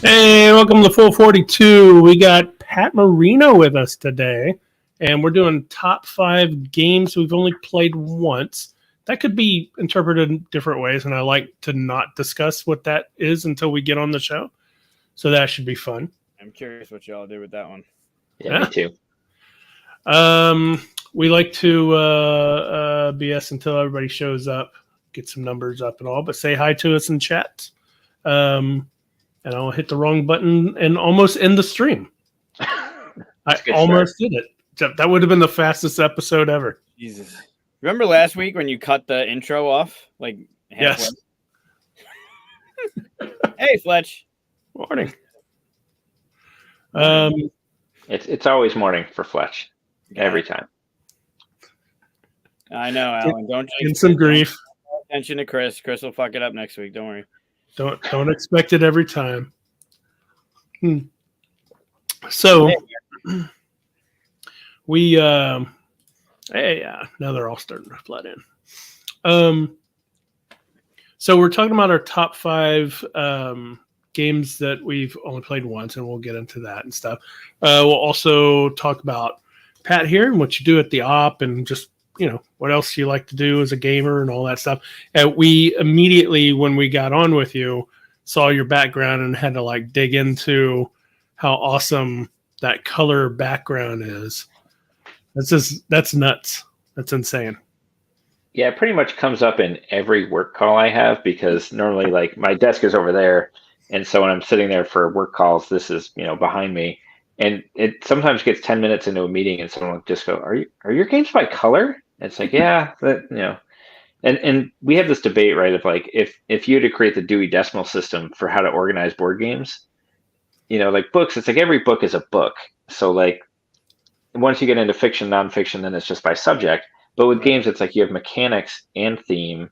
Hey, welcome to Full 42. We got Pat Marino with us today, and we're doing top 5 games we've only played once. That could be interpreted in different ways, and I like to not discuss what that is until we get on the show. So that should be fun. I'm curious what y'all do with that one. Yeah, me too. We like to BS until everybody shows up, get some numbers up and all, but say hi to us in chat. And I'll hit the wrong button and almost end the stream. I almost did it. That would have been the fastest episode ever. Jesus. Remember last week when you cut the intro off? Like halfway? Yes. Hey, Fletch. Morning. It's always morning for Fletch. Every time. I know, Alan. Don't get some grief. Attention to Chris. Chris will fuck it up next week. Don't worry. Don't expect it every time. So we now they're all starting to flood in. So we're talking about our top 5 games that we've only played once, and we'll get into that and stuff. We'll also talk about Pat here and what you do at the op, and just what else you like to do as a gamer and all that stuff. And we immediately, when we got on with you, saw your background and had to dig into how awesome that color background is. That's nuts. That's insane. Yeah, it pretty much comes up in every work call I have, because normally my desk is over there. And so when I'm sitting there for work calls, this is, behind me. And it sometimes gets 10 minutes into a meeting and someone will just go, are your games by color? And it's like, yeah, and we have this debate, right? Of if you had to create the Dewey Decimal System for how to organize board games, books, it's every book is a book. So once you get into fiction, nonfiction, then it's just by subject. But with games, it's you have mechanics and theme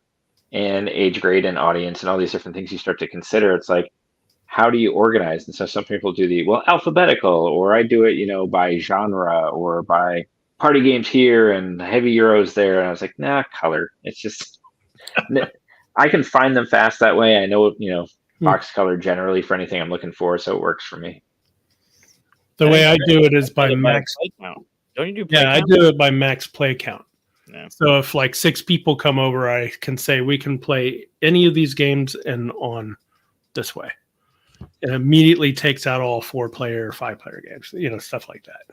and age grade and audience and all these different things you start to consider. It's how do you organize? And so some people do alphabetical, or I do it, by genre or by party games here and heavy Euros there. And I was like, nah, color. It's just, I can find them fast that way. I know, box color generally for anything I'm looking for. So it works for me. The way I do it is by max play count. Don't you do play count? I do it by max play count. Yeah. So if 6 people come over, I can say we can play any of these games and on this way. It immediately takes out all 4-player, 5-player games, stuff like that.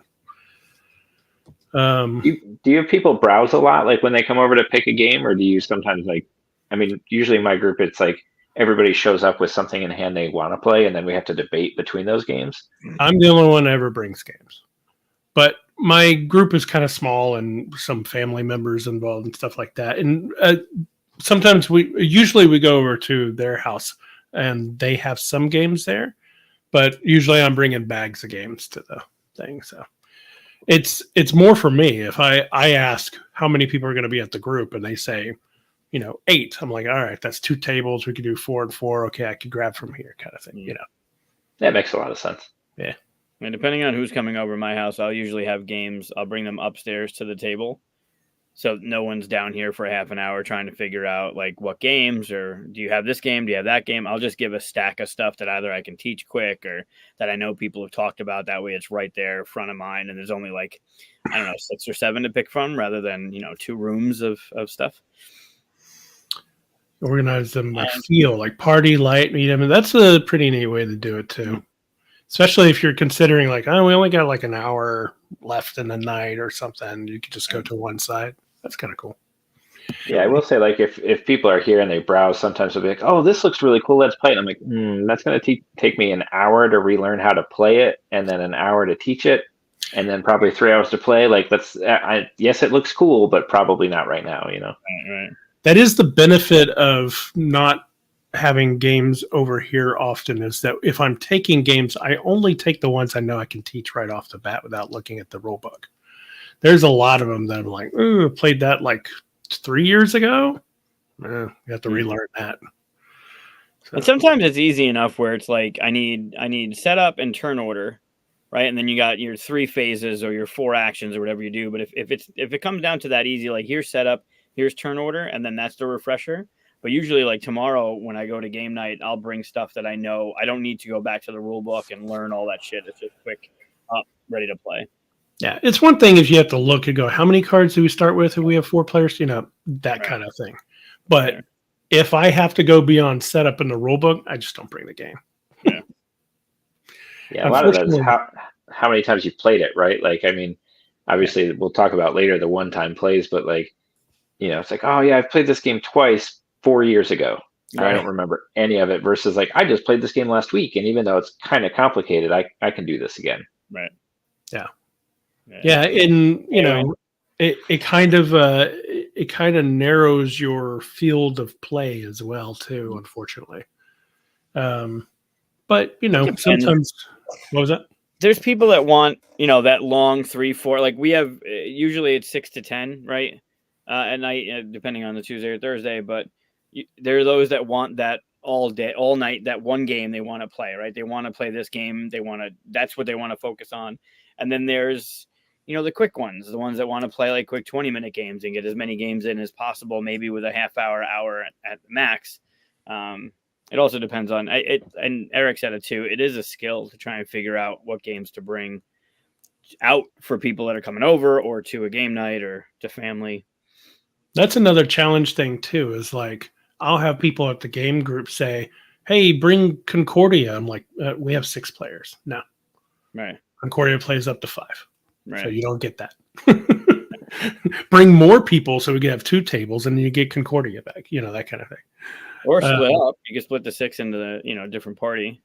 Do you have people browse a lot, when they come over to pick a game, or do you sometimes usually in my group, it's everybody shows up with something in hand they want to play, and then we have to debate between those games? I'm the only one that ever brings games. But my group is kind of small and some family members involved and stuff like that. And sometimes we go over to their house and they have some games there, but usually I'm bringing bags of games to the thing. So it's more for me. If I ask how many people are going to be at the group and they say, 8, I'm like, all right, that's 2 tables. We could do 4 and 4. Okay, I could grab from here, kind of thing. That makes a lot of sense. Yeah. And depending on who's coming over my house, I'll usually have games. I'll bring them upstairs to the table, so no one's down here for half an hour trying to figure out what games, or do you have this game? Do you have that game? I'll just give a stack of stuff that either I can teach quick or that I know people have talked about. That way it's right there front of mind. And there's only 6 or 7 to pick from rather than, 2 rooms of stuff. Organize them by feel, party, light, medium. That's a pretty neat way to do it too. Mm-hmm. Especially if you're considering we only got an hour left in the night or something. You could just go to one side. That's kind of cool. Yeah, I will say if people are here and they browse, sometimes they'll be like, oh, this looks really cool. Let's play it. I'm like, that's going to take me an hour to relearn how to play it, and then an hour to teach it, and then probably 3 hours to play. Yes, it looks cool, but probably not right now, Right. That is the benefit of not having games over here often, is that if I'm taking games, I only take the ones I know I can teach right off the bat without looking at the rule book. There's a lot of them that I'm like, ooh, played that 3 years ago. You have to relearn that. So. And sometimes it's easy enough where it's I need setup and turn order, right? And then you got your 3 phases or your 4 actions or whatever you do. But if it comes down to that easy, here's setup, here's turn order, and then that's the refresher. But usually, like tomorrow when I go to game night, I'll bring stuff that I know I don't need to go back to the rule book and learn all that shit. It's just quick, up, ready to play. Yeah, it's one thing if you have to look and go, how many cards do we start with if we have 4 players? You know, that kind of thing. But if I have to go beyond setup in the rule book, I just don't bring the game. Yeah. Yeah, a lot of that is how many times you've played it, right? Like, I mean, obviously we'll talk about later the one-time plays, but like, you know, it's like, oh yeah, I've played this game twice 4 years ago. I don't remember any of it versus like, I just played this game last week. And even though it's kind of complicated, I can do this again. Right. Yeah. Yeah. And, you know, it kind of narrows your field of play as well, too, unfortunately. But, you know, sometimes, what was that? There's people that want, you know, that long 3-4, like we have, usually it's 6 to 10, right? At night, depending on the Tuesday or Thursday, but there are those that want that all day, all night, that one game they want to play, right? They want to play this game. That's what they want to focus on. And then there's, you know, the quick ones, the ones that want to play like quick 20-minute games and get as many games in as possible, maybe with a hour at max. It also depends on and Eric said it too. It is a skill to try and figure out what games to bring out for people that are coming over or to a game night or to family. That's another challenge thing too, is like, I'll have people at the game group say, hey, bring Concordia. I'm like, we have 6 players. No. Right. Concordia plays up to 5. Right. So you don't get that. Bring more people so we can have 2 tables and then you get Concordia back. You know, that kind of thing. Or split up. You can split the 6 into the, you know, different party.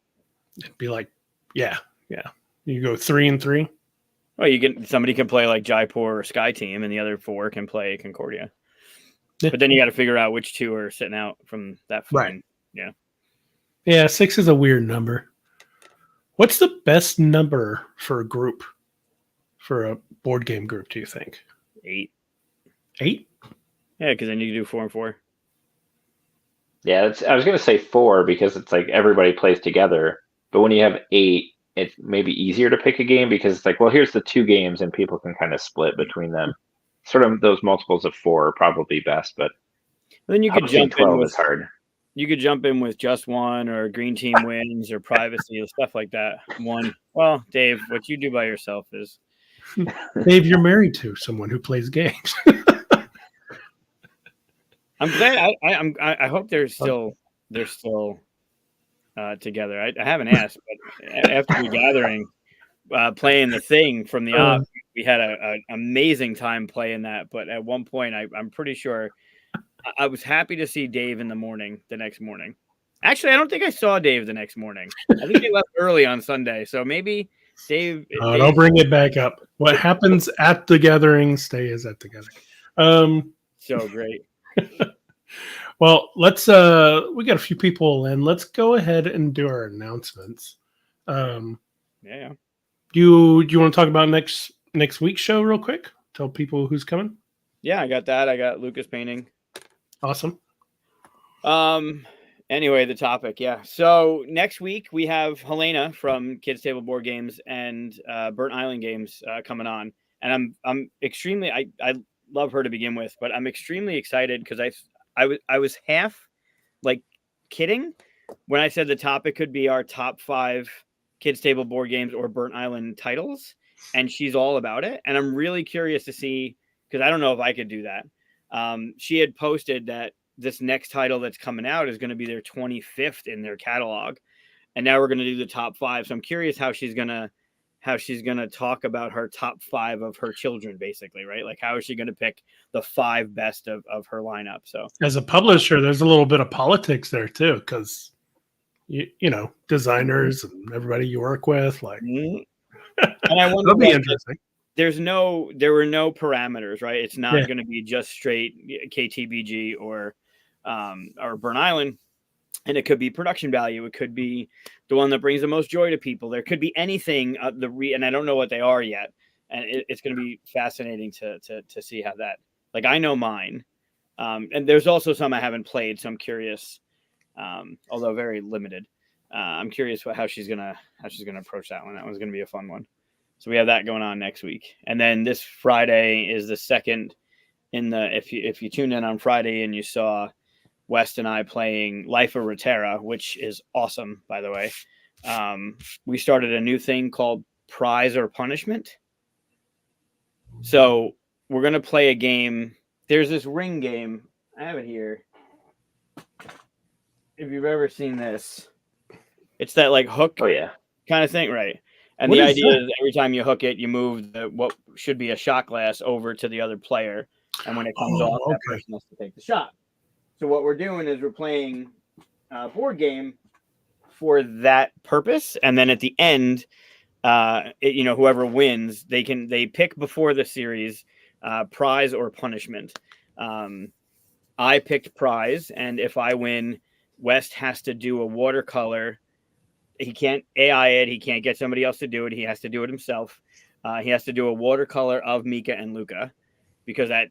It'd be like, yeah. You go 3 and 3. Well, somebody can play like Jaipur or Sky Team and the other 4 can play Concordia. But then you got to figure out which 2 are sitting out from that frame. Right. Yeah. Yeah, 6 is a weird number. What's the best number for a group? For a board game group, do you think? 8. 8? Yeah, because then you can do 4 and 4. Yeah, I was going to say 4 because it's like everybody plays together. But when you have 8, it's maybe easier to pick a game because it's like, well, here's the 2 games and people can kind of split between them. Sort of those multiples of 4 are probably best, but then you could jump 12 in with, is hard. You could jump in with just 1 or green team wins or privacy or stuff like that. 1. Well, Dave, what you do by yourself is. Dave, you're married to someone who plays games. I'm glad. I hope they're still together. I haven't asked, but after the gathering, playing the thing from the op, we had an amazing time playing that. But at one point, I'm pretty sure I was happy to see Dave the next morning. Actually, I don't think I saw Dave the next morning. I think they left early on Sunday, so maybe Dave. Don't bring it back up. What happens at the gathering stays at the gathering. So great. Well, let's we got a few people in. Let's go ahead and do our announcements. Yeah. Do you want to talk about next week's show real quick? Tell people who's coming. Yeah, I got that. I got Lucas painting. Awesome. Anyway, the topic, yeah. So next week we have Helena from Kids Table Board Games and Burnt Island Games coming on, and I'm extremely I love her to begin with, but I'm extremely excited because I was half like kidding when I said the topic could be our top 5 Kids Table Board Games or Burnt Island titles, and she's all about it, and I'm really curious to see because I don't know if I could do that. She had posted that this next title that's coming out is going to be their 25th in their catalog. And now we're going to do the top 5. So I'm curious how she's going to talk about her top 5 of her children, basically, right? Like, how is she going to pick the 5 best of her lineup? So as a publisher, there's a little bit of politics there too. Cause you know, designers and everybody you work with, like, and I wonder, that'll be interesting. There were no parameters, right? It's not going to be just straight KTBG or Burnt Island, and it could be production value. It could be the one that brings the most joy to people. There could be anything. And I don't know what they are yet, and it's going to be fascinating to see how that. Like, I know mine, and there's also some I haven't played, so I'm curious. Although very limited, I'm curious how she's gonna approach that one. That one's gonna be a fun one. So we have that going on next week. And then this Friday is the second if you tuned in on Friday and you saw West and I playing Life of Rotera, which is awesome, by the way. We started a new thing called Prize or Punishment. So we're going to play a game. There's this ring game. I have it here. If you've ever seen this, it's that like hook kind of thing, right? And What the is idea that? is every time you hook it, you move what should be a shot glass over to the other player. And when it comes off, that person has to take the shot. So what we're doing is we're playing a board game for that purpose. And then at the end, whoever wins, they pick before the series prize or punishment. I picked prize, and if I win, West has to do a watercolor. He can't AI it. He can't get somebody else to do it. He has to do it himself. He has to do a watercolor of Mika and Luca, because I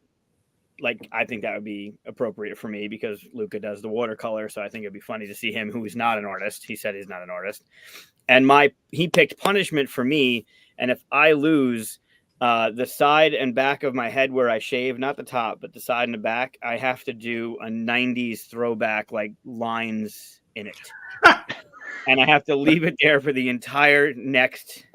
think that would be appropriate for me because Luca does the watercolor. So I think it'd be funny to see him, who is not an artist. He said he's not an artist. And he picked punishment for me. And if I lose, the side and back of my head where I shave, not the top, but the side and the back, I have to do a 90s throwback, like lines in it. And I have to leave it there for the entire next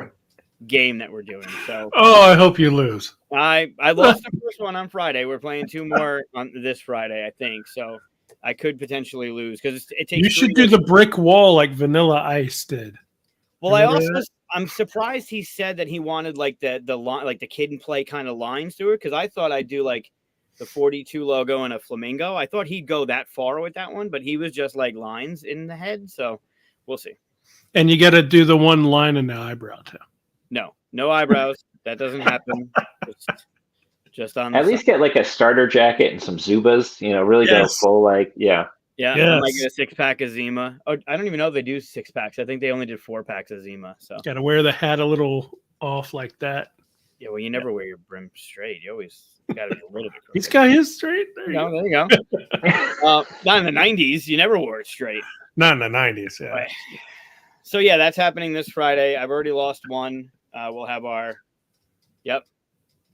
game that we're doing. So I hope you lose. I lost the first one on Friday. We're playing 2 more on this Friday, I think. So I could potentially lose because it takes. You should do the brick wall like Vanilla Ice did. Well, I'm surprised he said that he wanted like the line, like the kid and play kind of lines to it, because I thought I'd do like the 42 logo and a flamingo. I thought he'd go that far with that one, but he was just like lines in the head. So we'll see. And you got to do the one line in the eyebrow too. No eyebrows. That doesn't happen. Just on. At least get like a starter jacket and some Zubas. Really go full like Yeah, Yes. I might get a 6-pack of Zima. Oh, I don't even know if they do 6-packs. I think they only did 4-packs of Zima. So Got to wear the hat a little off like that. Yeah, well, you never wear your brim straight. You always got to get rid of it. He's got his straight. There you go. Not in the 90s. You never wore it straight. Not in the 90s. Yeah. Right. So yeah, that's happening this Friday. I've already lost one. We'll have our. Yep.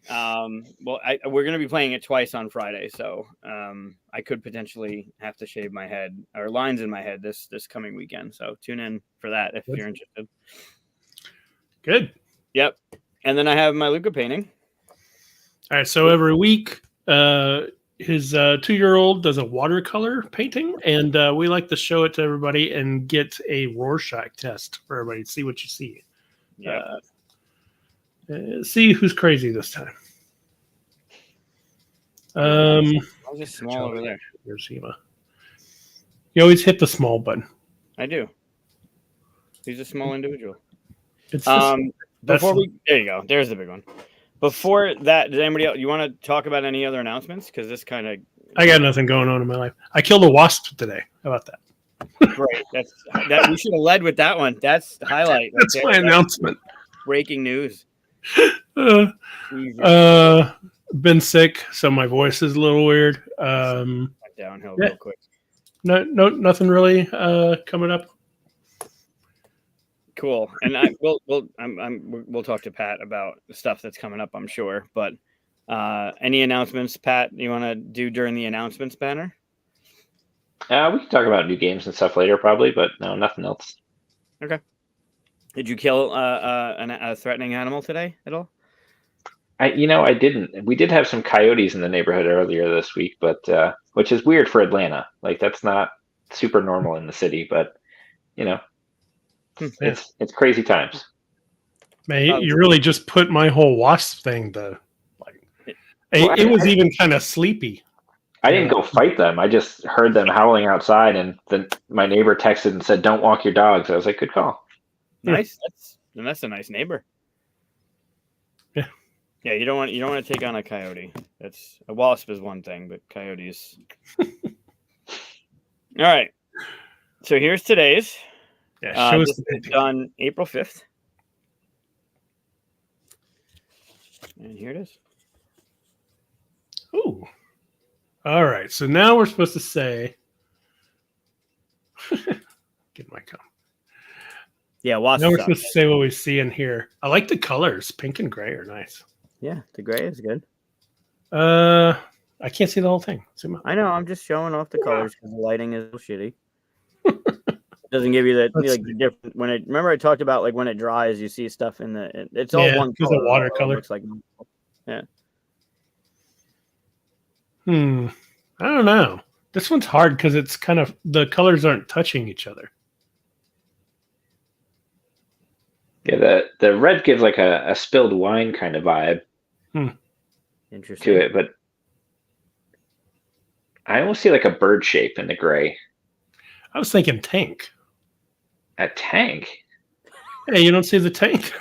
We're going to be playing it twice on Friday, so I could potentially have to shave my head or lines in my head this coming weekend. So tune in for that if you're interested. Good. Yep. And then I have my Luca painting. All right. So every week, his 2-year-old does a watercolor painting, and we like to show it to everybody and get a Rorschach test for everybody to see what you see. Yeah. See who's crazy this time. I was just small over there. Here's Zima. You always hit the small button. I do. He's a small individual. It's there you go. There's the big one. Before that, does anybody else, you want to talk about any other announcements? Because this kind of. I got nothing going on in my life. I killed a wasp today. How about that? Great. That we should have led with that one. That's the highlight. That's my announcement. Breaking news. Been sick, so my voice is a little weird. Downhill real quick. No, nothing really coming up. Cool. And we'll talk to Pat about the stuff that's coming up, I'm sure. But any announcements, Pat, you want to do during the announcements banner? We can talk about new games and stuff later, probably, but no, nothing else. Okay. Did you kill a threatening animal today at all? I didn't. We did have some coyotes in the neighborhood earlier this week, but which is weird for Atlanta. Like that's not super normal in the city, but it's crazy times. Man, you really just put my whole wasp thing to like. It was even kind of sleepy. I didn't go fight them. I just heard them howling outside, and then my neighbor texted and said, "Don't walk your dogs." I was like, "Good call." Nice. That's a nice neighbor. Yeah. Yeah, you don't want to take on a coyote. That's a wasp is one thing, but coyotes. All right. So here's today's. Yeah, this is done April 5th. And here it is. Ooh. All right. So now we're supposed to say get my comment. Yeah, wasps. Now we're supposed to say what we see in here. I like the colors. Pink and gray are nice. Yeah, the gray is good. I can't see the whole thing. Zoom out. I know. I'm just showing off the colors because the lighting is shitty. It doesn't give you that like the different when it. Remember, I talked about like when it dries, you see stuff in the. It's all one it's color. a watercolor. It looks like. Yeah. I don't know. This one's hard because it's kind of the colors aren't touching each other. Yeah, the red gives like a spilled wine kind of vibe Interesting. to it, but I almost see like a bird shape in the gray. I was thinking tank. A tank? Hey, you don't see the tank?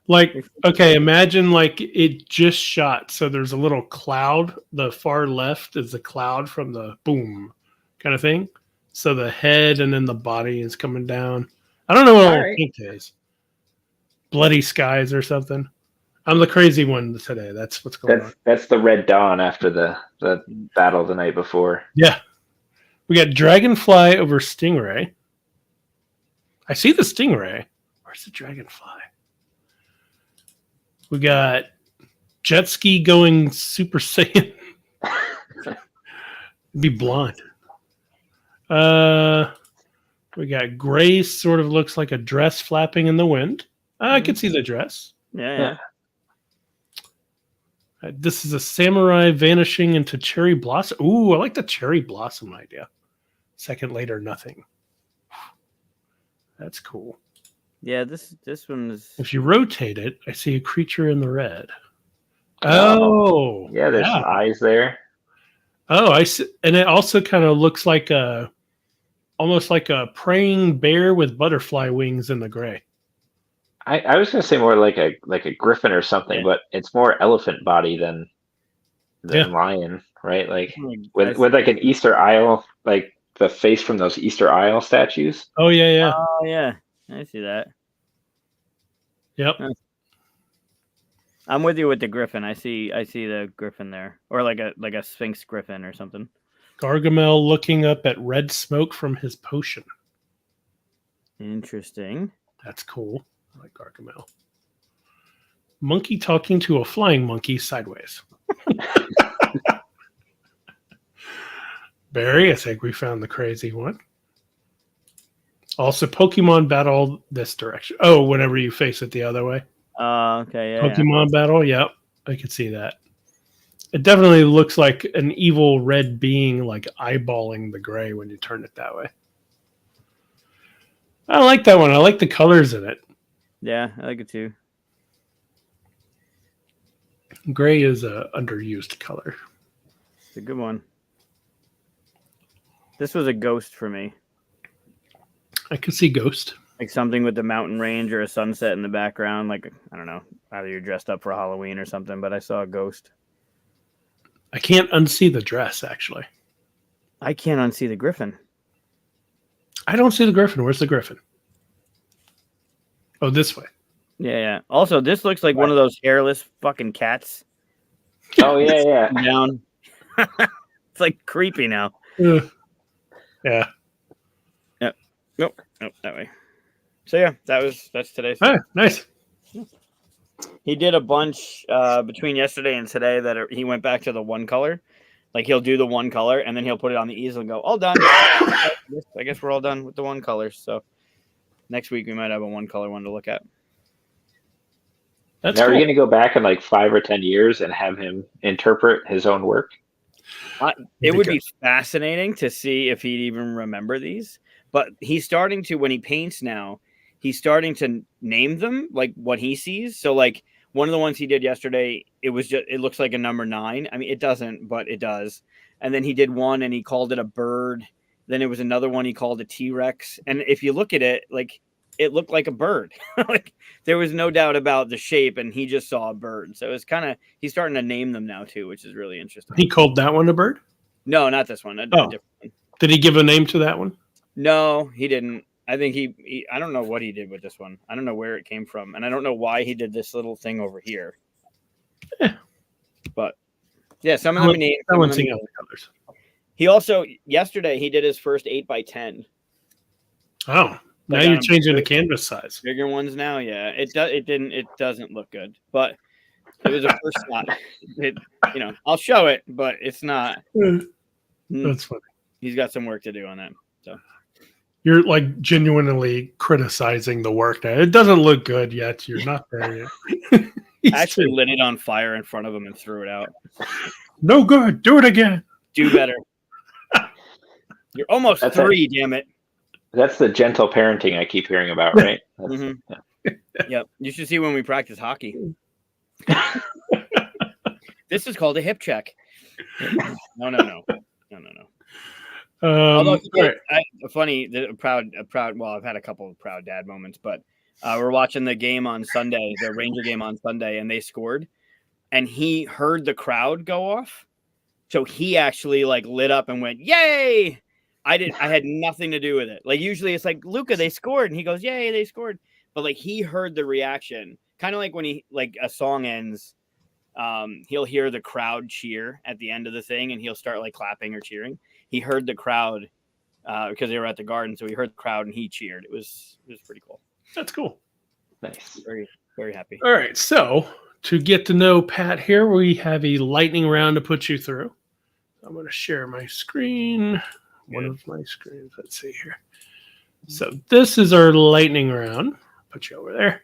Like, okay, imagine like it just shot. So there's a little cloud. The far left is the cloud from the boom kind of thing. So the head and then the body is coming down. I don't know what all tank is. Bloody skies or something. I'm the crazy one today. That's what's going on. That's the Red Dawn after the battle the night before. Yeah. We got Dragonfly over Stingray. I see the Stingray. Where's the Dragonfly? We got Jet Ski going Super Saiyan. Be blonde. We got Gray sort of looks like a dress flapping in the wind. I can see the dress. Yeah. This is a samurai vanishing into cherry blossom. Ooh, I like the cherry blossom idea. Second later, nothing. That's cool. Yeah, this one is. If you rotate it, I see a creature in the red. Oh, yeah, there's some eyes there. Oh, I see, and it also kind of looks like almost like a praying bear with butterfly wings in the gray. I was gonna say more like a griffin or something, but it's more elephant body than lion, right? Like with like an Easter Isle, like the face from those Easter Isle statues. Oh yeah. Oh yeah, I see that. Yep. I'm with you with the griffin. I see the griffin there, or like a sphinx griffin or something. Gargamel looking up at red smoke from his potion. Interesting. That's cool. I like Gargamel. Monkey talking to a flying monkey sideways. Barry, I think we found the crazy one. Also, Pokemon battle this direction. Oh, whenever you face it the other way. Okay, yeah. Pokemon battle, yep. I can see that. It definitely looks like an evil red being like eyeballing the gray when you turn it that way. I like that one. I like the colors in it. Yeah, I like it too. Gray is a underused color. It's a good one. This was a ghost for me. I could see ghost. Like something with the mountain range or a sunset in the background. Like, I don't know, either you're dressed up for Halloween or something, but I saw a ghost. I can't unsee the dress, actually. I can't unsee the griffin. I don't see the griffin. Where's the griffin? Oh, this way. Yeah. Also, this looks like one of those hairless fucking cats. Oh, yeah. Down. It's like creepy now. Yeah. Yep. Nope, that way. So yeah, that's today's. Oh, nice. He did a bunch between yesterday and today that he went back to the one color. Like he'll do the one color and then he'll put it on the easel and go, all done. I guess we're all done with the one color. So next week we might have a one color one to look at. Now, are you going to go back in like 5 or 10 years and have him interpret his own work? It would be fascinating to see if he'd even remember these. But he's starting to, when he paints now, he's starting to name them like what he sees. So like one of the ones he did yesterday, it looks like a number 9. I mean, it doesn't, but it does. And then he did one and he called it a bird. Then it was another one he called a T-Rex. And if you look at it, like it looked like a bird. Like there was no doubt about the shape and he just saw a bird. So it's kind of, he's starting to name them now too, which is really interesting. He called that one a bird? No, not this one. A different one. Did he give a name to that one? No, he didn't. I think he I don't know what he did with this one. I don't know where it came from. And I don't know why he did this little thing over here. Yeah. But yeah, some of them named. That one's seeing other colors. He also, yesterday, he did his first 8x10. Oh, now you're changing the canvas size. Bigger ones now, yeah. It doesn't look good. But It was a first shot. I'll show it, but it's not. That's funny. He's got some work to do on that. So you're like genuinely criticizing the work now. It doesn't look good yet. You're not there yet. I actually lit it on fire in front of him and threw it out. No good. Do it again. Do better. You're almost 3, damn it. That's the gentle parenting I keep hearing about, right? Yep. You should see when we practice hockey. This is called a hip check. No. Although, well, I've had a couple of proud dad moments, but we're watching the game on Sunday, the Ranger game on Sunday, and they scored, and he heard the crowd go off. So he actually like lit up and went, "Yay!" I had nothing to do with it. Like usually it's like, Luca, they scored, and he goes, "Yay, they scored." But like he heard the reaction, kind of like when a song ends, he'll hear the crowd cheer at the end of the thing, and he'll start like clapping or cheering. He heard the crowd because they were at the Garden, so he heard the crowd and he cheered. It was pretty cool. That's cool. Nice. Very, very happy. All right, so to get to know Pat here, we have a lightning round to put you through. I'm going to share my screen. One of my screens. Let's see here. So this is our lightning round. Put you over there.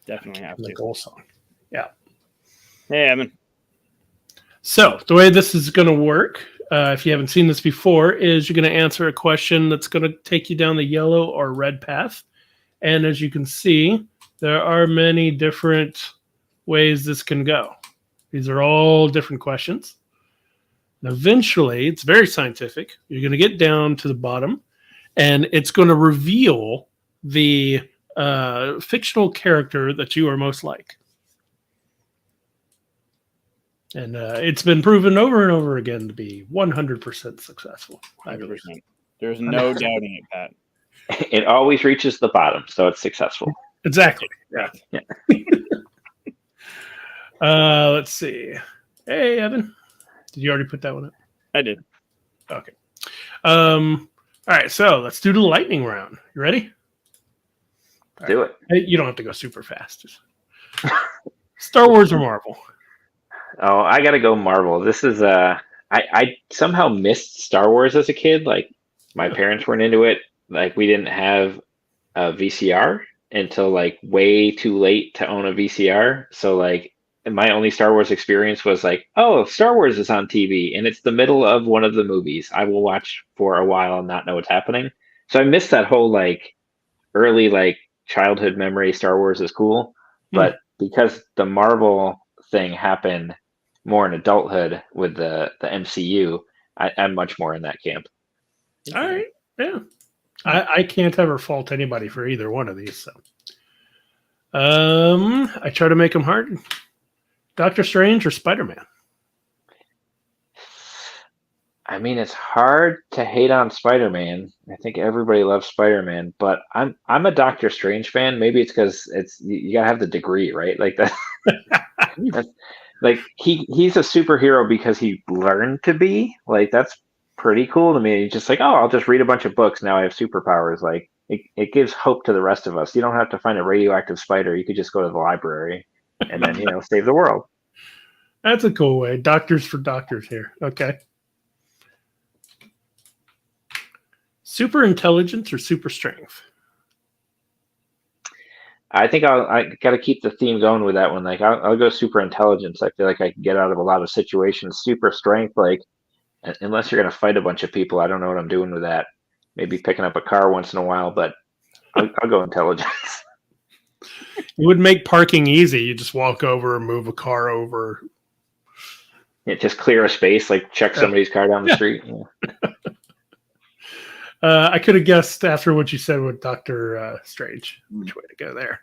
Definitely have the to. goal song. Yeah. Hey, Evan. So the way this is going to work, if you haven't seen this before, is you're going to answer a question that's going to take you down the yellow or red path. And as you can see, there are many different ways this can go. These are all different questions. And eventually, it's very scientific. You're going to get down to the bottom, and it's going to reveal the fictional character that you are most like. And it's been proven over and over again to be 100% successful. 100%. There's no doubting it, Pat. It always reaches the bottom, so it's successful. Exactly. Yeah. Let's see. Hey, Evan. Did you already put that one up? I did. Okay. All right, so let's do the lightning round. You ready? Do it. Hey, you don't have to go super fast. Star Wars or Marvel? Oh, I gotta go Marvel. This is I somehow missed Star Wars as a kid. Like my parents weren't into it. Like we didn't have a VCR until like way too late to own a VCR. So like my only Star Wars experience was like, oh, Star Wars is on TV and it's the middle of one of the movies. I will watch for a while and not know what's happening. So I missed that whole like early like childhood memory. Star Wars is cool, but because the Marvel thing happened more in adulthood with the MCU, I'm much more in that camp. All right, yeah. I can't ever fault anybody for either one of these. So, I try to make them hard. Doctor Strange or Spider-Man? I mean, it's hard to hate on Spider-Man. I think everybody loves Spider-Man, but I'm a Doctor Strange fan. Maybe it's because you gotta have the degree, right? Like that. That's, like he's a superhero because he learned to be. Like that's pretty cool to me. He's just like, oh, I'll just read a bunch of books. Now I have superpowers. Like it gives hope to the rest of us. You don't have to find a radioactive spider. You could just go to the library and then save the world. That's a cool way. Doctors for doctors here. Okay. Super intelligence or super strength? I think I got to keep the theme going with that one. Like I'll go super intelligence. I feel like I can get out of a lot of situations. Super strength, like unless you're going to fight a bunch of people, I don't know what I'm doing with that. Maybe picking up a car once in a while, but I'll go intelligence. It would make parking easy. You just walk over and move a car over. Yeah, just clear a space, like check somebody's car down the street. Yeah. I could have guessed after what you said with Dr. Strange. Which way to go there?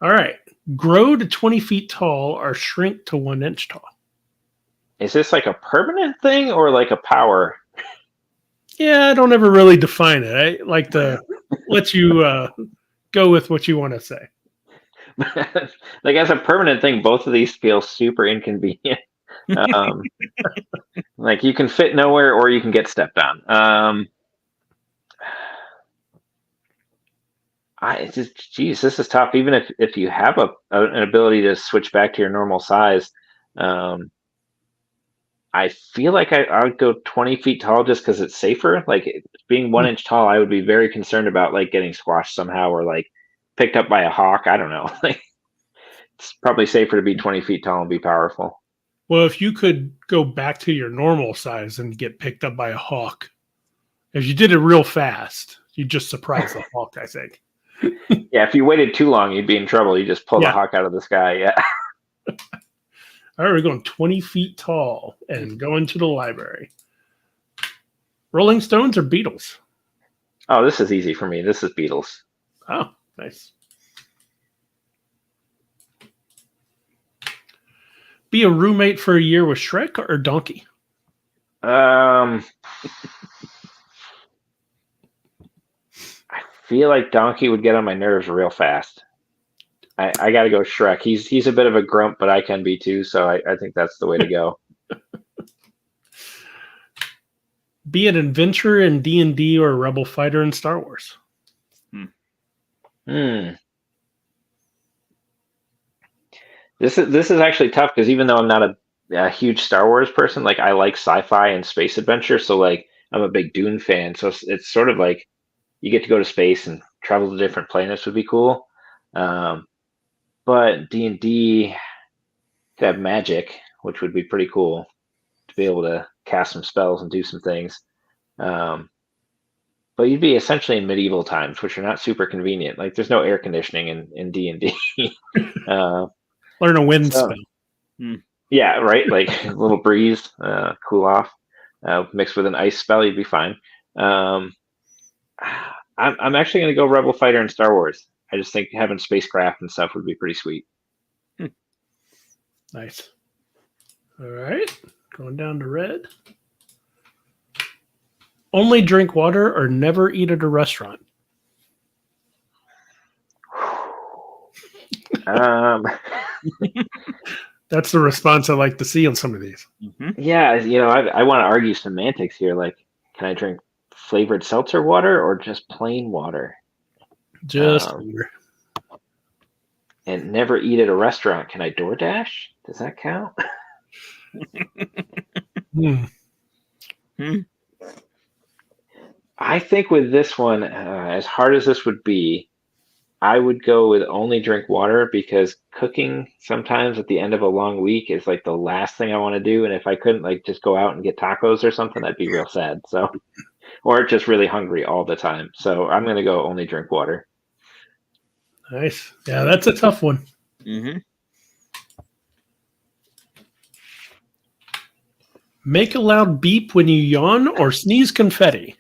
All right. Grow to 20 feet tall or shrink to 1 inch tall. Is this like a permanent thing or like a power? Yeah, I don't ever really define it. I like to let you go with what you want to say. Like as a permanent thing, both of these feel super inconvenient. Like you can fit nowhere or you can get stepped on. it's just, geez, this is tough. Even if you have an ability to switch back to your normal size, um, I feel like I would go 20 feet tall just because it's safer. Like being 1 inch tall, I would be very concerned about like getting squashed somehow or like picked up by a hawk. I don't know. Like it's probably safer to be 20 feet tall and be powerful. Well, if you could go back to your normal size and get picked up by a hawk, if you did it real fast, you'd just surprise the hawk, I think. Yeah, if you waited too long, you'd be in trouble. You just pull the hawk out of the sky. Yeah. All right, we're going 20 feet tall and going to the library. Rolling Stones or Beatles? Oh, this is easy for me. This is Beatles. Oh, nice. Be a roommate for a year with Shrek or Donkey? I feel like Donkey would get on my nerves real fast. I got to go Shrek. He's a bit of a grump, but I can be too. So I think that's the way to go. Be an adventurer in D&D or a rebel fighter in Star Wars? This is actually tough because even though I'm not a huge Star Wars person, like I like sci-fi and space adventure. So like I'm a big Dune fan. So it's sort of like you get to go to space and travel to different planets would be cool. But D&D could have magic, which would be pretty cool to be able to cast some spells and do some things. But you'd be essentially in medieval times, which are not super convenient. Like there's no air conditioning in D&D. Learn a wind spell. Yeah, right. Like a little breeze, cool off, mixed with an ice spell, you'd be fine. I'm actually going to go Rebel Fighter in Star Wars. I just think having spacecraft and stuff would be pretty sweet. Nice. All right, going down to red. Only drink water or never eat at a restaurant? That's the response I like to see on some of these. Yeah, I want to argue semantics here. Like, can I drink flavored seltzer water or just plain water? Just water. And never eat at a restaurant. Can I DoorDash? Does that count? I think with this one, as hard as this would be, I would go with only drink water because cooking sometimes at the end of a long week is like the last thing I want to do. And if I couldn't like just go out and get tacos or something, I'd be real sad. So, or just really hungry all the time. So I'm going to go only drink water. Nice. Yeah, that's a tough one. Make a loud beep when you yawn or sneeze confetti?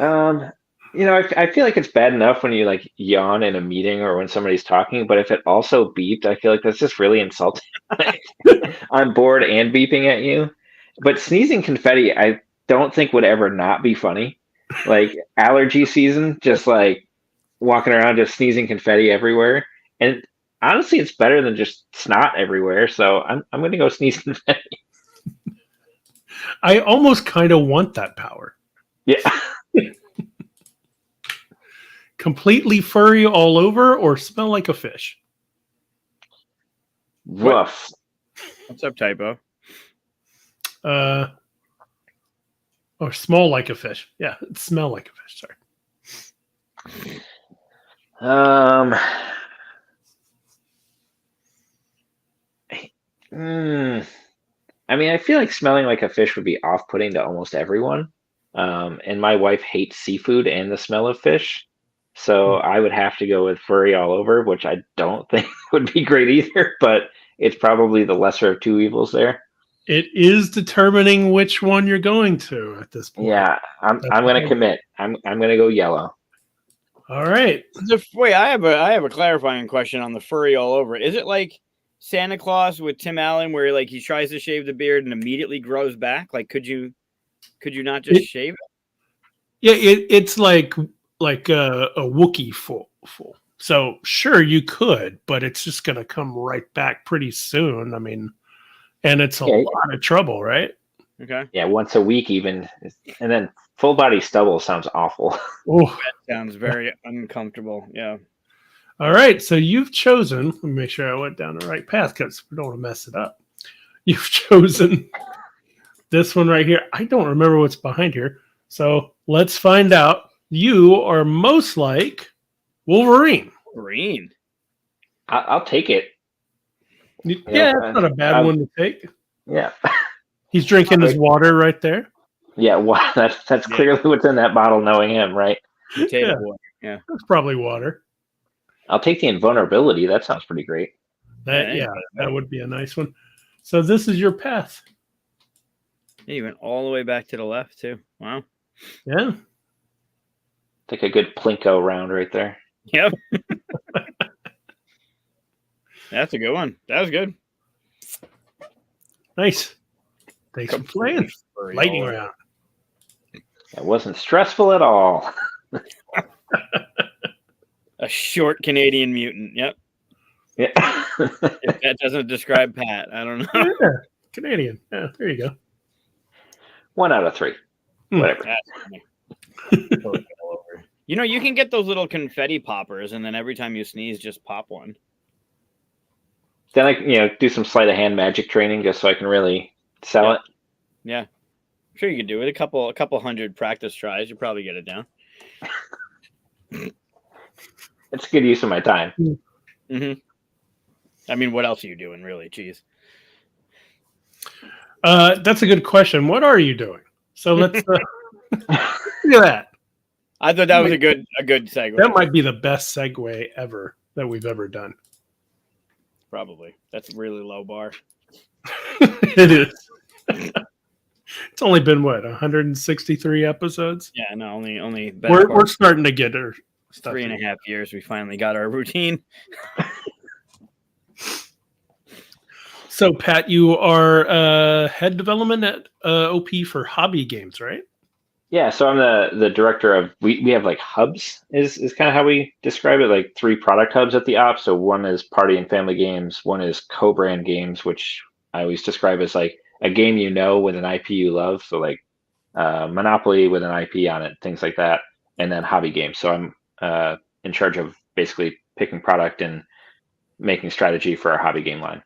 I feel like it's bad enough when you like yawn in a meeting or when somebody's talking, but if it also beeped, I feel like that's just really insulting. I'm bored and beeping at you. But sneezing confetti, I don't think would ever not be funny. Like allergy season, just like walking around just sneezing confetti everywhere. And honestly, it's better than just snot everywhere. So I'm going to go sneeze confetti. I almost kind of want that power. Yeah. Completely furry all over or smell like a fish? Woof. What's up, typo? Or smell like a fish. Yeah, smell like a fish. Sorry. I mean, I feel like smelling like a fish would be off-putting to almost everyone. And my wife hates seafood and the smell of fish. So I would have to go with furry all over, which I don't think would be great either, but it's probably the lesser of two evils there. It is determining which one you're going to at this point. Yeah, I'm going to commit. I'm going to go yellow. All right. Wait, I have a clarifying question on the furry all over. Is it like Santa Claus with Tim Allen, where like he tries to shave the beard and immediately grows back? Like, could you not just shave it? Yeah, it's like a Wookiee full. So sure you could, but it's just going to come right back pretty soon. I mean, and it's a lot of trouble, right? Okay. Yeah, once a week even. And then full body stubble sounds awful. Oh, Sounds very uncomfortable. Yeah. all right. So you've chosen. Let me make sure I went down the right path because we don't want to mess it up. You've chosen this one right here. I don't remember what's behind here. So let's find out. You are most like Wolverine. Green. I'll take it. Yeah, it's not a bad one to take. Yeah. He's drinking his water right there. Yeah, wow, that's clearly what's in that bottle, knowing him, right? Potato Yeah. boy. Yeah. That's probably water. I'll take the invulnerability. That sounds pretty great. That would be a nice one. So this is your path. Yeah, you went all the way back to the left too. Wow. Yeah. Take a good Plinko round right there. Yep. That's a good one. That was good. Nice. Thanks for playing. Lightning Round. round. It wasn't stressful at all. A short Canadian mutant. Yep. Yeah. If that doesn't describe Pat, I don't know. Yeah. Canadian. Yeah, there you go. 1 out of 3. Whatever. That's funny. You know, you can get those little confetti poppers, and then every time you sneeze, just pop one. Then I do some sleight of hand magic training just so I can really sell it. Yeah. I'm sure you could do it. A couple hundred practice tries, you probably get it down. It's a good use of my time. Mm-hmm. I mean, what else are you doing, really? Jeez. That's a good question. What are you doing? So let's look at that. I thought that was a good segue. That might be the best segue ever that we've ever done. Probably. That's a really low bar. It is. It's only been 163 episodes. Yeah, no, only. We're starting to get our stuff. 3.5 years, we finally got our routine. So, Pat, you are head development at OP for hobby games, right? Yeah, so I'm the director of we have like hubs is kind of how we describe it, like 3 product hubs at the op. So one is party and family games, one is co-brand games, which I always describe as like a game with an IP you love. So like Monopoly with an IP on it, things like that, and then hobby games. So I'm in charge of basically picking product and making strategy for our hobby game line.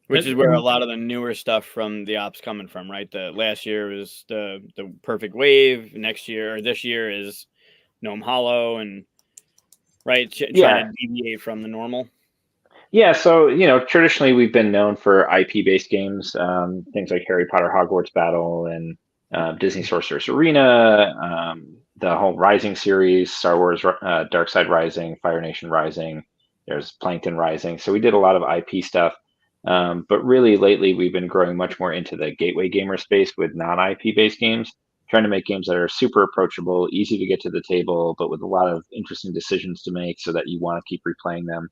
Which is where a lot of the newer stuff from the ops coming from, right? The last year was the Perfect Wave. This year is Gnome Hollow, and right, trying to deviate from the normal. Yeah, so traditionally we've been known for IP-based games, things like Harry Potter Hogwarts Battle and Disney Sorcerer's Arena, the whole Rising series, Star Wars Dark Side Rising, Fire Nation Rising. There's Plankton Rising. So we did a lot of IP stuff. But really lately we've been growing much more into the gateway gamer space with non-IP based games, trying to make games that are super approachable, easy to get to the table, but with a lot of interesting decisions to make so that you want to keep replaying them.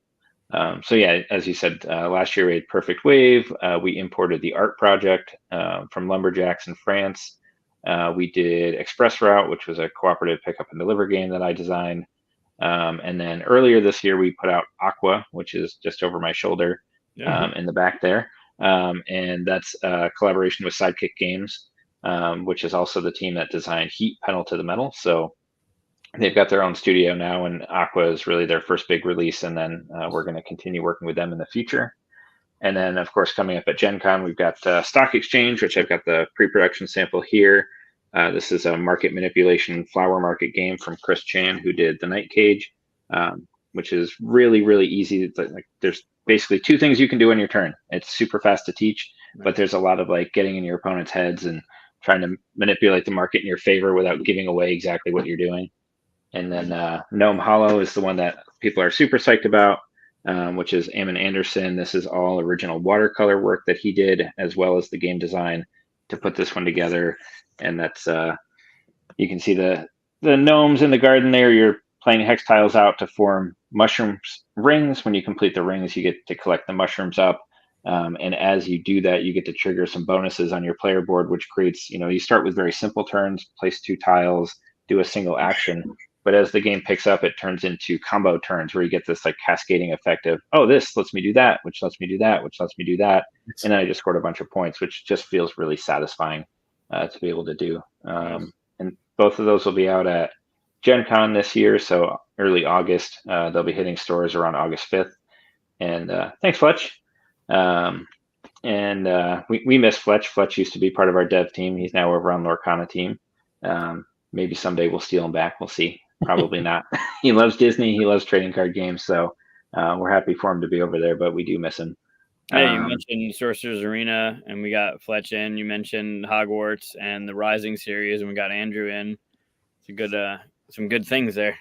So yeah, as you said, last year we had Perfect Wave. We imported the Art Project from Lumberjacks in France. We did Express Route, which was a cooperative pickup and deliver game that I designed. And then earlier this year we put out Aqua, which is just over my shoulder. In the back there. And that's a collaboration with Sidekick Games, which is also the team that designed Heat Pedal to the Metal. So they've got their own studio now, and Aqua is really their first big release. And then we're going to continue working with them in the future. And then, of course, coming up at Gen Con, we've got Stock Exchange, which I've got the pre-production sample here. This is a market manipulation flower market game from Chris Chan, who did The Night Cage, which is really, really easy. Like there's basically 2 things you can do on your turn. It's super fast to teach, but there's a lot of like getting in your opponent's heads and trying to manipulate the market in your favor without giving away exactly what you're doing. And then Gnome Hollow is the one that people are super psyched about, which is Ammon Anderson. This is all original watercolor work that he did, as well as the game design to put this one together. And that's you can see the gnomes in the garden there. You're playing hex tiles out to form mushrooms rings. When you complete the rings, you get to collect the mushrooms up. And as you do that, you get to trigger some bonuses on your player board, which creates, you start with very simple turns, place 2 tiles, do a single action. but as the game picks up, it turns into combo turns where you get this like cascading effect of, oh, this lets me do that, which lets me do that, which lets me do that, and then I just scored a bunch of points, which just feels really satisfying to be able to do. And both of those will be out at Gen Con this year, so early August. They'll be hitting stores around August 5th. And thanks, Fletch. We miss Fletch. Fletch used to be part of our dev team. He's now over on Lorcana team. Maybe someday we'll steal him back. We'll see. Probably not. He loves Disney. He loves trading card games. So we're happy for him to be over there, but we do miss him. Hey, you mentioned Sorcerer's Arena, and we got Fletch in. You mentioned Hogwarts and the Rising series, and we got Andrew in. It's a good, some good things there.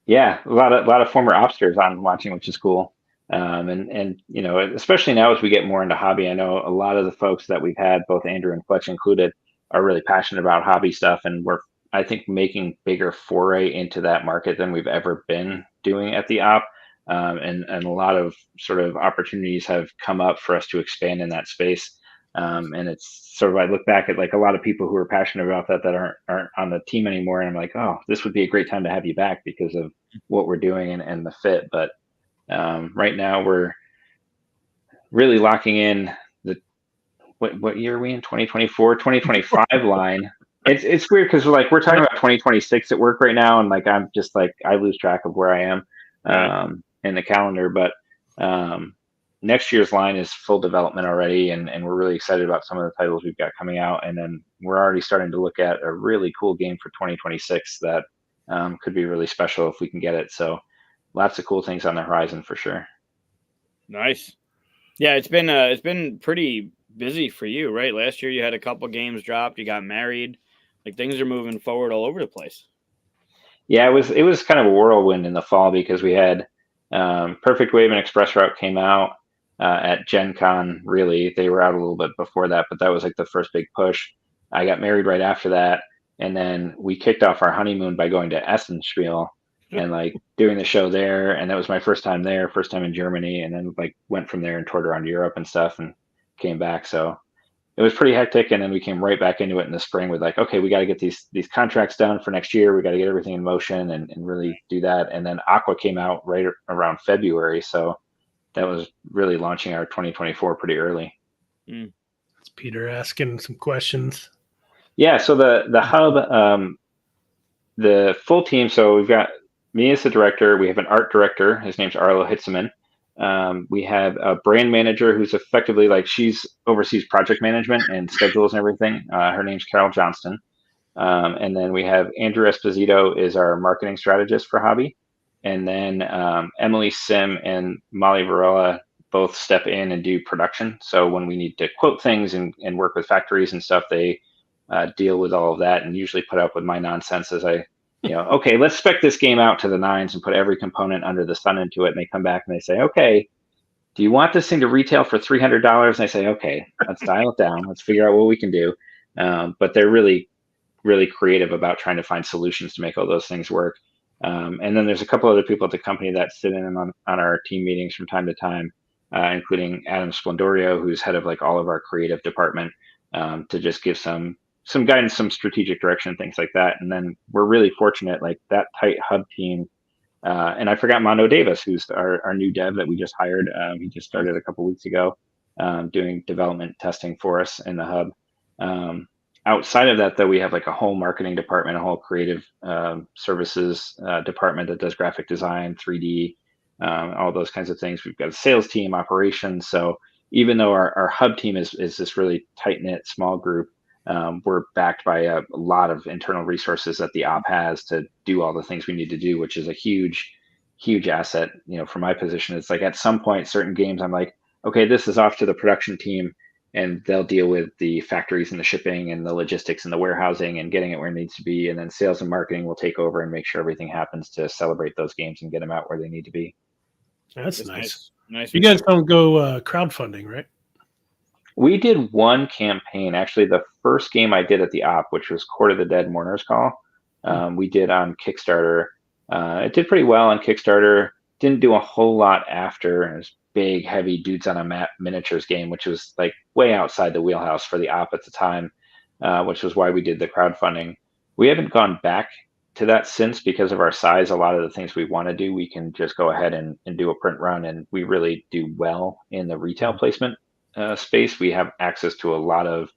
Yeah, a lot of former Opsters on watching, which is cool. And you know, especially now as we get more into hobby, I know a lot of the folks that we've had, both Andrew and Fletch included, are really passionate about hobby stuff, and we're, I think, making bigger foray into that market than we've ever been doing at the op. And a lot of sort of opportunities have come up for us to expand in that space. And it's sort of, I look back at like a lot of people who are passionate about that aren't on the team anymore, and I'm like, oh, this would be a great time to have you back because of what we're doing and the fit. But right now we're really locking in the what year are we in? 2024, 2025 line. It's weird because we're talking about 2026 at work right now, and like I'm just like I lose track of where I am in the calendar. But next year's line is full development already, and we're really excited about some of the titles we've got coming out. And then we're already starting to look at a really cool game for 2026 that could be really special if we can get it. So lots of cool things on the horizon for sure. Nice. Yeah, it's been pretty busy for you, right? Last year you had a couple games dropped, you got married, like things are moving forward all over the place. Yeah, it was kind of a whirlwind in the fall because we had Perfect Wave and Express Route came out at Gen Con. Really, they were out a little bit before that, but that was like the first big push. I got married right after that, and then we kicked off our honeymoon by going to Essenspiel and like doing the show there. And that was my first time there, first time in Germany, and then like went from there and toured around Europe and stuff and came back. So it was pretty hectic. And then we came right back into it in the spring with like, okay, we got to get these contracts done for next year. We got to get everything in motion and really do that. And then Aqua came out right around February. So that was really launching our 2024 pretty early. It's Peter asking some questions. Yeah. So the hub, the full team. So we've got me as the director. We have an art director. His name's Arlo Hitzeman. We have a brand manager who's effectively like she's oversees project management and schedules and everything. Her name's Carol Johnston. And then we have Andrew Esposito is our marketing strategist for hobby. And then Emily Sim and Molly Varela both step in and do production. So when we need to quote things and work with factories and stuff, they deal with all of that and usually put up with my nonsense as I, okay, let's spec this game out to the nines and put every component under the sun into it. And they come back and they say, okay, do you want this thing to retail for $300? And I say, okay, let's dial it down. Let's figure out what we can do. But they're really, really creative about trying to find solutions to make all those things work. And then there's a couple other people at the company that sit in on our team meetings from time to time, including Adam Splendorio, who's head of like all of our creative department, to just give some guidance, some strategic direction, things like that. And then we're really fortunate, like that tight hub team. And I forgot Mondo Davis, who's our new dev that we just hired. He just started a couple weeks ago doing development testing for us in the hub. Outside of that, though, we have like a whole marketing department, a whole creative services department that does graphic design, 3D, all those kinds of things. We've got a sales team, operations. So even though our hub team is this really tight-knit small group, we're backed by a lot of internal resources that the op has to do all the things we need to do, which is a huge asset. For my position, it's like at some point, certain games, I'm like, okay, this is off to the production team, and they'll deal with the factories and the shipping and the logistics and the warehousing and getting it where it needs to be. And then sales and marketing will take over and make sure everything happens to celebrate those games and get them out where they need to be. That's nice. You guys don't go crowdfunding, right? We did one campaign. Actually, the first game I did at the op, which was Court of the Dead Mourner's Call, we did on Kickstarter. It did pretty well on Kickstarter. Didn't do a whole lot after. It was big, heavy dudes on a map miniatures game, which was like way outside the wheelhouse for the op at the time, which was why we did the crowdfunding. We haven't gone back to that since, because of our size, a lot of the things we want to do, we can just go ahead and do a print run, and we really do well in the retail placement space. We have access to a lot of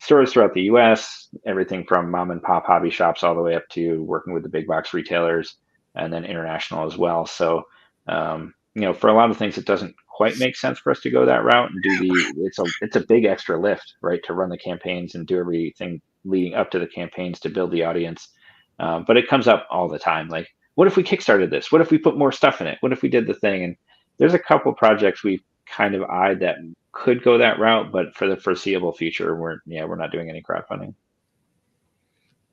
stores throughout the US, everything from mom and pop hobby shops all the way up to working with the big box retailers, and then international as well. So, for a lot of things, it doesn't quite make sense for us to go that route and do it's a big extra lift, right, to run the campaigns and do everything leading up to the campaigns to build the audience. But it comes up all the time. Like, what if we kickstarted this? What if we put more stuff in it? What if we did the thing? And there's a couple projects we've kind of eyed that could go that route, but for the foreseeable future, we're not doing any crowdfunding.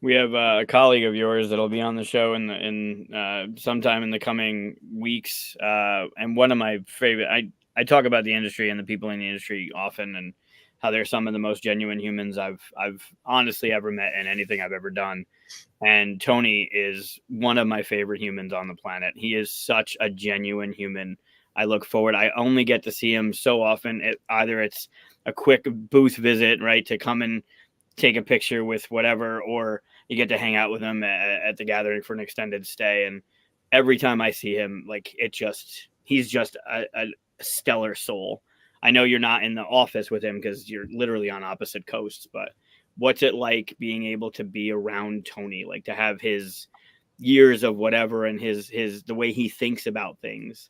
We have a colleague of yours that'll be on the show in sometime in the coming weeks, and one of my favorite. I talk about the industry and the people in the industry often, and how they're some of the most genuine humans I've honestly ever met in anything I've ever done. And Tony is one of my favorite humans on the planet. He is such a genuine human. I look forward. I only get to see him so often. Either it's a quick booth visit, right, to come and take a picture with whatever, or you get to hang out with him at the gathering for an extended stay. And every time I see him, like, he's just a stellar soul. I know you're not in the office with him because you're literally on opposite coasts, but what's it like being able to be around Tony, like to have his years of whatever and his the way he thinks about things?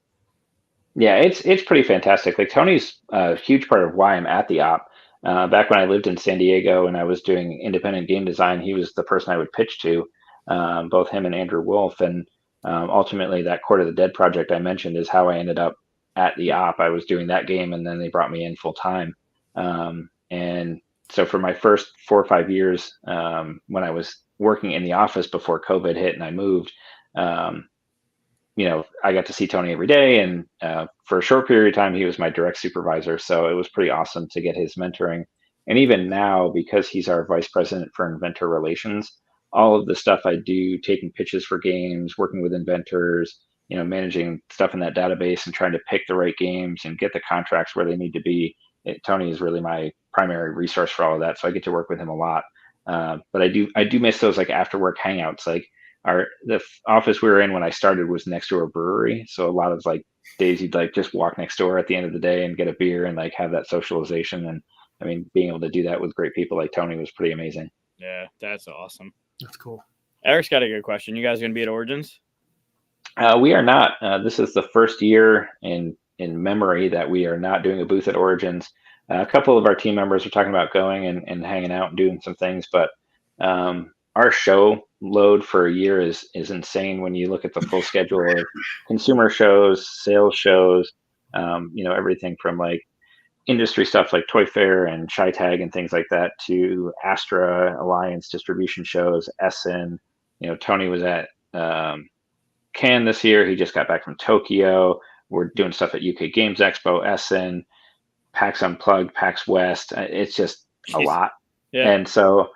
Yeah, it's pretty fantastic. Like, Tony's a huge part of why I'm at the op. Back when I lived in San Diego and I was doing independent game design, he was the person I would pitch to, both him and Andrew Wolf. And ultimately, that Court of the Dead project I mentioned is how I ended up at the op. I was doing that game, and then they brought me in full time. And so for my first 4 or 5 years, when I was working in the office before COVID hit and I moved, I got to see Tony every day, and for a short period of time, he was my direct supervisor. So it was pretty awesome to get his mentoring. And even now, because he's our vice president for inventor relations, all of the stuff I do, taking pitches for games, working with inventors, managing stuff in that database and trying to pick the right games and get the contracts where they need to be. Tony is really my primary resource for all of that. So I get to work with him a lot. But I do miss those like after work hangouts. Like, the office we were in when I started was next to a brewery, so a lot of like days you'd like just walk next door at the end of the day and get a beer and like have that socialization. And I mean, being able to do that with great people like Tony was pretty amazing. Yeah, that's awesome. That's cool. Eric's got a good question. You guys gonna be at Origins? We are not. This is the first year in memory that we are not doing a booth at Origins. A couple of our team members are talking about going and hanging out and doing some things, but our show load for a year is insane when you look at the full schedule of consumer shows, sales shows, everything from like industry stuff like Toy Fair and ShyTag and things like that to Astra Alliance distribution shows, Essen. Tony was at Cannes this year. He just got back from Tokyo. We're doing stuff at UK Games Expo, Essen, PAX Unplugged, PAX West. It's just a lot. Yeah. And so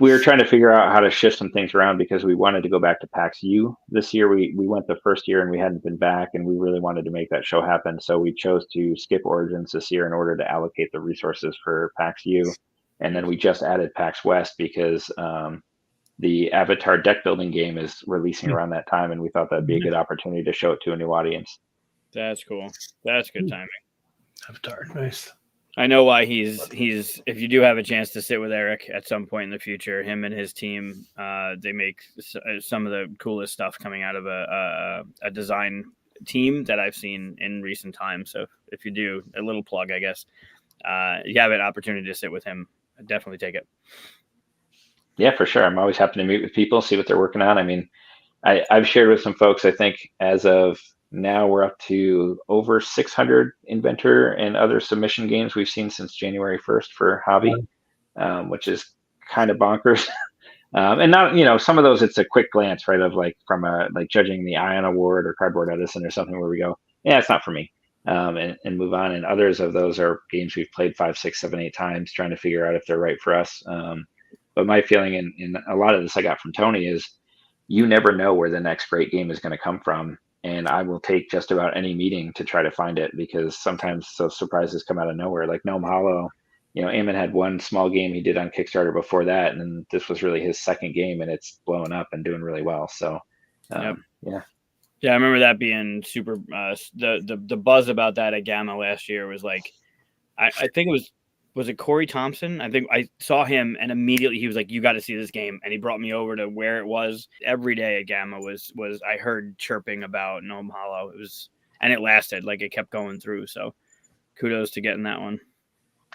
we were trying to figure out how to shift some things around because we wanted to go back to PAX U this year. We went the first year and we hadn't been back, and we really wanted to make that show happen. So we chose to skip Origins this year in order to allocate the resources for PAX U. And then we just added PAX West because the Avatar deck building game is releasing around that time, and we thought that'd be a good opportunity to show it to a new audience. That's cool. That's good timing. Avatar, nice. I know why he's if you do have a chance to sit with Eric at some point in the future, him and his team, they make some of the coolest stuff coming out of a design team that I've seen in recent times. So if you do, a little plug, I guess, you have an opportunity to sit with him, definitely take it. Yeah, for sure. I'm always happy to meet with people, see what they're working on. I mean, I've shared with some folks, I think as of now, we're up to over 600 inventor and other submission games we've seen since January 1st for hobby, which is kind of bonkers. And not, some of those, it's a quick glance, right, of like from like judging the Ion Award or Cardboard Edison or something where we go, yeah, it's not for me, and move on. And others of those are games we've played 5, 6, 7, 8 times trying to figure out if they're right for us. But my feeling in a lot of this I got from Tony is you never know where the next great game is going to come from. And I will take just about any meeting to try to find it, because sometimes those surprises come out of nowhere. Like Gnome Hollow Eamon had one small game he did on Kickstarter before that, and then this was really his second game, and it's blowing up and doing really well. So, Yep. yeah. Yeah, I remember that being super. The buzz about that at Gamma last year was like, I think it was it Corey Thompson? I think I saw him and immediately he was like, "You got to see this game," and he brought me over to where it was. Every day at Gamma was I heard chirping about Gnome Hollow. And it lasted, like it kept going through. So kudos to getting that one.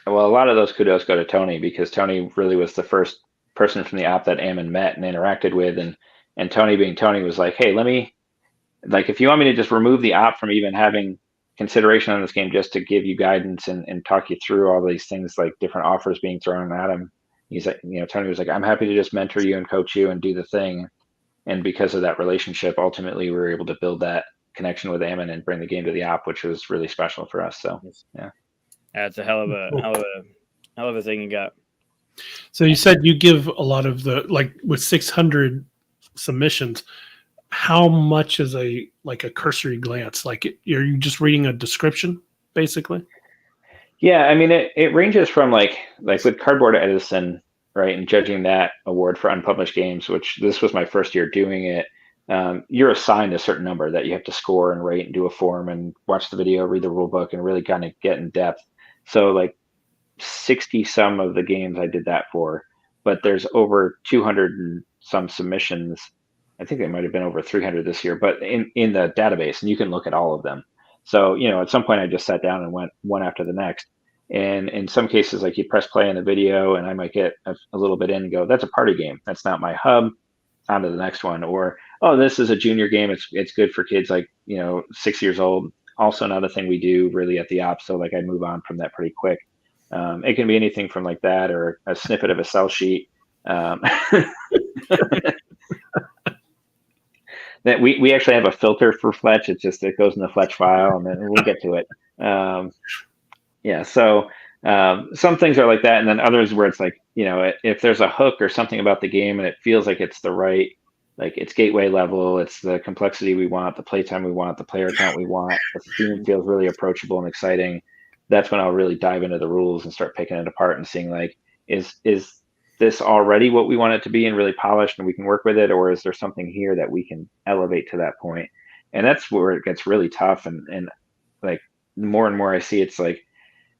Well, a lot of those kudos go to Tony, because Tony really was the first person from the app that Ammon met and interacted with, and Tony, being Tony, was like, "Hey, let me, like, if you want me to just remove the app from even having consideration on this game, just to give you guidance and talk you through all these things, like different offers being thrown at him." He's like, Tony was like, "I'm happy to just mentor you and coach you and do the thing." And because of that relationship, ultimately we were able to build that connection with Ammon and bring the game to the app, which was really special for us. So, yeah. That's a hell of a thing you got. So you said you give a lot of the, like with 600 submissions, how much is a cursory glance? Like you're just reading a description basically? Yeah, I mean, it ranges from like with Cardboard Edison, right, and judging that award for unpublished games, which this was my first year doing it. You're assigned a certain number that you have to score and rate and do a form and watch the video, read the rule book, and really kind of get in depth. So like 60 some of the games I did that for, but there's over 200 and some submissions. I think it might have been over 300 this year, but in the database, and you can look at all of them. So, at some point I just sat down and went one after the next. And in some cases, like you press play on the video and I might get a little bit in and go, "That's a party game. That's not my hub." On to the next one. Or, "Oh, this is a junior game. It's good for kids like, 6 years old." Also not a thing we do really at the op. So like I move on from that pretty quick. It can be anything from like that, or a snippet of a sell sheet. That we actually have a filter for Fletch. It goes in the Fletch file, and then we'll get to it. Yeah. So some things are like that, and then others where it's like, if there's a hook or something about the game and it feels like it's the right, like it's gateway level, it's the complexity we want, the playtime we want, the player count we want, the theme feels really approachable and exciting, that's when I'll really dive into the rules and start picking it apart and seeing like, is this already what we want it to be and really polished and we can work with it, or is there something here that we can elevate to that point? And that's where it gets really tough. And like more and more I see, it's like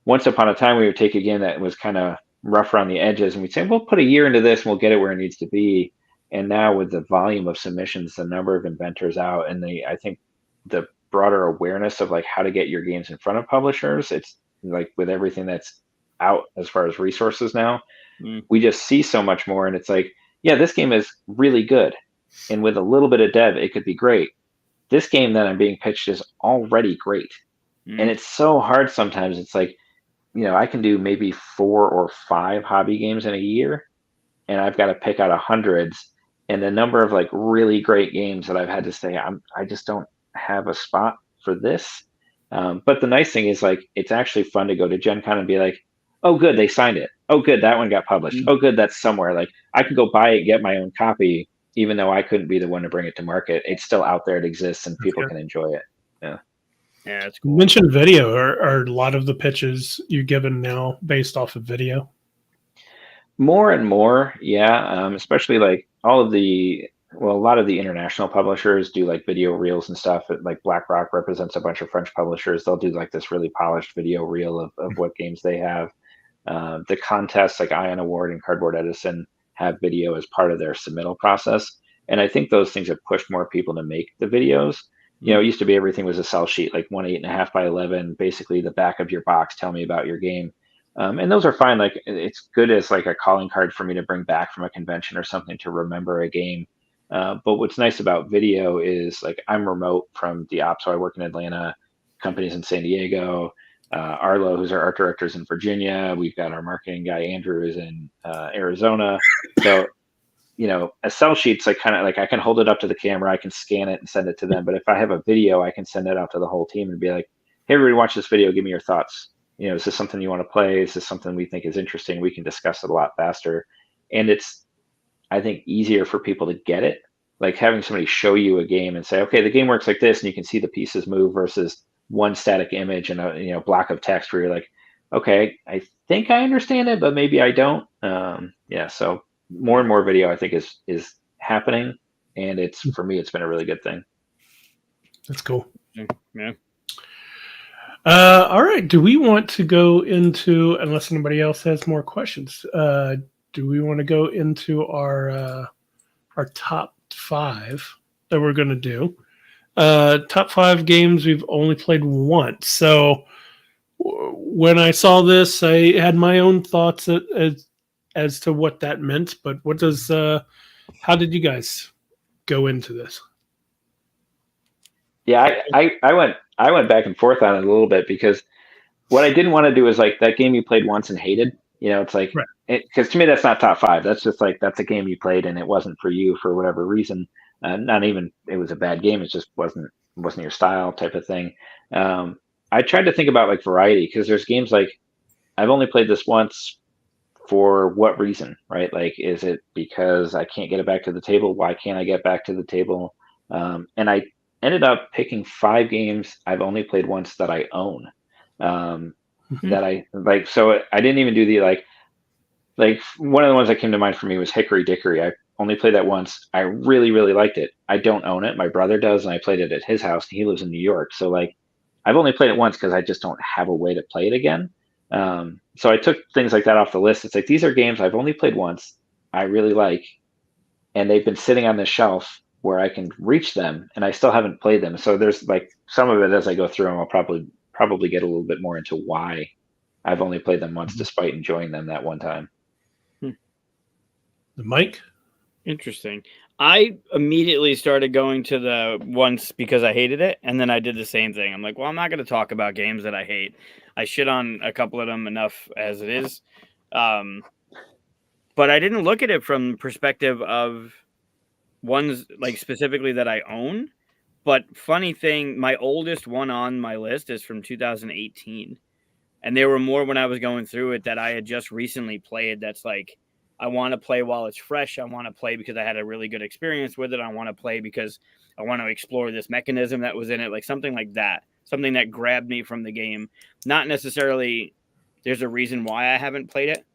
once upon a time we would take a game that was kind of rough around the edges and we'd say, "We'll put a year into this and we'll get it where it needs to be." And now with the volume of submissions, the number of inventors out, and I think the broader awareness of like how to get your games in front of publishers, it's like with everything that's out as far as resources now, we just see so much more. And it's like, yeah, this game is really good, and with a little bit of dev it could be great. This game that I'm being pitched is already great. And it's so hard sometimes. It's like, I can do maybe 4 or 5 hobby games in a year, and I've got to pick out hundreds. And the number of like really great games that I've had to say, I just don't have a spot for this. But the nice thing is like, it's actually fun to go to Gen Con and be like, "Oh, good, they signed it. Oh, good, that one got published. Oh, good, that's somewhere." Like I could go buy it, get my own copy, even though I couldn't be the one to bring it to market. It's still out there, it exists, and people can enjoy it. Yeah. Yeah, that's cool. You mentioned video. Are a lot of the pitches you're given now based off of video? More and more, yeah. Especially like a lot of the international publishers do like video reels and stuff. Like BlackRock represents a bunch of French publishers. They'll do like this really polished video reel of what games they have. The contests like Ion Award and Cardboard Edison have video as part of their submittal process. And I think those things have pushed more people to make the videos. It used to be everything was a sell sheet, like 1 8.5 by 11, basically the back of your box, tell me about your game. And those are fine. Like it's good as like a calling card for me to bring back from a convention or something to remember a game. But what's nice about video is like I'm remote from the op, so I work in Atlanta, companies in San Diego. Arlo, who's our art director, is in Virginia. We've got our marketing guy Andrew is in Arizona. So a sell sheet's like kind of like I can hold it up to the camera, I can scan it and send it to them. But if I have a video, I can send it out to the whole team and be like, "Hey, everybody, watch this video. Give me your thoughts. Is this something you want to play? Is this something we think is interesting? We can discuss it a lot faster." And it's, I think, easier for people to get it. Like having somebody show you a game and say, "Okay, the game works like this," and you can see the pieces move, versus one static image and a block of text where you're like, okay, I think I understand it, but maybe I don't. Yeah, so more and more video I think is happening, and it's for me it's been a really good thing. That's cool. Yeah. All right. Do we want to go into, unless anybody else has more questions, do we want to go into our top 5 that we're going to do? Top 5 games we've only played once. So when I saw this, I had my own thoughts as to what that meant. But what does how did you guys go into this? Yeah, I went back and forth on it a little bit because what I didn't want to do is like that game you played once and hated. You know, it's like Right. because to me that's not top 5. That's just like that's a game you played and it wasn't for you for whatever reason. Not even it was a bad game. It just wasn't your style type of thing. I tried to think about like variety because there's games like I've only played this once for what reason, right? Like, is it because I can't get it back to the table? Why can't I get back to the table? And I ended up picking 5 games I've only played once that I own. Mhm. That I like. So I didn't even do the like one of the ones that came to mind for me was Hickory Dickory. I only played that once. I really, really liked it. I don't own it. My brother does, and I played it at his house. He lives in New York, so like I've only played it once because I just don't have a way to play it again. So I took things like that off the list. It's like these are games I've only played once. I really like, and they've been sitting on the shelf where I can reach them, and I still haven't played them. So there's like some of it as I go through them, I'll probably get a little bit more into why I've only played them once, despite enjoying them that one time. The Mike? Interesting. I immediately started going to the once because I hated it, and then I did the same thing. I'm like, well, I'm not going to talk about games that I hate. I shit on a couple of them enough as it is. But I didn't look at it from the perspective of ones like specifically that I own. But funny thing, my oldest one on my list is from 2018. And there were more when I was going through it that I had just recently played. That's like, I want to play while it's fresh. I want to play because I had a really good experience with it. I want to play because I want to explore this mechanism that was in it, like something like that, something that grabbed me from the game. Not necessarily there's a reason why I haven't played it,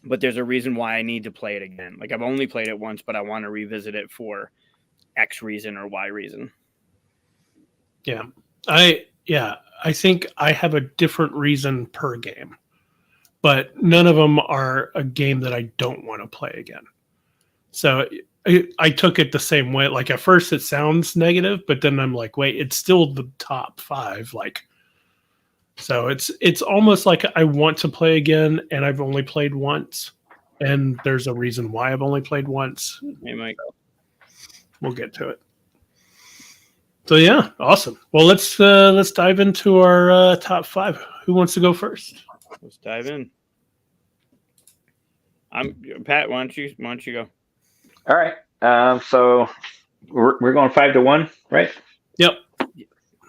but there's a reason why I need to play it again. Like I've only played it once, but I want to revisit it for X reason or Y reason. Yeah. I think I have a different reason per game, but none of them are a game that I don't want to play again. So I took it the same way. Like at first it sounds negative, but then I'm like, wait, it's still the top 5. Like, so it's almost like I want to play again, and I've only played once, and there's a reason why I've only played once. Hey, Mike. We'll get to it. So yeah, awesome. Well, let's dive into our top 5. Who wants to go first? Let's dive in. I'm Pat. Why don't you go? All right. So we're going 5-1, right? Yep.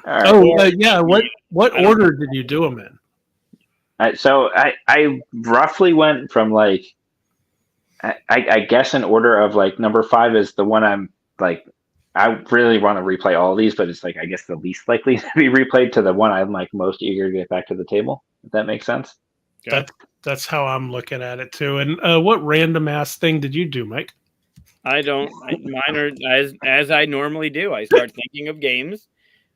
All right. Oh, yeah. What order did you do them in? So I roughly went from like I guess in order of like number 5 is the one I'm like I really want to replay all of these, but it's like I guess the least likely to be replayed to the one I'm like most eager to get back to the table. If that makes sense. Okay. That's how I'm looking at it too. And what random ass thing did you do, Mike? I don't. Mine are as I normally do. I start thinking of games.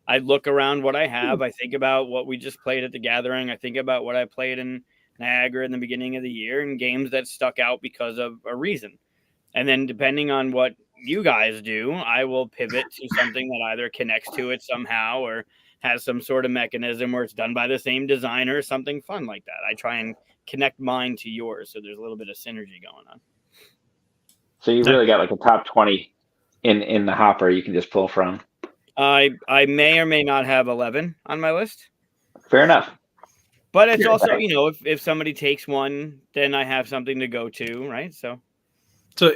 I look around what I have. I think about what we just played at the gathering. I think about what I played in Niagara in the beginning of the year and games that stuck out because of a reason. And then depending on what you guys do, I will pivot to something that either connects to it somehow or has some sort of mechanism where it's done by the same designer, something fun like that. I try and connect mine to yours, so there's a little bit of synergy going on. So you really got like a top 20 in the hopper you can just pull from. I may or may not have 11 on my list. Fair enough. But it's also, if somebody takes one, then I have something to go to, right? So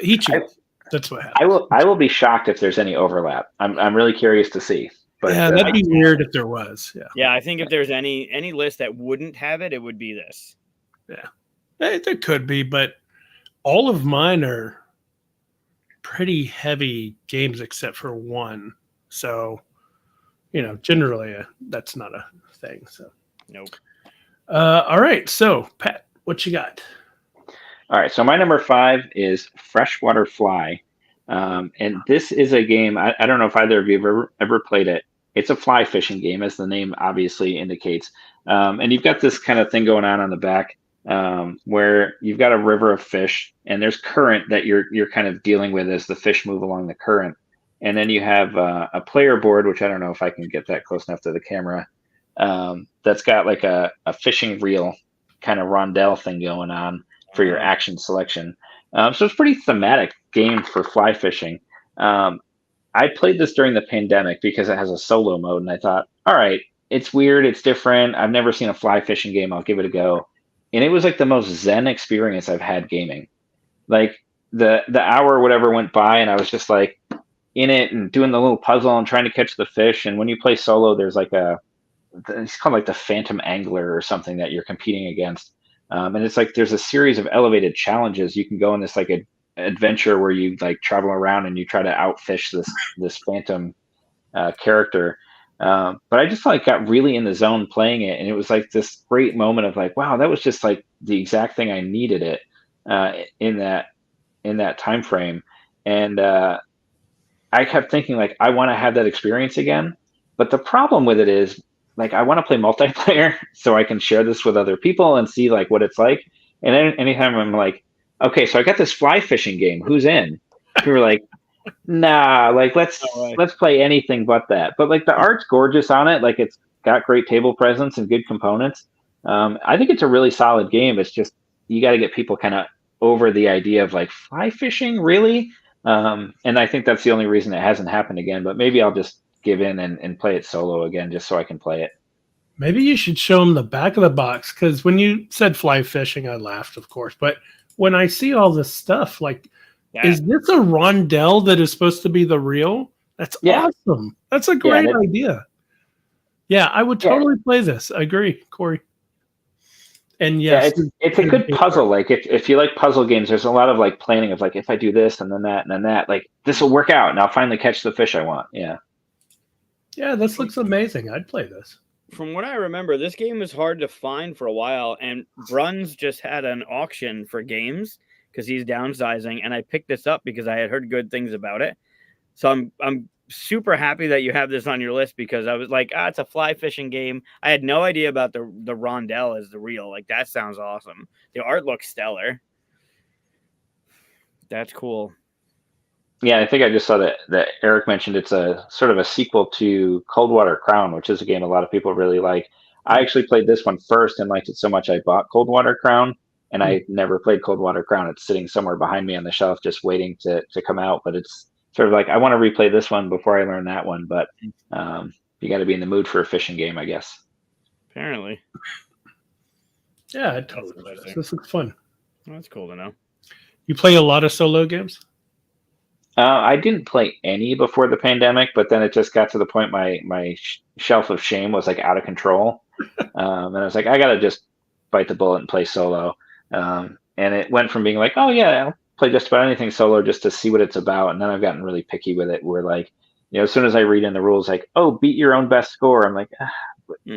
each of that's what happens. I will be shocked if there's any overlap. I'm really curious to see. But yeah, that'd be weird if there was. Yeah. Yeah, I think if there's any list that wouldn't have it, it would be this. Yeah. There could be, but all of mine are pretty heavy games except for one. So, generally that's not a thing. So, nope. All right. So, Pat, what you got? All right, so my number 5 is Freshwater Fly. And this is a game, I don't know if either of you have ever played it. It's a fly fishing game, as the name obviously indicates. And you've got this kind of thing going on the back, where you've got a river of fish, and there's current that you're kind of dealing with as the fish move along the current. And then you have a player board, which I don't know if I can get that close enough to the camera, that's got like a fishing reel kind of rondelle thing going on for your action selection. So it's a pretty thematic game for fly fishing. I played this during the pandemic because it has a solo mode, and I thought, all right, it's weird, it's different. I've never seen a fly fishing game. I'll give it a go. And it was like the most zen experience I've had gaming. Like the hour or whatever went by, and I was just like in it and doing the little puzzle and trying to catch the fish. And when you play solo, there's like it's called like the Phantom Angler or something that you're competing against. And it's like there's a series of elevated challenges. You can go on this like a adventure where you like travel around and you try to outfish this phantom character. But I just like got really in the zone playing it, and it was like this great moment of like, wow, that was just like the exact thing I needed it in that time frame. And I kept thinking like I want to have that experience again. But the problem with it is like I want to play multiplayer so I can share this with other people and see like what it's like. And then anytime I'm like, okay, so I got this fly fishing game. Who's in? People were like, nah, like let's play anything but that. But like the art's gorgeous on it. Like it's got great table presence and good components. I think it's a really solid game. It's just you got to get people kind of over the idea of like fly fishing, really. And I think that's the only reason it hasn't happened again. But maybe I'll just give in and play it solo again just so I can play it. Maybe you should show them the back of the box, because when you said fly fishing, I laughed, of course. But when I see all this stuff, like, is this a rondelle that is supposed to be the reel? That's awesome. That's a great idea. Yeah, I would totally play this. I agree, Corey. And yes, it's a good puzzle. Like if you like puzzle games, there's a lot of like planning of like if I do this and then that and then that, like this will work out and I'll finally catch the fish I want. Yeah. Yeah, this looks amazing. I'd play this. From what I remember, this game was hard to find for a while, and Bruns just had an auction for games because he's downsizing, and I picked this up because I had heard good things about it. So I'm super happy that you have this on your list, because I was like, it's a fly fishing game. I had no idea about the rondelle as the reel. Like, that sounds awesome. The art looks stellar. That's cool. Yeah, I think I just saw that Eric mentioned it's a sort of a sequel to Coldwater Crown, which is a game a lot of people really like. I actually played this one first and liked it so much I bought Coldwater Crown, and I never played Coldwater Crown. It's sitting somewhere behind me on the shelf just waiting to come out. But it's sort of like I want to replay this one before I learn that one. But you got to be in the mood for a fishing game, I guess. Apparently. Yeah, I'd totally play this. This looks fun. Well, that's cool to know. You play a lot of solo games? I didn't play any before the pandemic, but then it just got to the point my shelf of shame was like out of control, and I was like, I gotta just bite the bullet and play solo. And it went from being like, oh yeah, I'll play just about anything solo just to see what it's about, and then I've gotten really picky with it. Where like, as soon as I read in the rules, like, oh, beat your own best score, I'm like,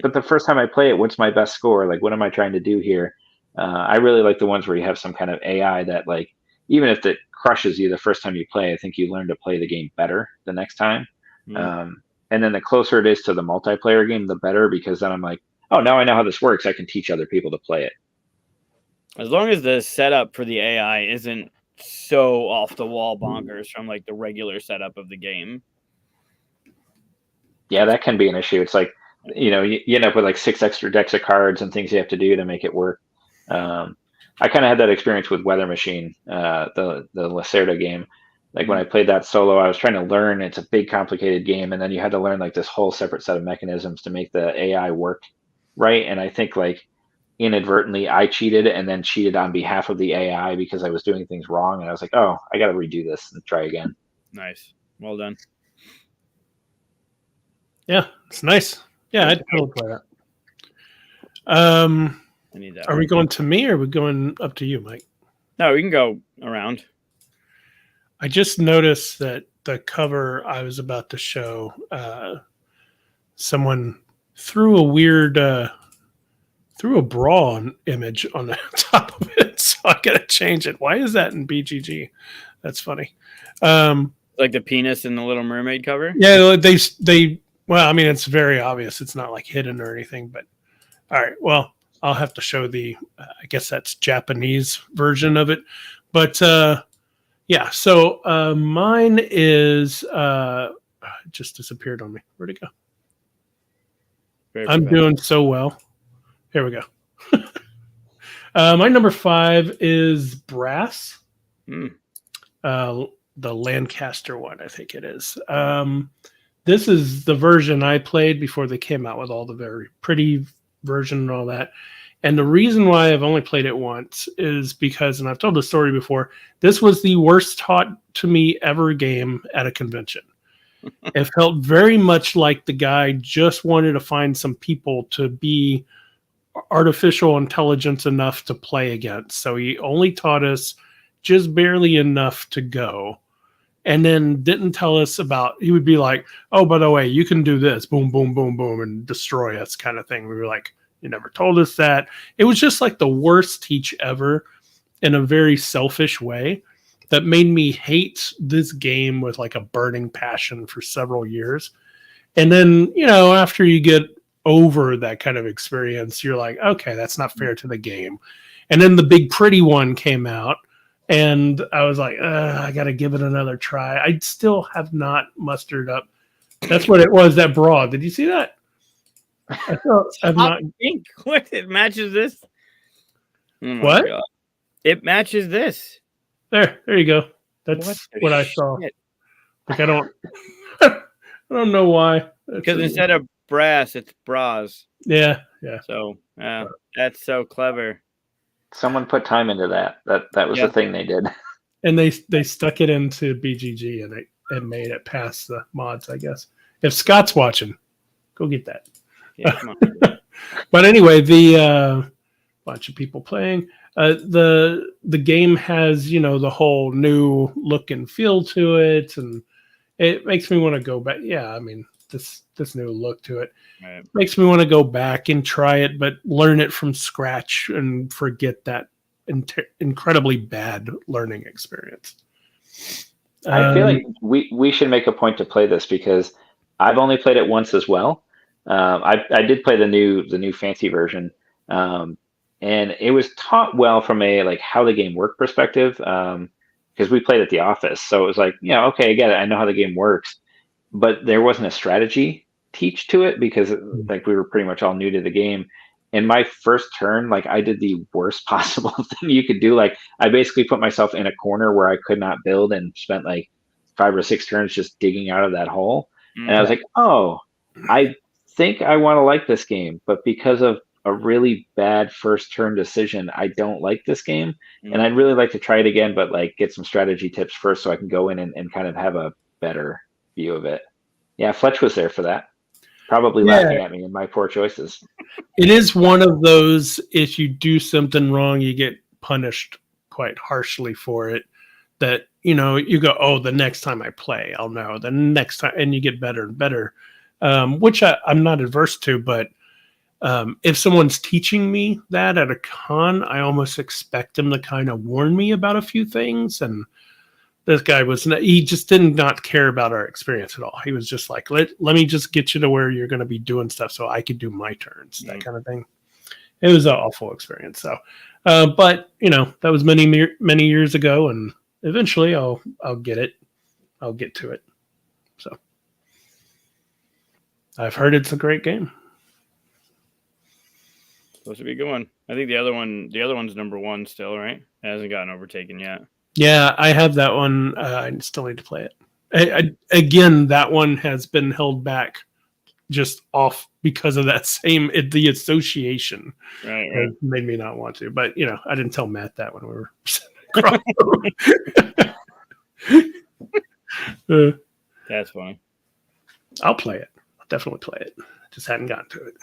but the first time I play it, what's my best score? Like, what am I trying to do here? I really like the ones where you have some kind of AI that like, even if it crushes you the first time you play, I think you learn to play the game better the next time. And then the closer it is to the multiplayer game, the better, because then I'm like, oh, now I know how this works. I can teach other people to play it. As long as the setup for the AI isn't so off the wall bonkers from like the regular setup of the game. Yeah, that can be an issue. It's like, you end up with like 6 extra decks of cards and things you have to do to make it work. I kind of had that experience with Weather Machine, the Lacerda game. Like when I played that solo, I was trying to learn. It's a big, complicated game, and then you had to learn like this whole separate set of mechanisms to make the AI work right. And I think like inadvertently I cheated and then cheated on behalf of the AI because I was doing things wrong. And I was like, oh, I got to redo this and try again. Nice, well done. Yeah, it's nice. Yeah, I'd totally play that. I need that. Are we going to me or are we going up to you, Mike? No, we can go around. I just noticed that the cover I was about to show, someone threw a weird threw a brawl image on the top of it, so I gotta change it. Why is that in BGG? That's funny. Like the penis in the Little Mermaid cover. Yeah, they. Well, I mean, it's very obvious. It's not like hidden or anything. But all right, well, I'll have to show the. I guess that's Japanese version of it. But yeah, so mine is just disappeared on me. Where'd it go? I'm doing so well. Here we go. My number 5 is Brass. The Lancaster one, I think it is. This is the version I played before they came out with all the very pretty version and all that. And the reason why I've only played it once is because, and I've told the story before, this was the worst taught to me ever game at a convention. It felt very much like the guy just wanted to find some people to be artificial intelligence enough to play against. So he only taught us just barely enough to go. And then didn't tell us about, he would be like, oh, by the way, you can do this, boom, boom, boom, boom, and destroy us kind of thing. We were like, you never told us that. It was just like the worst teach ever in a very selfish way that made me hate this game with like a burning passion for several years. And then, you know, after you get over that kind of experience, you're like, okay, that's not fair to the game. And then the Big Pretty one came out. And I was like, I got to give it another try. I still have not mustered up. That's what it was, that broad. Did you see that? I've not. Pink. What? It matches this? Oh what? God. It matches this. There you go. That's what I saw. Like, I don't know why. Because instead of brass, it's bras. Yeah. So, that's so clever. Someone put time into that. That was the thing they did. And they stuck it into BGG and it made it past the mods, I guess. If Scott's watching, go get that. Yeah, come on. But anyway, the bunch of people playing. The game has, you know, the whole new look and feel to it, and it makes me want to go back. Yeah, I mean, this new look to it makes me want to go back and try it, but learn it from scratch and forget that incredibly bad learning experience. I feel like we should make a point to play this because I've only played it once as well. I did play the new fancy version, and it was taught well from a like how the game worked perspective, because we played at the office, so it was like, yeah, okay, I get it, I know how the game works, but there wasn't a strategy teach to it because like we were pretty much all new to the game. In my first turn, like I did the worst possible thing you could do. Like I basically put myself in a corner where I could not build and spent like 5 or 6 turns just digging out of that hole. And I was like, oh, I think I want to like this game, but because of a really bad first turn decision, I don't like this game. And I'd really like to try it again, but like get some strategy tips first so I can go in and kind of have a better view of it. Yeah, Fletch was there for that. Probably laughing at me and my poor choices. It is one of those, if you do something wrong, you get punished quite harshly for it. That, you know, you go, oh, the next time I play, I'll know. The next time, and you get better and better, which I'm not adverse to. But if someone's teaching me that at a con, I almost expect them to kind of warn me about a few things. And this guy he just did not care about our experience at all. He was just like, let me just get you to where you're going to be doing stuff so I could do my turns, that kind of thing. It was an awful experience. So, but you know, that was many years ago, and eventually I'll get it. I'll get to it. So I've heard it's a great game. Supposed to be a good one. I think the other one's number 1 still, right? It hasn't gotten overtaken yet. Yeah, I have that one. I still need to play it. Again, that one has been held back just off because of that the association. Right. Made me not want to. But, you know, I didn't tell Matt that when we were That's funny. I'll play it. I'll definitely play it. Just hadn't gotten to it.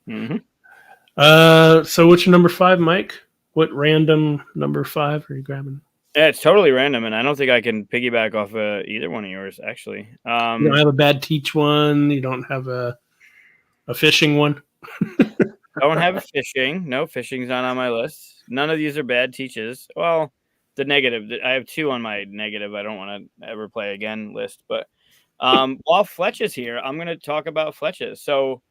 Mm-hmm. So what's your number 5, Mike? What random number 5 are you grabbing? Yeah, it's totally random, and I don't think I can piggyback off either one of yours, actually. You don't have a bad teach one? You don't have a fishing one? Don't have fishing. No, fishing's not on my list. None of these are bad teaches. Well, the negative. I have 2 on my negative. I don't want to ever play again list. But while Fletch is here, I'm going to talk about Fletches. So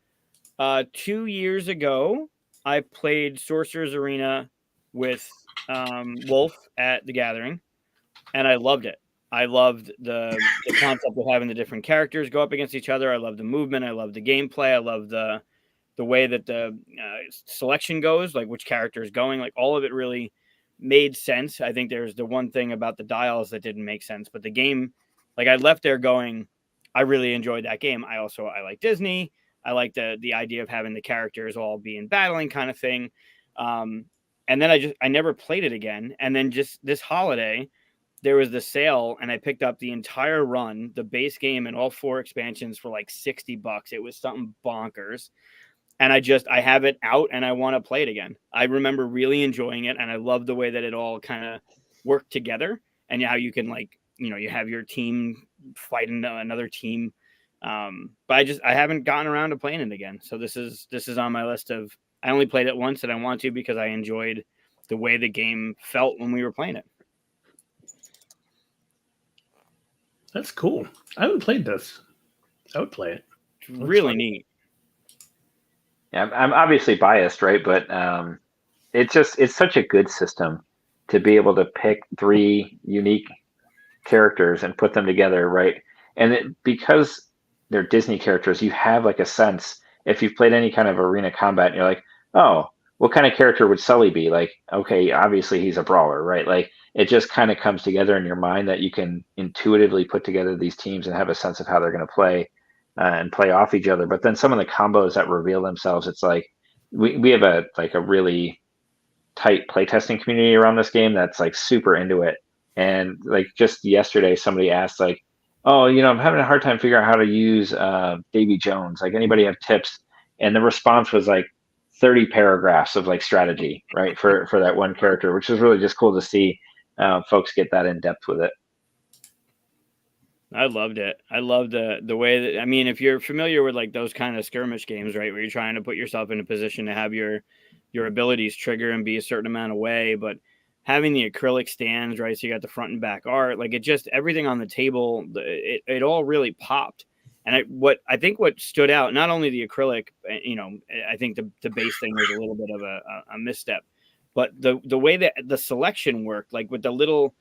2 years ago, I played Sorcerer's Arena with Wolf at the Gathering, and I loved it. I loved the concept of having the different characters go up against each other. I loved the movement. I loved the gameplay. I loved the way that the selection goes, like which character is going, like all of it really made sense. I think there's the one thing about the dials that didn't make sense, but the game, like I left there going, I really enjoyed that game. I like Disney. I like the idea of having the characters all be in battling kind of thing. And then I never played it again. And then just this holiday, there was the sale and I picked up the entire run, the base game and all 4 expansions for like $60. It was something bonkers. And I have it out and I want to play it again. I remember really enjoying it. And I love the way that it all kind of worked together and how you can you have your team fighting another team. But I haven't gotten around to playing it again. So this is on my list of, I only played it once and I want to because I enjoyed the way the game felt when we were playing it. That's cool. I haven't played this. I would play it. It's really neat. Yeah, I'm obviously biased, right? But it's such a good system to be able to pick 3 unique characters and put them together, right? And because they're Disney characters, you have like a sense. If you've played any kind of arena combat, and you're like, oh, what kind of character would Sully be? Like, okay, obviously he's a brawler, right? Like it just kind of comes together in your mind that you can intuitively put together these teams and have a sense of how they're going to play and play off each other. But then some of the combos that reveal themselves, it's like we have a really tight playtesting community around this game that's like super into it. And like just yesterday, somebody asked like, oh, I'm having a hard time figuring out how to use Davy Jones. Like anybody have tips? And the response was like 30 paragraphs of like strategy, right? For that one character, which is really just cool to see folks get that in depth with it. I loved it. I loved the way that, I mean, if you're familiar with like those kind of skirmish games, right, where you're trying to put yourself in a position to have your abilities trigger and be a certain amount of way, but having the acrylic stands, right, so you got the front and back art, like it just, everything on the table, it all really popped. And I think what stood out, not only the acrylic, I think the base thing was a little bit of a misstep, but the way that the selection worked, like with the little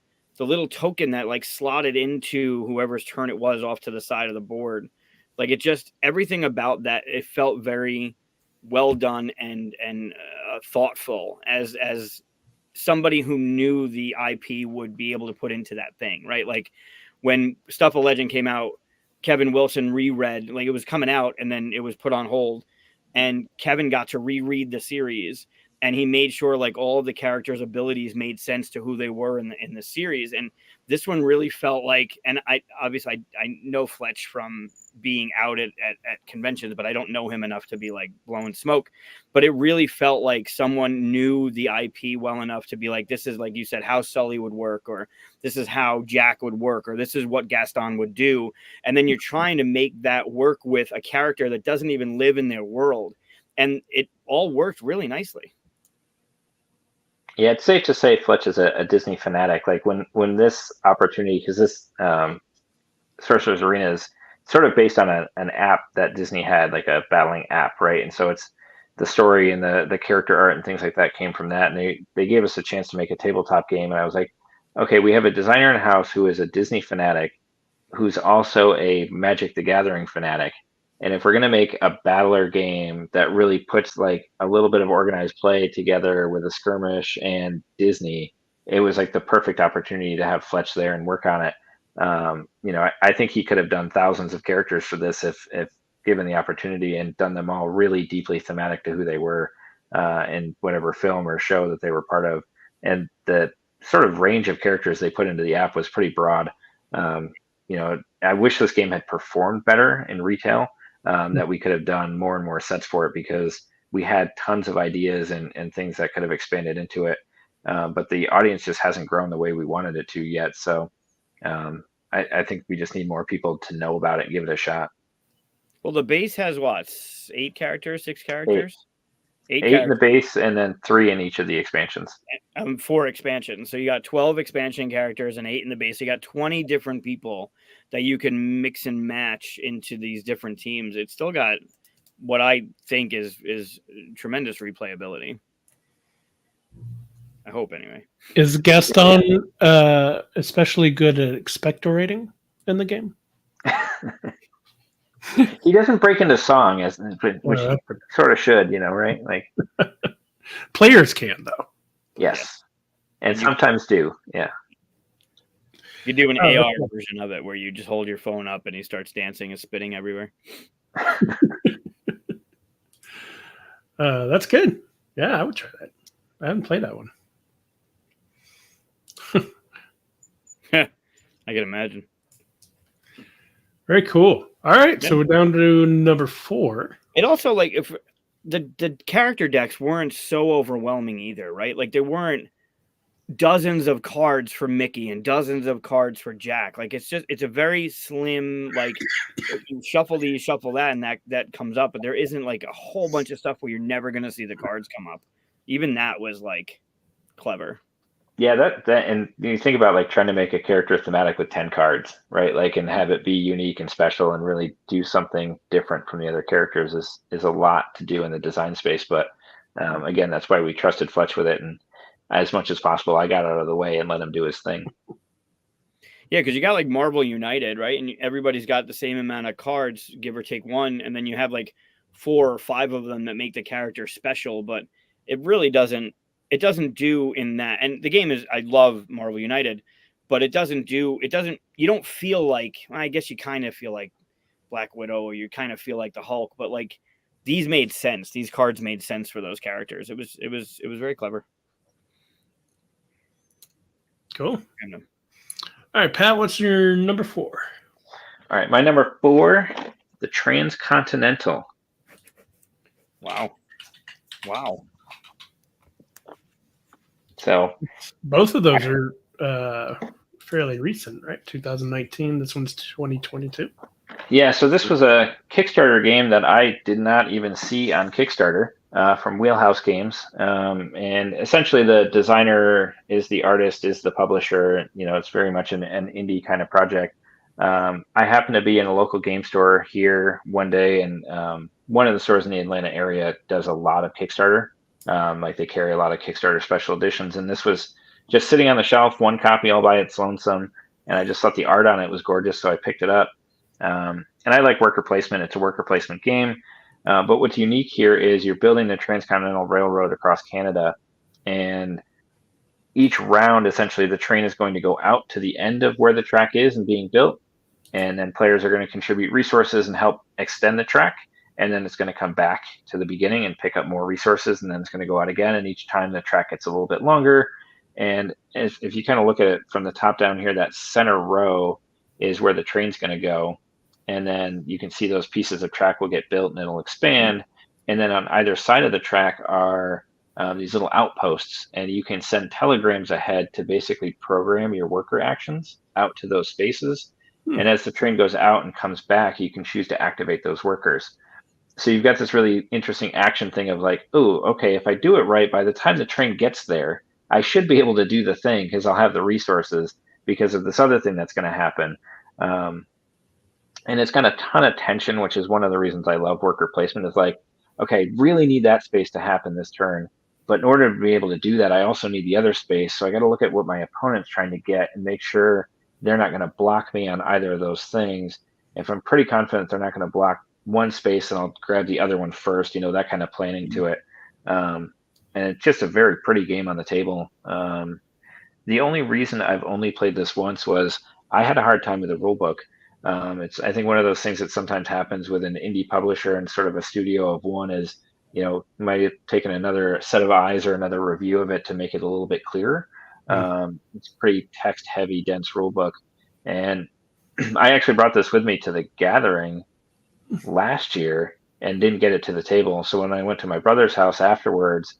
token that like slotted into whoever's turn it was off to the side of the board. Like it just, everything about that, it felt very well done and thoughtful as somebody who knew the IP would be able to put into that thing, right? Like when Stuff of Legend came out, Kevin Wilson reread, like it was coming out and then it was put on hold and Kevin got to reread the series. And he made sure like all of the characters' abilities made sense to who they were in the series. And this one really felt like, and I know Fletch from being out at conventions, but I don't know him enough to be like blowing smoke. But it really felt like someone knew the IP well enough to be like, this is, like you said, how Sully would work, or this is how Jack would work, or this is what Gaston would do. And then you're trying to make that work with a character that doesn't even live in their world. And it all worked really nicely. Yeah, it's safe to say Fletch is a Disney fanatic. Like when this opportunity, because this Sorcerer's Arena is sort of based on an app that Disney had, like a battling app, right? And so it's the story and the character art and things like that came from that. And they gave us a chance to make a tabletop game. And I was like, okay, we have a designer in house who is a Disney fanatic, who's also a Magic the Gathering fanatic. And if we're going to make a battler game that really puts like a little bit of organized play together with a skirmish and Disney, it was like the perfect opportunity to have Fletch there and work on it. I think he could have done thousands of characters for this if given the opportunity and done them all really deeply thematic to who they were in whatever film or show that they were part of. And the sort of range of characters they put into the app was pretty broad. I wish this game had performed better in retail. That we could have done more and more sets for it because we had tons of ideas and things that could have expanded into it. But the audience just hasn't grown the way we wanted it to yet. So I think we just need more people to know about it and give it a shot. Well, the base has what, 8 characters, 6 characters? 8 8 in the characters, base, and then 3 in each of the expansions. 4 expansions. So you got 12 expansion characters and 8 in the base. You got 20 different people that you can mix and match into these different teams. It's still got what I think is tremendous replayability. I hope, anyway. Is Gaston especially good at expectorating in the game? He doesn't break into song, which Uh, he sort of should, right? Like, Players can, though. yes, and sometimes do. Yeah. You do an Oh, AR okay. version of it where you just hold your phone up and he starts dancing and spitting everywhere. That's good. Yeah, I would try that. I haven't played that one. I can imagine. Very cool. All right, Yeah. so we're down to number 4. It also, like, if the character decks weren't so overwhelming either, right? Like, there weren't dozens of cards for Mickey and dozens of cards for Jack. Like, it's a very slim, like, if you shuffle these, shuffle that, and that comes up, but there isn't like a whole bunch of stuff where you're never going to see the cards come up. Even that was like clever. Yeah, that and you think about like trying to make a character thematic with 10 cards, right? Like, and have it be unique and special and really do something different from the other characters is a lot to do in the design space. But again, that's why we trusted Fletch with it, and as much as possible, I got out of the way and let him do his thing. Yeah, because you got like Marvel United, right? And everybody's got the same amount of cards, give or take one, and then you have like 4 or 5 of them that make the character special, but it really doesn't. It doesn't do in that. And the game is, I love Marvel United, but it doesn't. You don't feel like, I guess you kind of feel like Black Widow, or you kind of feel like the Hulk, but like these made sense. These cards made sense for those characters. It was very clever. Cool. All right, Pat, what's your number 4? All right, my number 4, the Transcontinental. Wow. So both of those are fairly recent, right? 2019. This one's 2022. Yeah, so this was a Kickstarter game that I did not even see on Kickstarter from Wheelhouse Games. And essentially the designer is the artist, is the publisher. It's very much an indie kind of project. I happened to be in a local game store here one day, and one of the stores in the Atlanta area does a lot of Kickstarter. Like, they carry a lot of Kickstarter special editions. And this was just sitting on the shelf, one copy all by its lonesome. And I just thought the art on it was gorgeous, so I picked it up. And I like worker placement. It's a worker placement game. But what's unique here is you're building the Transcontinental Railroad across Canada. And each round, essentially, the train is going to go out to the end of where the track is and being built. And then players are going to contribute resources and help extend the track. And then it's going to come back to the beginning and pick up more resources. And then it's going to go out again. And each time the track gets a little bit longer. And if you kind of look at it from the top down here, that center row is where the train's going to go. And then you can see those pieces of track will get built and it'll expand. And then on either side of the track are these little outposts. And you can send telegrams ahead to basically program your worker actions out to those spaces. And as the train goes out and comes back, you can choose to activate those workers. So you've got this really interesting action thing of like, oh, okay, if I do it right, by the time the train gets there, I should be able to do the thing because I'll have the resources because of this other thing that's going to happen. And it's got a ton of tension, which is one of the reasons I love worker placement. Is like, okay, really need that space to happen this turn. But in order to be able to do that, I also need the other space. So I got to look at what my opponent's trying to get and make sure they're not going to block me on either of those things. If I'm pretty confident they're not going to block one space, and I'll grab the other one first, that kind of planning to it. And it's just a very pretty game on the table. The only reason I've only played this once was I had a hard time with the rule book. It's, I think, one of those things that sometimes happens with an indie publisher and sort of a studio of one is, might have taken another set of eyes or another review of it to make it a little bit clearer. It's a pretty text heavy, dense rule book. And I actually brought this with me to the gathering last year and didn't get it to the table. So when I went to my brother's house afterwards,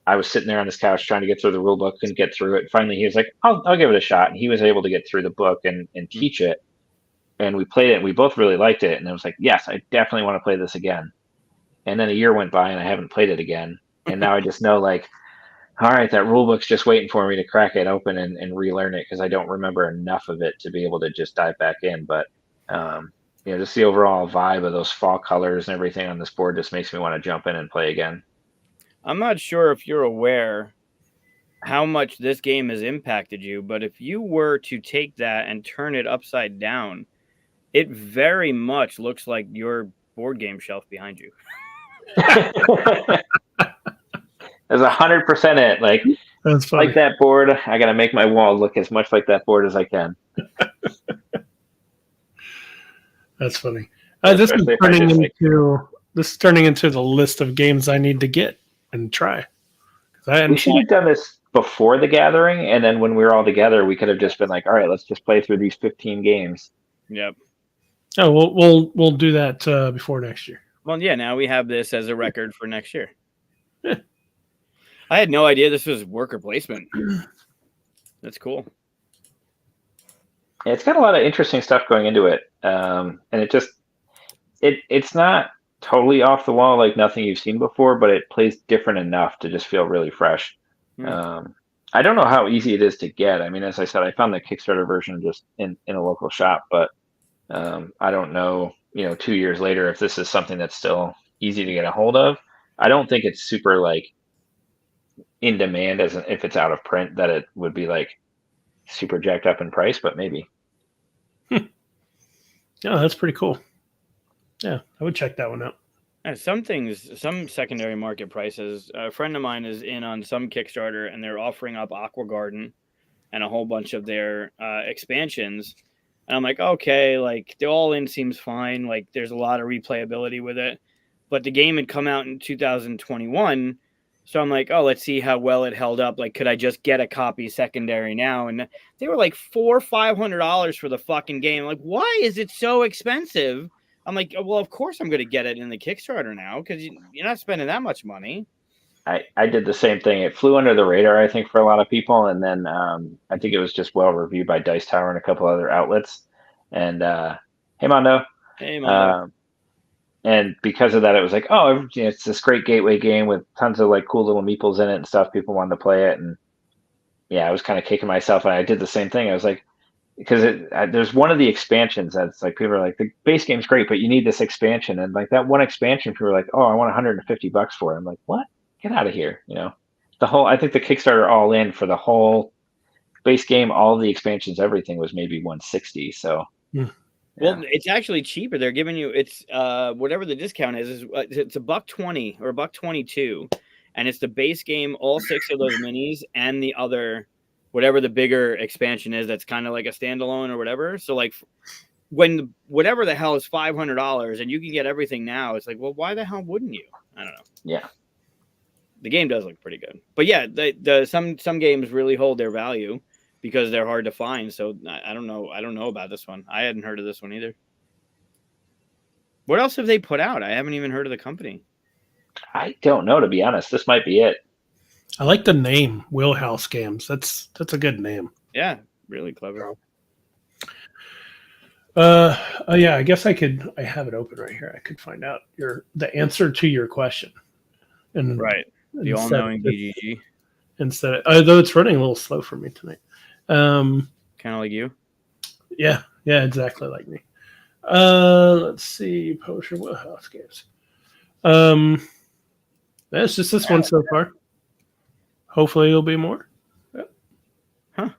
I was sitting there on this couch trying to get through the rule book, couldn't get through it. Finally, he was like, I'll give it a shot. And he was able to get through the book and teach it. And we played it. And we both really liked it. And I was like, yes, I definitely want to play this again. And then a year went by and I haven't played it again. And now I just know, like, all right, that rule book's just waiting for me to crack it open and relearn it because I don't remember enough of it to be able to just dive back in. But just the overall vibe of those fall colors and everything on this board just makes me want to jump in and play again. I'm not sure if you're aware how much this game has impacted you, but if you were to take that and turn it upside down, it very much looks like your board game shelf behind you. There's 100% it. Like, That's funny. like that board, I got to make my wall look as much like that board as I can. That's funny. This is turning into the list of games I need to get and try. We should have done this before the gathering, and then when we were all together, we could have just been like, all right, let's just play through these 15 games. Yep. Oh, we'll do that before next year. Well, yeah, now we have this as a record for next year. I had no idea this was worker placement. That's cool. Yeah, it's got a lot of interesting stuff going into it, and it's not totally off the wall like nothing you've seen before, but it plays different enough to just feel really fresh. I don't know how easy it is to get. I mean, as I said, I found the Kickstarter version just in a local shop, but I don't know, 2 years later, if this is something that's still easy to get a hold of. I don't think it's super like in demand as if it's out of print that it would be like super jacked up in price, but maybe. Yeah, that's pretty cool. Yeah, I would check that one out. Some secondary market prices. A friend of mine is in on some Kickstarter, and they're offering up Aqua Garden and a whole bunch of their expansions. And I'm like, okay, like the all-in seems fine. Like there's a lot of replayability with it. But the game had come out in 2021. So I'm like, oh, let's see how well it held up. Like, could I just get a copy secondary now? And they were like $400-$500 for the fucking game. I'm like, why is it so expensive? I'm like, well, of course I'm going to get it in the Kickstarter now because you're not spending that much money. I did the same thing. It flew under the radar, I think, for a lot of people. And then I think it was just well reviewed by Dice Tower and a couple other outlets. And hey, Mondo. Hey, Mondo. And because of that, it was like, oh, it's this great gateway game with tons of like cool little meeples in it and stuff. People wanted to play it. And yeah, I was kind of kicking myself. And I did the same thing. I was like, because there's one of the expansions that's like, people are like, the base game's great, but you need this expansion. And like that one expansion, people are like, oh, I want $150 for it. I'm like, what? Get out of here. I think the Kickstarter all in for the whole base game, all the expansions, everything was maybe 160. So, well, it's actually cheaper. They're giving you whatever the discount is it's $120 or $122, and it's the base game, all 6 of those minis, and the other whatever the bigger expansion is. That's kind of like a standalone or whatever. So like when whatever the hell is $500 and you can get everything now, it's like, well, why the hell wouldn't you? I don't know. Yeah. The game does look pretty good, but yeah, some games really hold their value because they're hard to find. So I don't know. I don't know about this one. I hadn't heard of this one either. What else have they put out? I haven't even heard of the company. I don't know, to be honest. This might be it. I like the name Wheelhouse Games. That's a good name. Yeah, really clever. Yeah, I guess I have it open right here. I could find out the answer to your question. And right. The all-knowing BGG. Instead, though it's running a little slow for me tonight. Kind of like you. Yeah, exactly like me. Let's see, Potion Wheelhouse Games. That's just this one so far. Hopefully, there'll be more. Yep. Huh?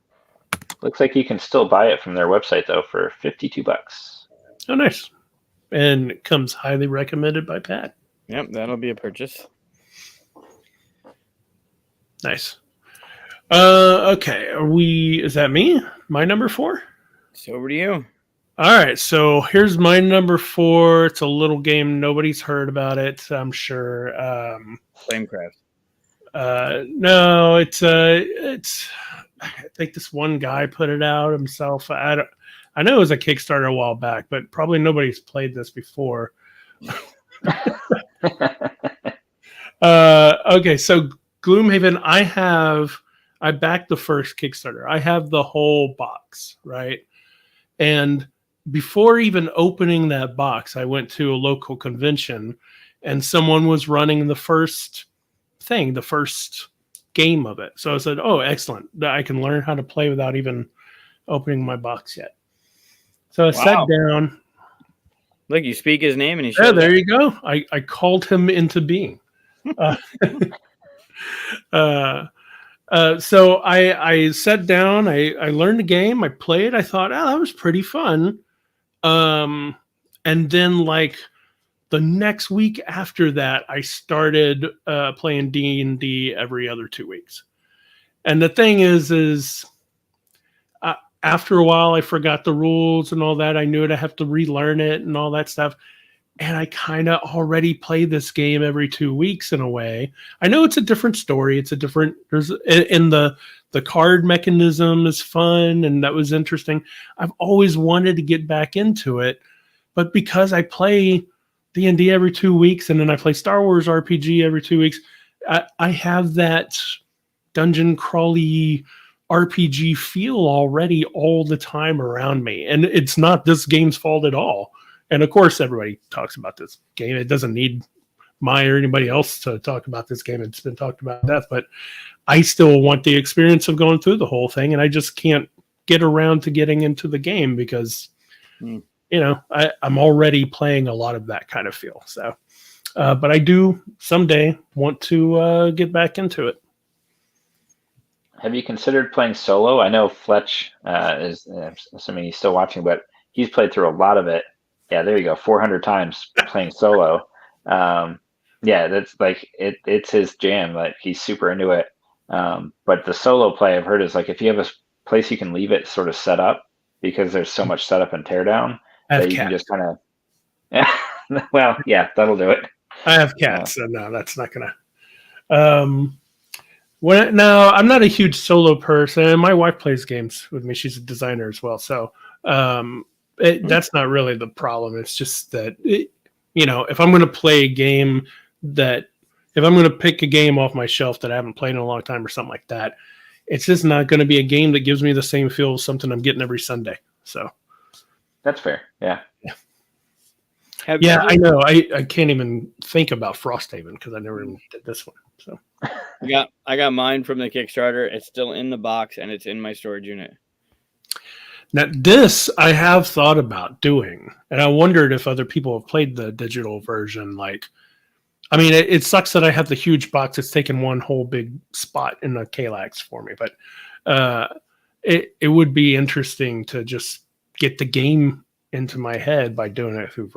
Looks like you can still buy it from their website though for $52. Oh, nice! And it comes highly recommended by Pat. Yep, that'll be a purchase. Nice. Okay. Is that me? My number 4? It's over to you. All right. So here's my number 4. It's a little game. Nobody's heard about it, I'm sure. Flamecraft. No, it's I think this one guy put it out himself. I know it was a Kickstarter a while back, but probably nobody's played this before. Okay. So Gloomhaven, I backed the first Kickstarter. I have the whole box, right? And before even opening that box, I went to a local convention and someone was running the first thing, the first game of it. So I said, "Oh, excellent! I can learn how to play without even opening my box yet." So I sat down. Look, you speak his name and he Yeah, shows there up. you go. I called him into being. Uh, so I sat down. I learned the game. I played. I thought, oh, that was pretty fun. And then like the next week after that, I started playing D&D every other 2 weeks. And the thing is after a while, I forgot the rules and all that. I knew I'd have to relearn it and all that stuff. And I kind of already play this game every 2 weeks in a way. I know it's a different story. It's a different, and the card mechanism is fun and that was interesting. I've always wanted to get back into it, but because I play D&D every 2 weeks and then I play Star Wars RPG every 2 weeks, I have that dungeon crawly RPG feel already all the time around me. And it's not this game's fault at all. And of course, everybody talks about this game. It doesn't need my or anybody else to talk about this game. It's been talked about to death, but I still want the experience of going through the whole thing. And I just can't get around to getting into the game because, you know, I'm already playing a lot of that kind of feel. So, but I do someday want to get back into it. Have you considered playing solo? I know Fletch is, assuming he's still watching, but he's played through a lot of it. Yeah, there you go. 400 times playing solo. Yeah, that's like it's his jam. Like he's super into it. But the solo play I've heard is like if you have a place you can leave it sort of set up because there's so much setup and teardown that you can just kind of. Yeah, well, yeah, that'll do it. I have cats, so no, that's not gonna. No, I'm not a huge solo person. My wife plays games with me. She's a designer as well, so. That's not really the problem. It's just that, you know, if I'm going to play a game if I'm going to pick a game off my shelf that I haven't played in a long time or something like that, it's just not going to be a game that gives me the same feel as something I'm getting every Sunday. So that's fair. Yeah. Yeah, I know. I can't even think about Frosthaven because I never even did this one. So I got mine from the Kickstarter. It's still in the box and it's in my storage unit. Now, this I have thought about doing, and I wondered if other people have played the digital version. Like, I mean, it sucks that I have the huge box. It's taken one whole big spot in the Kallax for me, but it would be interesting to just get the game into my head by doing it through,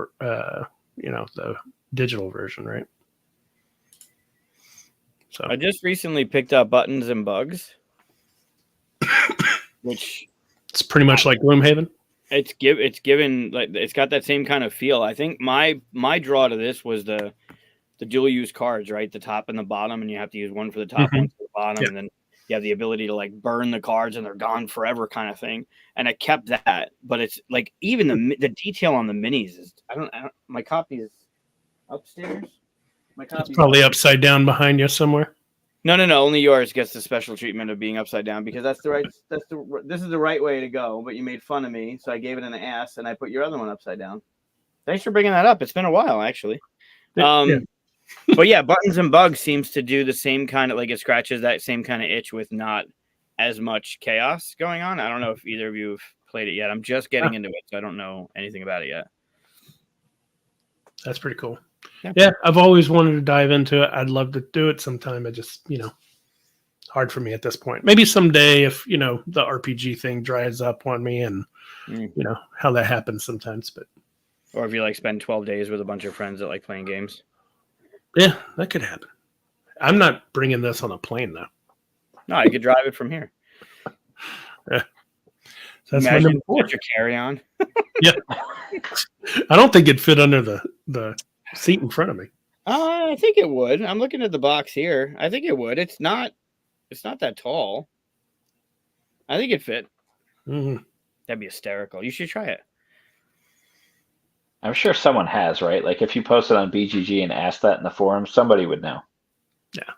you know, the digital version, right? So I just recently picked up Buttons and Bugs, which. It's pretty much like Gloomhaven. It's given like it's got that same kind of feel. I think my draw to this was the dual use cards, right? The top and the bottom, and you have to use one for the top, one for the bottom, and then you have the ability to like burn the cards and they're gone forever kind of thing. And I kept that, but it's like even the detail on the minis is I don't my copy is upstairs. My copy probably upside down behind you somewhere. No. Only yours gets the special treatment of being upside down because this is the right way to go. But you made fun of me, so I gave it an ass, and I put your other one upside down. Thanks for bringing that up. It's been a while, actually. But yeah, Buttons and Bugs seems to do the same kind of like it scratches that same kind of itch with not as much chaos going on. I don't know if either of you have played it yet. I'm just getting into it, so I don't know anything about it yet. That's pretty cool. Yeah, I've always wanted to dive into it. I'd love to do it sometime. I just, hard for me at this point. Maybe someday if, the RPG thing dries up on me and, how that happens sometimes. But or if you like spend 12 days with a bunch of friends that like playing games. Yeah, that could happen. I'm not bringing this on a plane, though. No, you could drive it from here. Yeah. So that's Imagine put your carry-on. Yeah. I don't think it'd fit under the seat in front of me. I think it would. I'm looking at the box here. I think it would. It's not that tall. I think it'd fit. Mm-hmm. That'd be hysterical. You should try it. I'm sure someone has, right? Like if you posted on BGG and asked that in the forum, somebody would know. Yeah.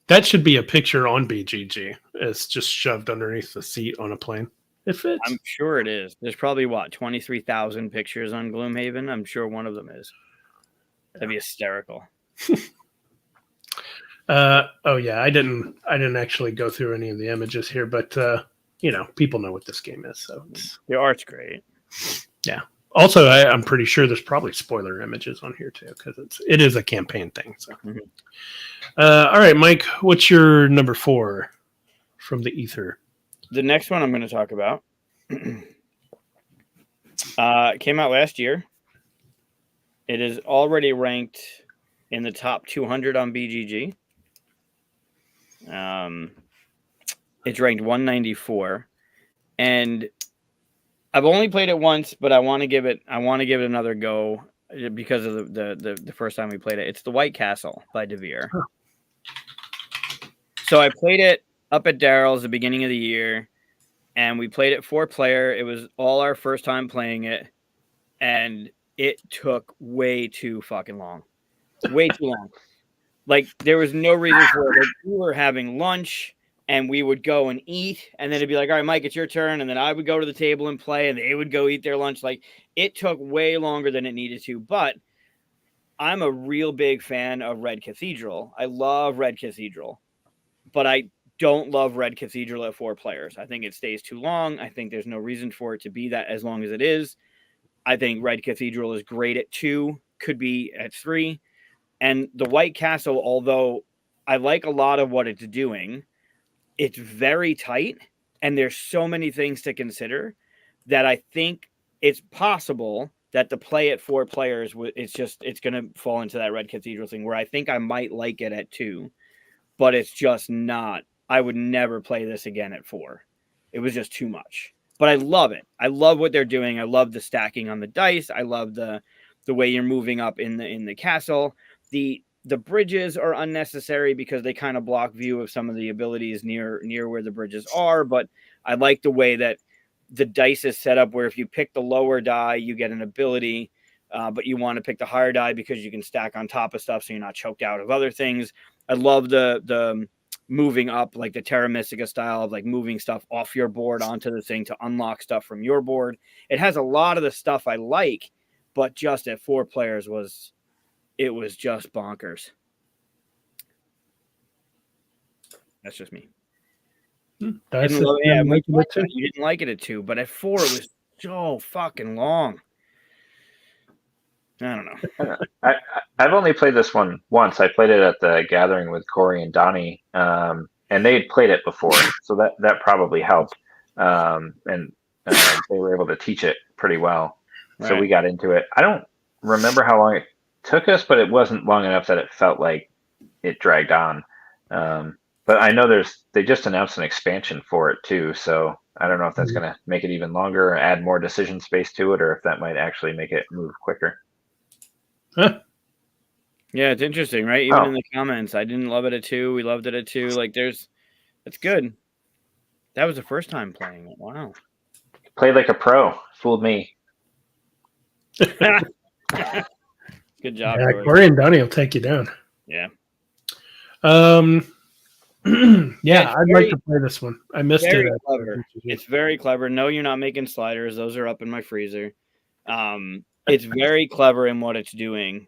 That should be a picture on BGG. It's just shoved underneath the seat on a plane. It fits. I'm sure it is. There's probably 23,000 pictures on Gloomhaven. I'm sure one of them is. That'd be hysterical. Oh yeah, I didn't actually go through any of the images here, but people know what this game is, so it's The art's great. yeah. Also, I'm pretty sure there's probably spoiler images on here too, because it is a campaign thing. So, all right, Mike, what's your number 4 from the ether? The next one I'm going to talk about came out last year. It is already ranked in the top 200 on BGG. It's ranked 194, and I've only played it once, but I want to give it another go because of the first time we played it. It's The White Castle by DeVere. Huh. So I played it up at Daryl's the beginning of the year, and we played it 4-player. It was all our first time playing it, and it took way too fucking long. Way too long. Like, there was no reason for it. Like, we were having lunch, and we would go and eat, and then it'd be like, all right, Mike, it's your turn. And then I would go to the table and play, and they would go eat their lunch. Like, it took way longer than it needed to. But I'm a real big fan of Red Cathedral. I love Red Cathedral. But I don't love Red Cathedral at 4 players. I think it stays too long. I think there's no reason for it to be that as long as it is. I think Red Cathedral is great at 2, could be at 3. And the White Castle, although I like a lot of what it's doing, it's very tight, and there's so many things to consider that I think it's possible that the play at 4 players, it's going to fall into that Red Cathedral thing where I think I might like it at 2, but it's just not. I would never play this again at 4. It was just too much. But I love it. I love what they're doing. I love the stacking on the dice. I love the way you're moving up in the castle. The bridges are unnecessary because they kind of block view of some of the abilities near where the bridges are. But I like the way that the dice is set up where if you pick the lower die, you get an ability, but you want to pick the higher die because you can stack on top of stuff so you're not choked out of other things. I love the moving up, like the Terra Mystica style of like moving stuff off your board onto the thing to unlock stuff from your board. It has a lot of the stuff I like, but just at 4 players it was just bonkers. That's just me. You didn't like it at 2, but at 4 it was so fucking long. I don't know. I've only played this one once. I played it at the gathering with Corey and Donnie, and they had played it before, so that probably helped. And they were able to teach it pretty well, so we got into it. I don't remember how long it took us, but it wasn't long enough that it felt like it dragged on. But I know they just announced an expansion for it too, so I don't know if that's going to make it even longer, or add more decision space to it, or if that might actually make it move quicker. Huh. Yeah, it's interesting, right? Even in the comments, I didn't love it at 2. We loved it at 2. Like, it's good. That was the first time playing it. Wow. Played like a pro. Fooled me. Good job. Yeah, Corey and Donnie will take you down. Yeah. Yeah, I'd like to play this one. I missed it. Clever. It's very clever. No, you're not making sliders. Those are up in my freezer. It's very clever in what it's doing.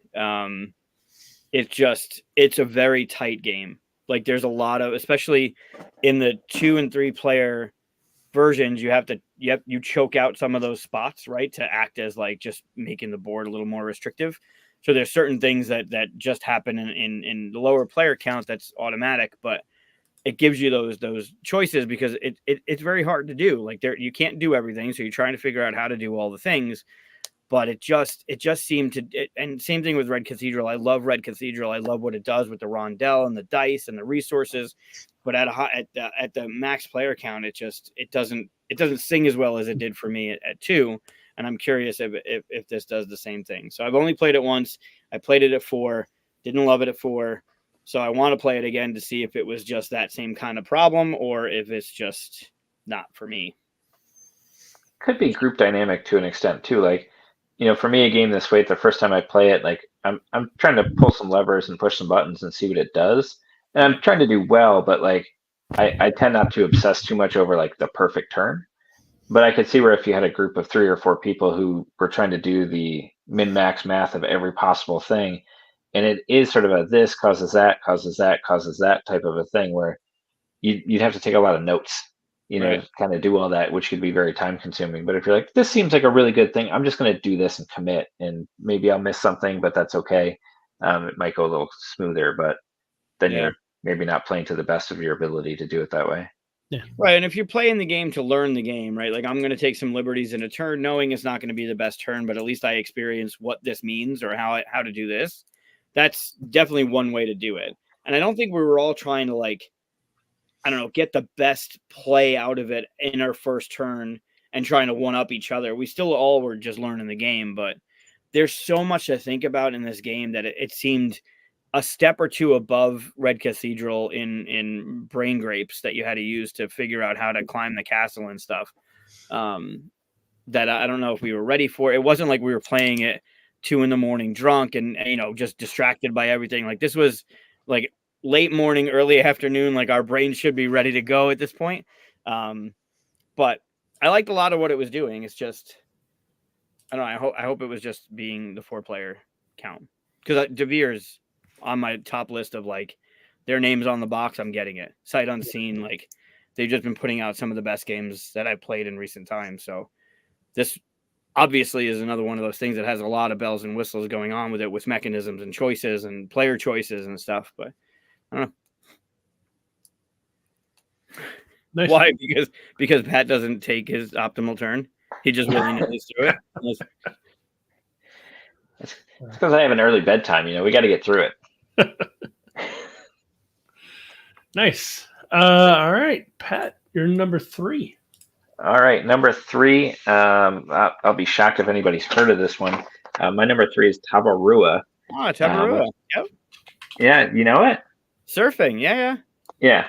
It's a very tight game. Like, there's a lot of, especially in the 2 and 3 player versions, you choke out some of those spots, right, to act as like just making the board a little more restrictive. So there's certain things that just happen in the lower player count that's automatic, but it gives you those choices because it's very hard to do. Like, you can't do everything, so you're trying to figure out how to do all the things. But it just seemed to, and same thing with Red Cathedral. I love Red Cathedral. I love what it does with the rondelle and the dice and the resources. But at the max player count, it doesn't sing as well as it did for me at 2. And I'm curious if this does the same thing. So I've only played it once. I played it at 4, didn't love it at 4. So I want to play it again to see if it was just that same kind of problem or if it's just not for me. Could be group dynamic to an extent too. Like, for me, a game this way, the first time I play it, like I'm trying to pull some levers and push some buttons and see what it does. And I'm trying to do well, but like I tend not to obsess too much over like the perfect turn. But I could see where if you had a group of 3 or 4 people who were trying to do the min-max math of every possible thing, and it is sort of a this causes that causes that causes that type of a thing where you'd have to take a lot of notes, Right. to kind of do all that, which could be very time consuming. But if you're like, this seems like a really good thing, I'm just going to do this and commit, and maybe I'll miss something, but that's okay. It might go a little smoother, but then Yeah. you're maybe not playing to the best of your ability to do it that way. Yeah. Right. And if you're playing the game to learn the game, right? Like I'm going to take some liberties in a turn, knowing it's not going to be the best turn, but at least I experience what this means or how to do this. That's definitely one way to do it. And I don't think we were all trying to like, I don't know, get the best play out of it in our first turn and trying to one up each other. We still all were just learning the game, but there's so much to think about in this game that it seemed a step or two above Red Cathedral in brain grapes that you had to use to figure out how to climb the castle and stuff. That I don't know if we were ready for. It wasn't like we were playing it 2 a.m. drunk and just distracted by everything. Like this was like late morning, early afternoon. Like our brains should be ready to go at this point. But I liked a lot of what it was doing. It's just, I don't know. I hope it was just being the 4-player count, because De Beers on my top list of like their names on the box. I'm getting it sight unseen. Like they've just been putting out some of the best games that I've played in recent times. So this obviously is another one of those things that has a lot of bells and whistles going on with it, with mechanisms and choices and player choices and stuff. But I don't know. Nice. Why? Because Pat doesn't take his optimal turn. He just willy-nilly through it. It's because I have an early bedtime. We got to get through it. Nice. All right, Pat, you're number 3. All right, number 3. I'll be shocked if anybody's heard of this one. My number 3 is Tabarua. Oh, Tabarua. Yep. Yeah, you know it? Surfing. Yeah. Yeah.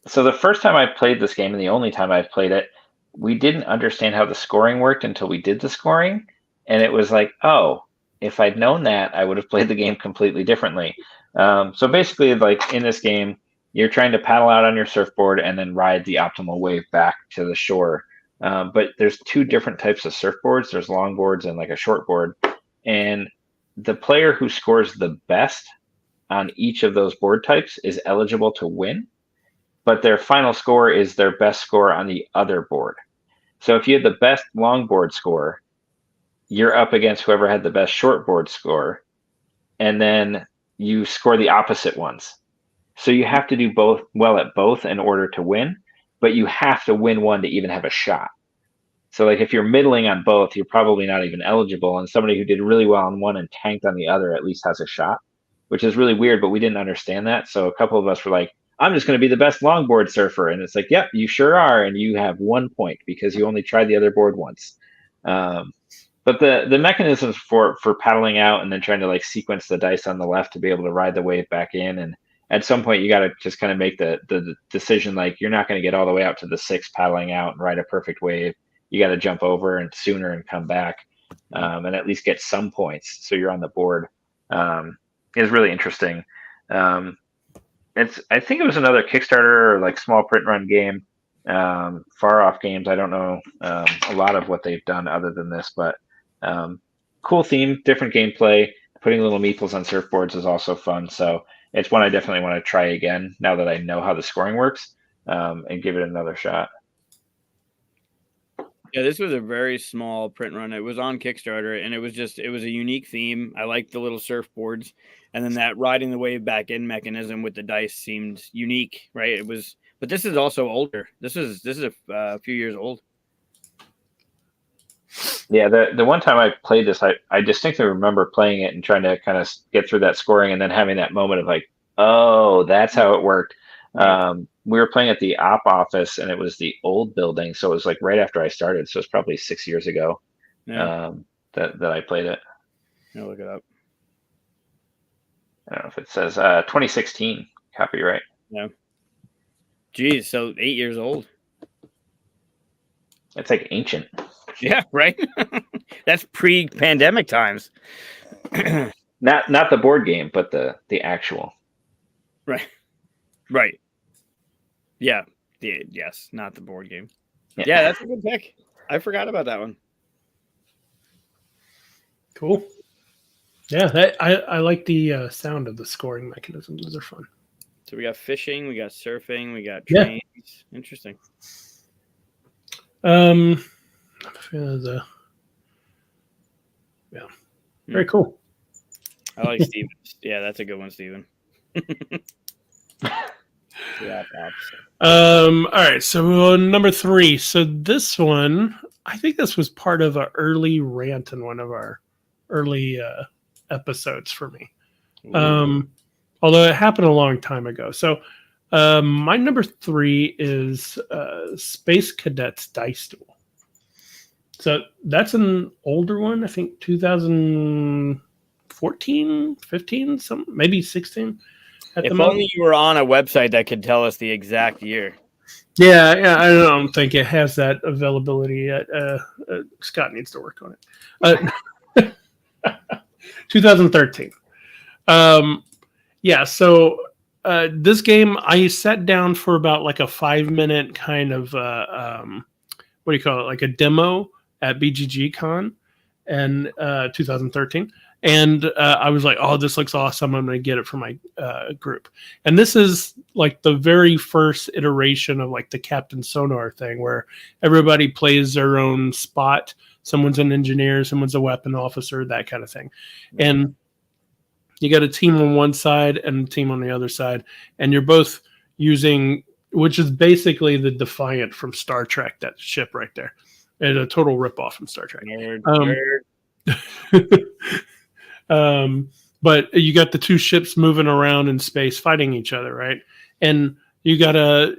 So the first time I played this game, and the only time I've played it, we didn't understand how the scoring worked until we did the scoring. And it was like, oh, if I'd known that, I would have played the game completely differently. So basically, like in this game, you're trying to paddle out on your surfboard and then ride the optimal wave back to the shore. But there's 2 different types of surfboards. There's longboards and like a shortboard. And the player who scores the best on each of those board types is eligible to win, but their final score is their best score on the other board. So if you had the best longboard score, you're up against whoever had the best shortboard score, and then you score the opposite ones. So you have to do both well at both in order to win, but you have to win one to even have a shot. So like if you're middling on both, you're probably not even eligible, and somebody who did really well on one and tanked on the other at least has a shot, which is really weird, but we didn't understand that. So a couple of us were like, I'm just going to be the best longboard surfer. And it's like, yep, you sure are. And you have 1 point because you only tried the other board once. But the mechanisms for paddling out and then trying to like sequence the dice on the left to be able to ride the wave back in. And at some point you got to just kind of make the decision, like you're not going to get all the way out to the 6 paddling out and ride a perfect wave. You got to jump over and sooner and come back and at least get some points. So you're on the board. It's really interesting. I think it was another Kickstarter or like small print run game. Far Off Games. I don't know a lot of what they've done other than this, but cool theme, different gameplay. Putting little meeples on surfboards is also fun. So it's one I definitely want to try again now that I know how the scoring works and give it another shot. Yeah, this was a very small print run. It was on Kickstarter, and it was a unique theme. I liked the little surfboards, and then that riding the wave back in mechanism with the dice seemed unique, right? It was, but this is also older. This is a few years old. Yeah, the one time I played this, I distinctly remember playing it and trying to kind of get through that scoring, and then having that moment of like, oh, that's how it worked. We were playing at the op office, and it was the old building, so it was like right after I started, so it's probably 6 years ago that I played it. I'll look it up. I don't know if it says 2016 copyright. Yeah. Geez, so 8 years old. It's like ancient. Yeah, right. That's pre-pandemic times. Not the board game, but the actual. Right. Yeah. Yes, not the board game. Yeah, that's a good pick. I forgot about that one. Cool. Yeah, I like the sound of the scoring mechanism. Those are fun. So we got fishing, we got surfing, we got Yeah. trains. Interesting. Yeah, very cool. I like Stevens. Yeah, that's a good one, Steven. Yeah, pops. All right, so number 3. So this one, I think this was part of an early rant in one of our early episodes for me. Although it happened a long time ago. So my number 3 is Space Cadets Dice Duel. So that's an older one, I think 2014, 15, maybe 16. If only you were on a website that could tell us the exact year. Yeah, I don't think it has that availability yet. Scott needs to work on it. 2013. Yeah, so this game, I sat down for about like a 5-minute kind of, what do you call it, like a demo at BGG Con in 2013. And I was like, oh, this looks awesome. I'm going to get it for my group. And this is like the very first iteration of like the Captain Sonar thing where everybody plays their own spot. Someone's an engineer, someone's a weapon officer, that kind of thing. And you got a team on one side and a team on the other side. And you're both using, which is basically the Defiant from Star Trek, that ship right there. It's a total ripoff from Star Trek. But you got the two ships moving around in space fighting each other, right? And you gotta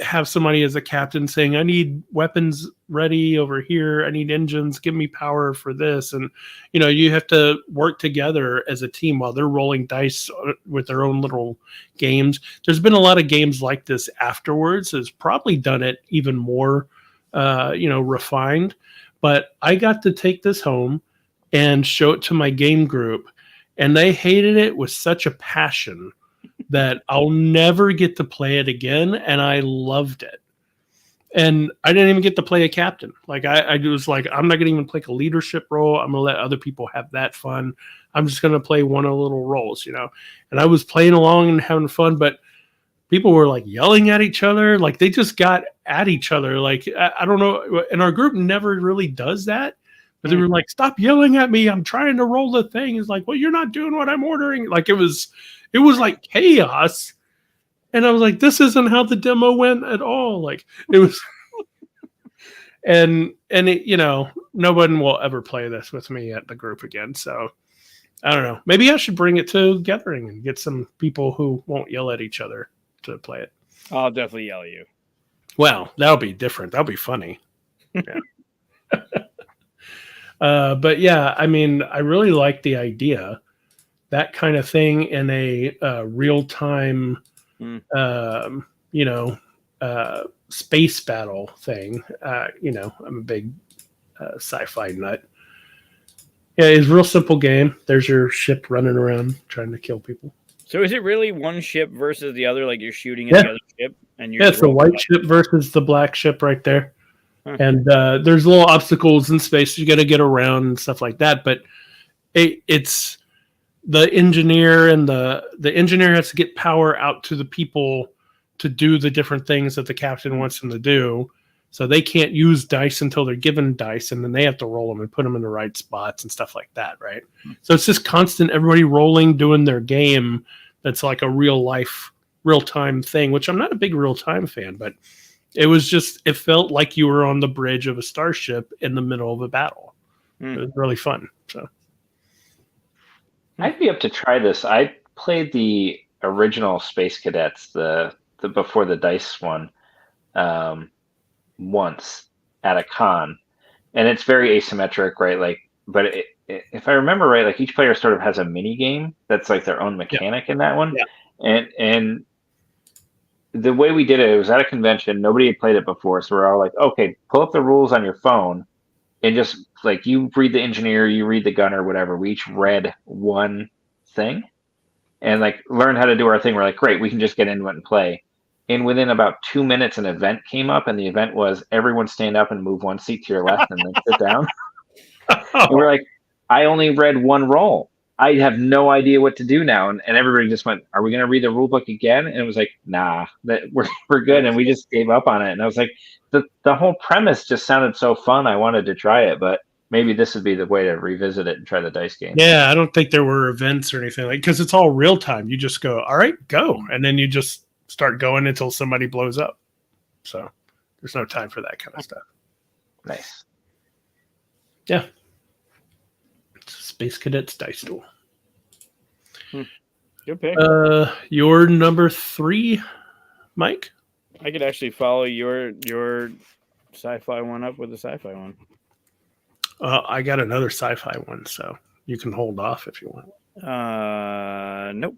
have somebody as a captain saying, I need weapons ready over here, I need engines, give me power for this. And you have to work together as a team while they're rolling dice with their own little games. There's been a lot of games like this afterwards. It's probably done it even more refined. But I got to take this home and show it to my game group, and they hated it with such a passion that I'll never get to play it again, and I loved it. And I didn't even get to play a captain. Like I was like, I'm not gonna even play a leadership role. I'm gonna let other people have that fun. I'm just gonna play one of the little roles, And I was playing along and having fun, but people were like yelling at each other, like they just got at each other. Like I don't know, and our group never really does that. But they were like, stop yelling at me. I'm trying to roll the thing. It's like, well, you're not doing what I'm ordering. Like it was like chaos. And I was like, this isn't how the demo went at all. Like it was, and it, no one will ever play this with me at the group again. So I don't know. Maybe I should bring it to Gathering and get some people who won't yell at each other to play it. I'll definitely yell at you. Well, that'll be different. That'll be funny. Yeah. But yeah, I mean, I really like the idea, that kind of thing in a real-time, space battle thing. I'm a big sci-fi nut. Yeah, it's a real simple game. There's your ship running around trying to kill people. So is it really one ship versus the other? Like you're shooting at the other ship, and you're it's the white ship versus the black ship right there. And there's little obstacles in space you got to get around and stuff like that. But it's the engineer, and the engineer has to get power out to the people to do the different things that the captain wants them to do. So they can't use dice until they're given dice, and then they have to roll them and put them in the right spots and stuff like that, right? So it's just constant, everybody rolling, doing their game. That's like a real-time thing, which I'm not a big real-time fan, but it felt like you were on the bridge of a starship in the middle of a battle. It was really fun. So I'd be up to try this. I played the original Space Cadets, the before the dice one, once at a con, and it's very asymmetric, right? Like, but if I remember right, like each player sort of has a mini game that's like their own mechanic in that one, and the way we did it was at a convention. Nobody had played it before, so we're all like, okay, pull up the rules on your phone and just like you read the engineer, you read the gunner, whatever. We each read one thing and like learned how to do our thing. We're like, great, we can just get into it and play. And within about 2 minutes, an event came up, and the event was everyone stand up and move one seat to your left and then sit down. And we're like, I only read one roll. I have no idea what to do now. And everybody just went, are we going to read the rule book again? And it was like, nah, we're good. And we just gave up on it. And I was like, the whole premise just sounded so fun. I wanted to try it, but maybe this would be the way to revisit it and try the dice game. Yeah, I don't think there were events or anything like, because it's all real time. You just go, all right, go. And then you just start going until somebody blows up. So there's no time for that kind of stuff. Nice. Yeah. Space Cadets Dice Duel. Good pick. Your number 3, Mike? I could actually follow your sci-fi one up with the sci-fi one. I got another sci-fi one, so you can hold off if you want. Nope.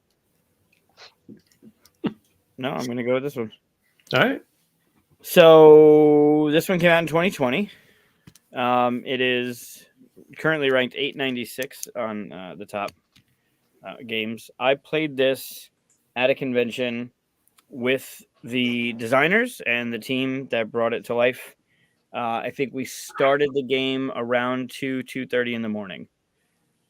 No, I'm going to go with this one. All right. So this one came out in 2020. It is currently ranked 896 on the top games. I played this at a convention with the designers and the team that brought it to life. I think we started the game around 2:30 in the morning.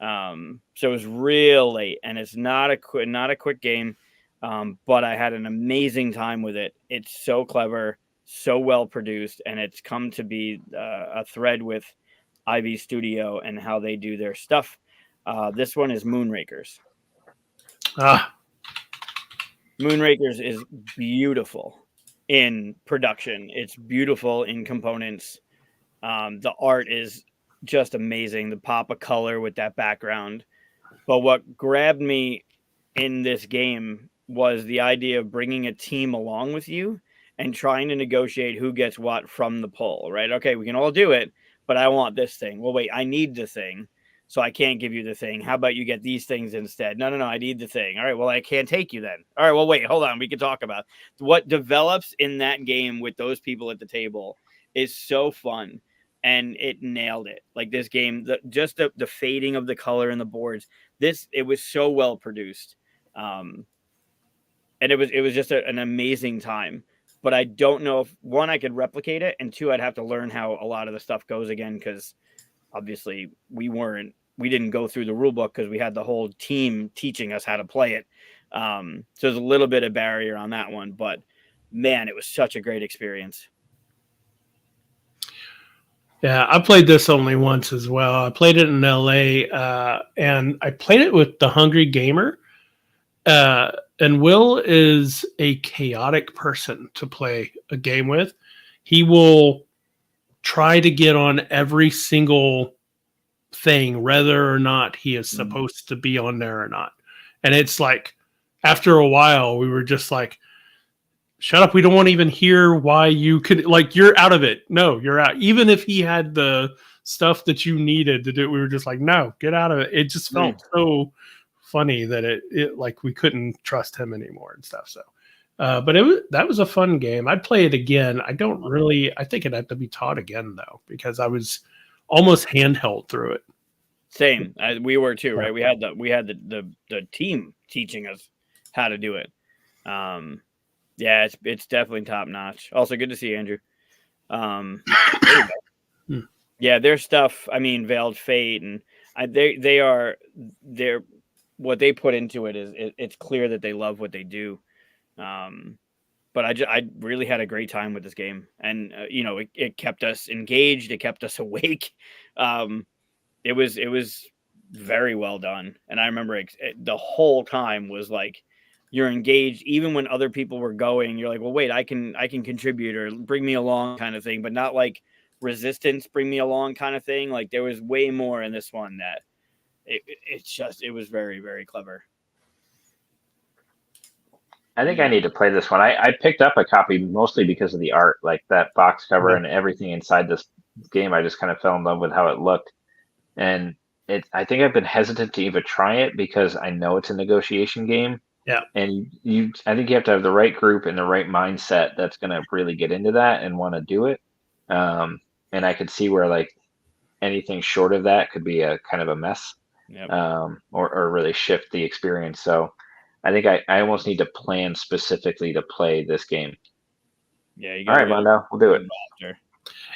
So it was real late, and it's not a quick game, but I had an amazing time with it. It's so clever, so well produced, and it's come to be a thread with Ivy Studio and how they do their stuff. This one is Moonrakers. Moonrakers is beautiful in production. It's beautiful in components. The art is just amazing. The pop of color with that background. But what grabbed me in this game was the idea of bringing a team along with you and trying to negotiate who gets what from the pull, right? Okay, we can all do it, but I want this thing. Well, wait, I need the thing, so I can't give you the thing. How about you get these things instead? No, I need the thing. All right, well, I can't take you then. All right, well, wait, hold on. We can talk about what develops in that game with those people at the table is so fun, and it nailed it. Like this game, the fading of the color in the boards, it was so well produced. And it was just an amazing time. But I don't know if, one, I could replicate it, and two, I'd have to learn how a lot of the stuff goes again, because obviously we didn't go through the rule book because we had the whole team teaching us how to play it. So there's a little bit of barrier on that one, but man, it was such a great experience. Yeah, I played this only once as well. I played it in LA, and I played it with the Hungry Gamer. And Will is a chaotic person to play a game with. He will try to get on every single thing, whether or not he is supposed to be on there or not. And it's like, after a while, we were just like, shut up. We don't want to even hear why you could, like, you're out of it. No, you're out. Even if he had the stuff that you needed to do, we were just like, no, get out of it. It just felt so funny that it like we couldn't trust him anymore and stuff. So, but that was a fun game. I'd play it again. I think it'd have to be taught again though, because I was almost handheld through it. Same. We were too, right? We had the team teaching us how to do it. Yeah, it's definitely top notch. Also, good to see you, Andrew. There you go. Yeah, their stuff. I mean, Veiled Fate, and they're what they put into it is it's clear that they love what they do. But I really had a great time with this game, and it kept us engaged. It kept us awake. It was very well done, and I remember the whole time was like, you're engaged even when other people were going. You're like, well, wait, I can contribute or bring me along kind of thing, but not like resistance, bring me along kind of thing. Like there was way more in this one that it was very, very clever. I think I need to play this one. I picked up a copy mostly because of the art, like that box cover and everything inside this game. I just kind of fell in love with how it looked. And I think I've been hesitant to even try it because I know it's a negotiation game. Yeah. And I think you have to have the right group and the right mindset that's going to really get into that and want to do it. And I could see where like anything short of that could be a kind of a mess. Yep. Or really shift the experience. So I think I almost need to plan specifically to play this game. Yeah. All right, Mondo, we'll do it.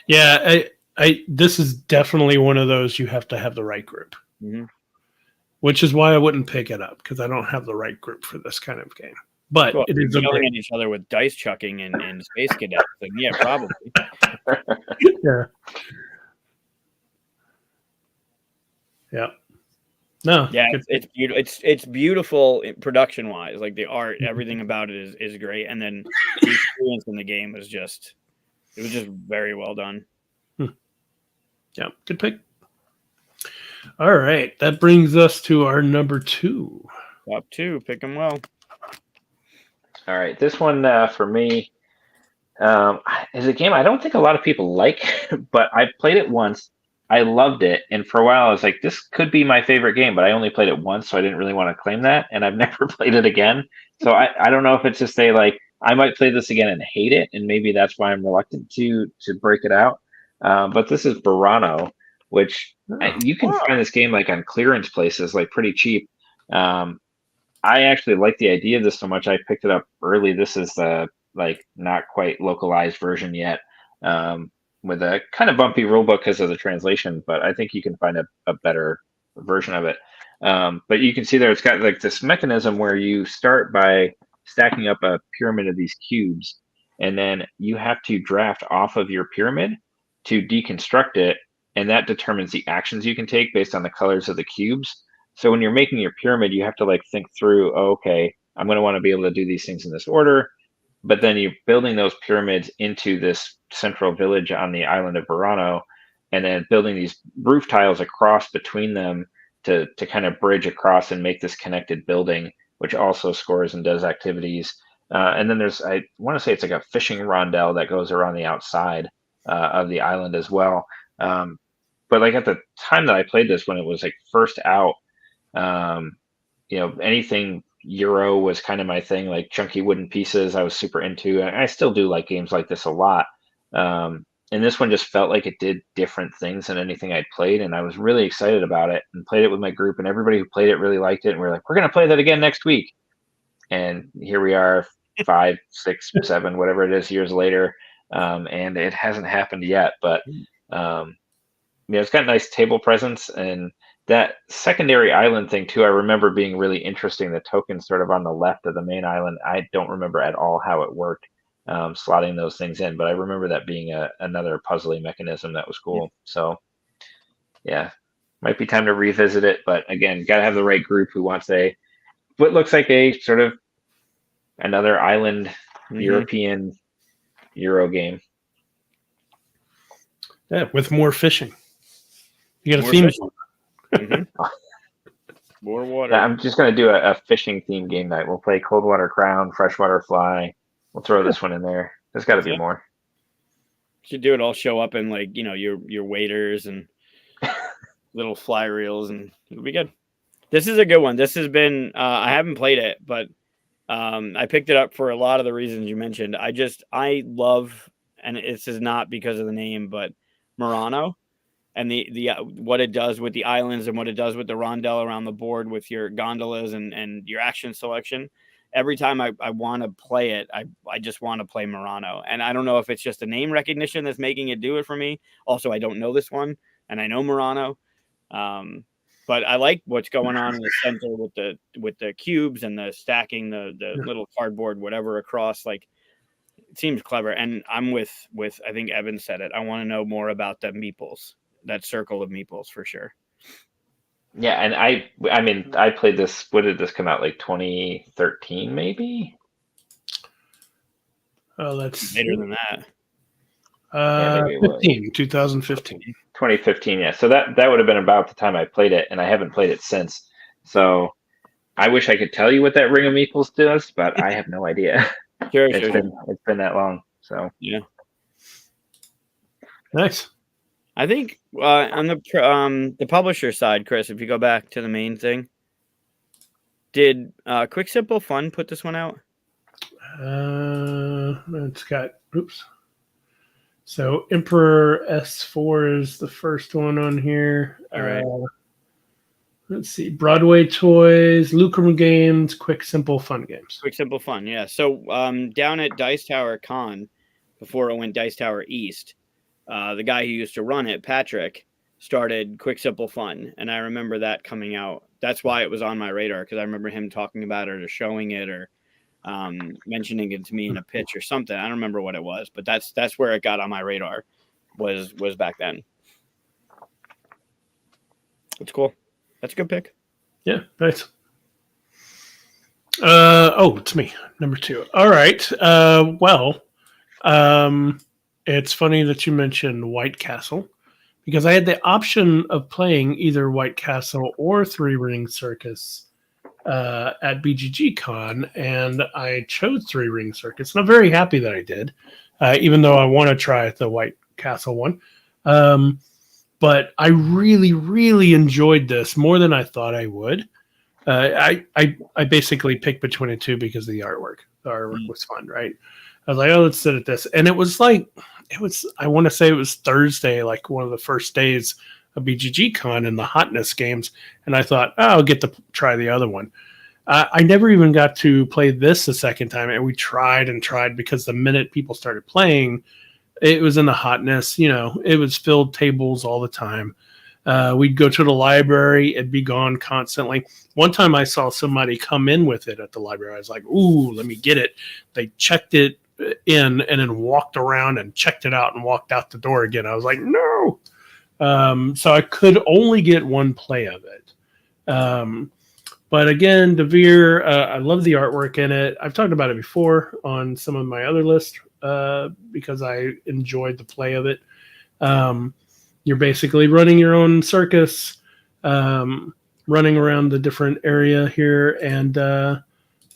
Yeah. This is definitely one of those you have to have the right group. Mhm. which is why I wouldn't pick it up because I don't have the right group for this kind of game. But Well, it you're is a yelling great. at each other with dice chucking and Space Cadets. Like, yeah, probably. Yeah. Yeah. No. Yeah, Good. it's beautiful. It's beautiful production wise. Like the art, everything about it is great. And then the experience in the game was just very well done. Yeah. Good pick. All right. That brings us to our number 2. Top 2, pick them well. All right, this one for me is a game I don't think a lot of people like, but I played it once. I loved it, and for a while I was like, this could be my favorite game, but I only played it once, so I didn't really want to claim that, and I've never played it again. So I don't know if it's just like I might play this again and hate it, and maybe that's why I'm reluctant to break it out. But this is Burano, which you can find this game like on clearance places, like pretty cheap. Um, I actually like the idea of this so much I picked it up early. This is the like not quite localized version yet, with a kind of bumpy rulebook because of the translation, but I think you can find a better version of it. But you can see there it's got like this mechanism where you start by stacking up a pyramid of these cubes, and then you have to draft off of your pyramid to deconstruct it, and that determines the actions you can take based on the colors of the cubes. So when you're making your pyramid, you have to like think through, oh, okay, I'm going to want to be able to do these things in this order. But then you're building those pyramids into this central village on the island of Burano, and then building these roof tiles across between them to kind of bridge across and make this connected building, which also scores and does activities. And then there's, I want to say it's like a fishing rondel that goes around the outside of the island as well. But like at the time that I played this, when it was like first out, anything Euro was kind of my thing, like chunky wooden pieces I was super into. And I still do like games like this a lot. And this one just felt like it did different things than anything I'd played. And I was really excited about it and played it with my group, and everybody who played it really liked it. And we're like, we're going to play that again next week. And here we are 5, 6, 7, whatever it is years later. And it hasn't happened yet, but it's got nice table presence, and that secondary island thing too, I remember being really interesting. The tokens sort of on the left of the main island, I don't remember at all how it worked, slotting those things in, but I remember that being another puzzling mechanism that was cool. So yeah, might be time to revisit it, but again, got to have the right group who wants what looks like a sort of another island European Euro game. Yeah, with more fishing. You got a theme song. More water. Yeah, I'm just going to do a fishing theme game night. We'll play Coldwater Crown, Freshwater Fly. We'll throw this one in there. There's got to be more. Should do it all show up in like, your waders and little fly reels, and it'll be good. This is a good one. This has been, I haven't played it, but I picked it up for a lot of the reasons you mentioned. I love, and this is not because of the name, but Murano. And the what it does with the islands and what it does with the rondel around the board with your gondolas and your action selection. Every time I want to play it, I just want to play Murano. And I don't know if it's just a name recognition that's making it do it for me. Also, I don't know this one, and I know Murano. But I like what's going on in the center with the cubes and the stacking the little cardboard, whatever, across. Like, it seems clever. And I'm with I think Evan said it. I want to know more about the meeples. That circle of meeples for sure. Yeah, and I played this. When did this come out? Like 2013, maybe? Oh, that's later than that. 2015. 2015, yeah. So that would have been about the time I played it, and I haven't played it since. So I wish I could tell you what that Ring of Meeples does, but I have no idea. It's been that long. So yeah. Nice. I think on the publisher side, Chris, if you go back to the main thing, did Quick Simple Fun put this one out? It's got So Emperor S4 is the first one on here. All right. Let's see. Broadway Toys, Lucrum Games, Quick Simple Fun Games. Quick Simple Fun, yeah. So down at Dice Tower Con, before it went Dice Tower East, the guy who used to run it, Patrick, started Quick Simple Fun, and I remember that coming out. That's why it was on my radar, because I remember him talking about it or showing it or mentioning it to me in a pitch or something. I don't remember what it was, but that's where it got on my radar. Was back then. It's cool. That's a good pick. Yeah, nice. It's me, number 2. All right. It's funny that you mentioned White Castle, because I had the option of playing either White Castle or Three Ring Circus at BGG Con, and I chose Three Ring Circus, and I'm very happy that I did, even though I want to try the White Castle one. But I really, really enjoyed this more than I thought I would. I basically picked between the two because of the artwork. The artwork was fun, right? I was like, oh, let's sit at this. And it was I want to say it was Thursday, like one of the first days of BGG Con in the Hotness games. And I thought, oh, I'll get to try the other one. I never even got to play this a second time. And we tried and tried, because the minute people started playing, it was in the Hotness. It was filled tables all the time. We'd go to the library. It'd be gone constantly. One time I saw somebody come in with it at the library. I was like, ooh, let me get it. They checked it in and then walked around and checked it out and walked out the door again. I was like, no. So I could only get one play of it. But again, Devere, I love the artwork in it. I've talked about it before on some of my other lists because I enjoyed the play of it. You're basically running your own circus, running around the different area here. And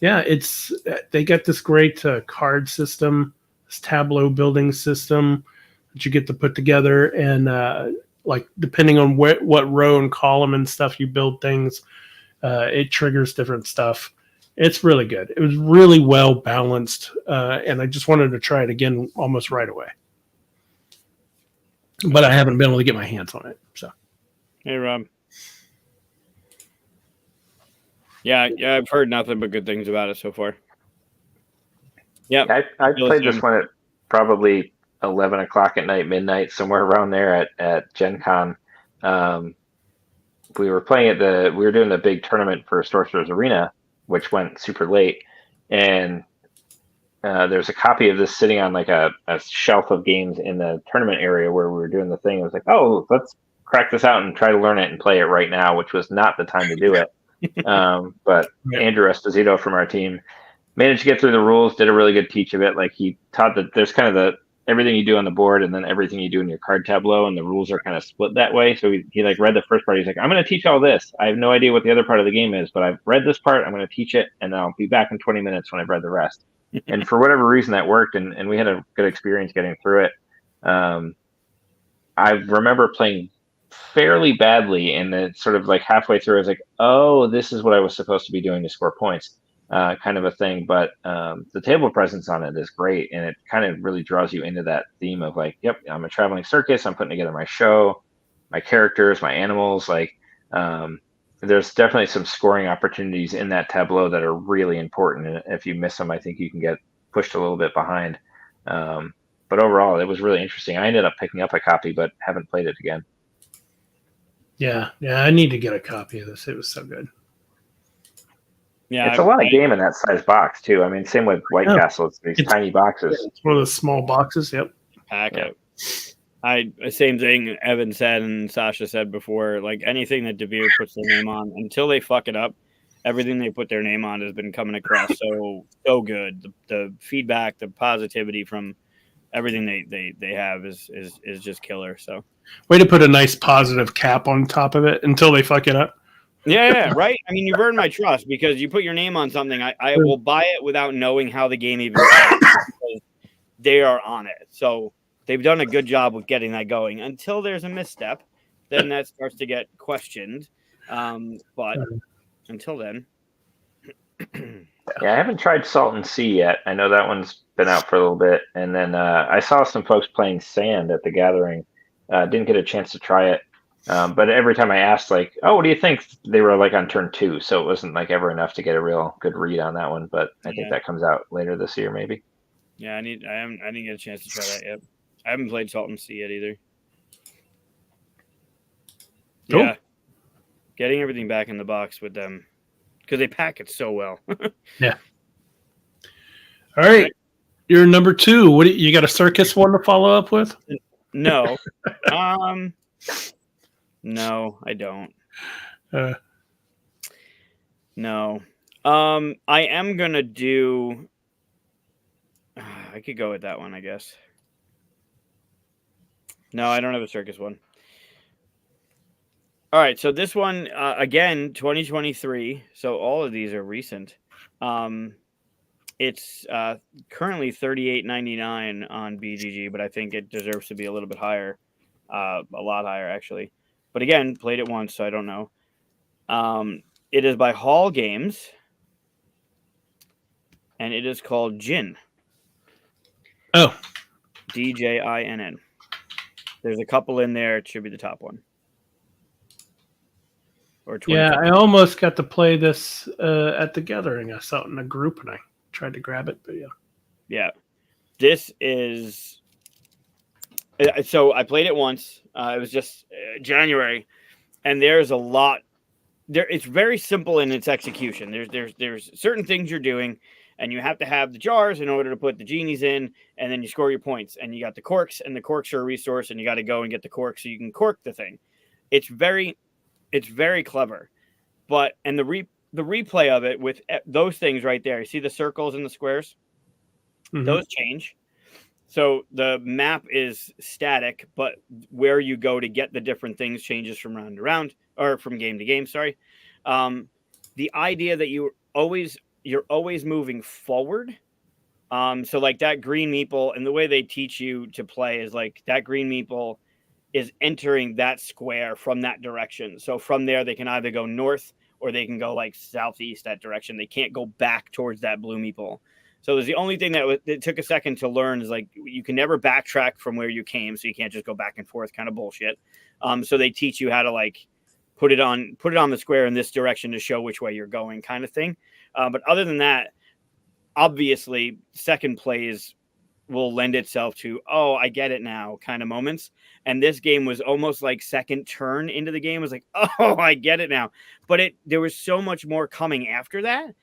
they got this great card system, this tableau building system that you get to put together. And depending on what row and column and stuff you build things, it triggers different stuff. It's really good. It was really well balanced. And I just wanted to try it again almost right away. But I haven't been able to get my hands on it. So, hey, Rob. Yeah, I've heard nothing but good things about it so far. Yeah, I played this one at probably 11 o'clock at night, midnight, somewhere around there at Gen Con. We were playing we were doing the big tournament for Sorcerer's Arena, which went super late, and there's a copy of this sitting on like a shelf of games in the tournament area where we were doing the thing. I was like, oh, let's crack this out and try to learn it and play it right now, which was not the time to do it. But yeah. Andrew Esposito from our team managed to get through the rules, did a really good teach of it. Like, he taught that there's kind of everything you do on the board and then everything you do in your card tableau, and the rules are kind of split that way. So he like read the first part. He's like, I'm going to teach all this. I have no idea what the other part of the game is, but I've read this part. I'm going to teach it, and then I'll be back in 20 minutes when I've read the rest. And for whatever reason that worked, and we had a good experience getting through it. I remember playing fairly badly, and then sort of like halfway through I was like, oh, this is what I was supposed to be doing to score points, kind of a thing. But the table presence on it is great, and it kind of really draws you into that theme of like, yep, I'm a traveling circus, I'm putting together my show, my characters, my animals. Like, there's definitely some scoring opportunities in that tableau that are really important, and if you miss them, I think you can get pushed a little bit behind. But overall, it was really interesting. I ended up picking up a copy, but haven't played it again. Yeah, I need to get a copy of this. It was so good. Yeah, it's a lot of game in that size box too. I mean, same with White Castle. It's these tiny boxes. Yeah, it's one of those small boxes. Yep. Packet. Yeah. Same thing Evan said and Sasha said before. Like, anything that Devere puts their name on, until they fuck it up, everything they put their name on has been coming across so good. The feedback, the positivity from everything they have is just killer. So, way to put a nice positive cap on top of it until they fuck it up. Yeah, right. I mean, you've earned my trust because you put your name on something. I will buy it without knowing how the game even starts because they are on it. So they've done a good job with getting that going. Until there's a misstep, then that starts to get questioned. But until then. Yeah, I haven't tried Salt and Sea yet. I know that one's been out for a little bit. And then I saw some folks playing Sand at the Gathering. Didn't get a chance to try it. But every time I asked, like, oh, what do you think? They were like on turn 2. So it wasn't like ever enough to get a real good read on that one. But I think that comes out later this year, maybe. Yeah, I didn't get a chance to try that yet. I haven't played Salt and Sea yet either. Cool. Yeah. Getting everything back in the box with them because they pack it so well. Yeah. All right. You're number 2. What you got a circus one to follow up with? No. No, I don't. No. I am gonna do. I could go with that one, I guess. No, I don't have a circus one. All right, so this one again, 2023. So all of these are recent. It's currently $38.99 on BGG, but I think it deserves to be a little bit higher, a lot higher actually. But again, played it once, so I don't know. It is by Hall Games, and it is called Jinn. Oh, DJINN. There's a couple in there. It should be the top one. Or yeah. I almost got to play this at the gathering. I saw it in a group, and I tried to grab it, but yeah. Yeah. This is. So I played it once. It was just January, and there's a lot. It's very simple in its execution. There's certain things you're doing, and you have to have the jars in order to put the genies in, and then you score your points. And you got the corks, and the corks are a resource, and you got to go and get the corks so you can cork the thing. It's very clever, and the replay of it with those things right there. You see the circles and the squares? Mm-hmm. Those change. So the map is static, but where you go to get the different things changes from round to round, or from game to game. Sorry. The idea that you're always moving forward. So like that green meeple, and the way they teach you to play is like that green meeple is entering that square from that direction. So from there, they can either go north or they can go like southeast that direction. They can't go back towards that blue meeple. So there's the only thing that it took a second to learn is like you can never backtrack from where you came, so you can't just go back and forth, kind of bullshit. So they teach you how to like put it on the square in this direction to show which way you're going, kind of thing. But other than that, obviously, second plays will lend itself to, oh, I get it now kind of moments. And this game was almost like second turn into the game. It was like, oh, I get it now. But there was so much more coming after that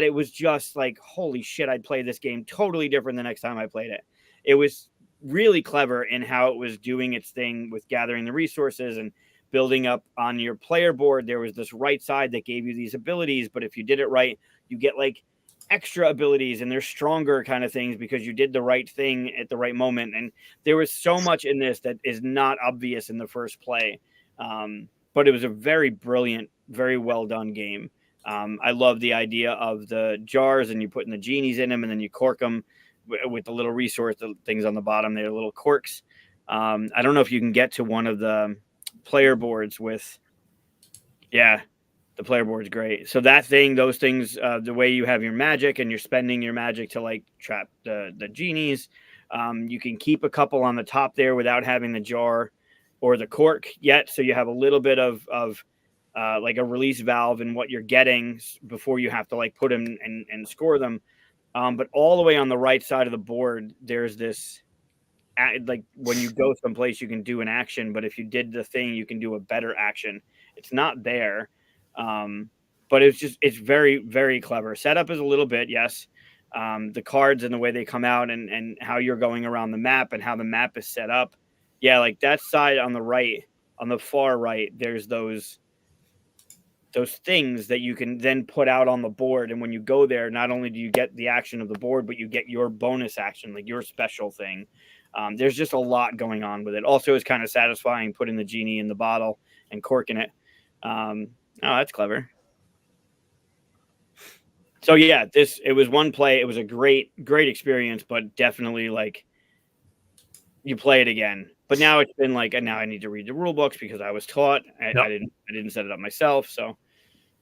it was just like, holy shit, I'd play this game totally different the next time I played it. It was really clever in how it was doing its thing with gathering the resources and building up on your player board. There was this right side that gave you these abilities, but if you did it right, you get like extra abilities, and they're stronger kind of things because you did the right thing at the right moment. And there was so much in this that is not obvious in the first play. But it was a very brilliant, very well done game. I love the idea of the jars, and you putting the genies in them, and then you cork them with the little resource, the things on the bottom. They're little corks. I don't know if you can get to one of the player boards with, yeah, the player board's great. So that thing, those things, the way you have your magic and you're spending your magic to like trap the genies, you can keep a couple on the top there without having the jar or the cork yet. So you have a little bit of like a release valve in what you're getting before you have to like put them and score them. But all the way on the right side of the board, there's this, like when you go someplace, you can do an action, but if you did the thing, you can do a better action. It's not there. But it's very, very clever. Setup is a little bit, yes. The cards and the way they come out and how you're going around the map and how the map is set up. Yeah, like that side on the right, on the far right, there's those things that you can then put out on the board. And when you go there, not only do you get the action of the board, but you get your bonus action, like your special thing. There's just a lot going on with it. Also, it's kind of satisfying putting the genie in the bottle and corking it. Oh, that's clever. So yeah, it was one play. It was a great experience, but definitely like you play it again. But now it's been like, and now I need to read the rule books because I was taught. I didn't set it up myself. So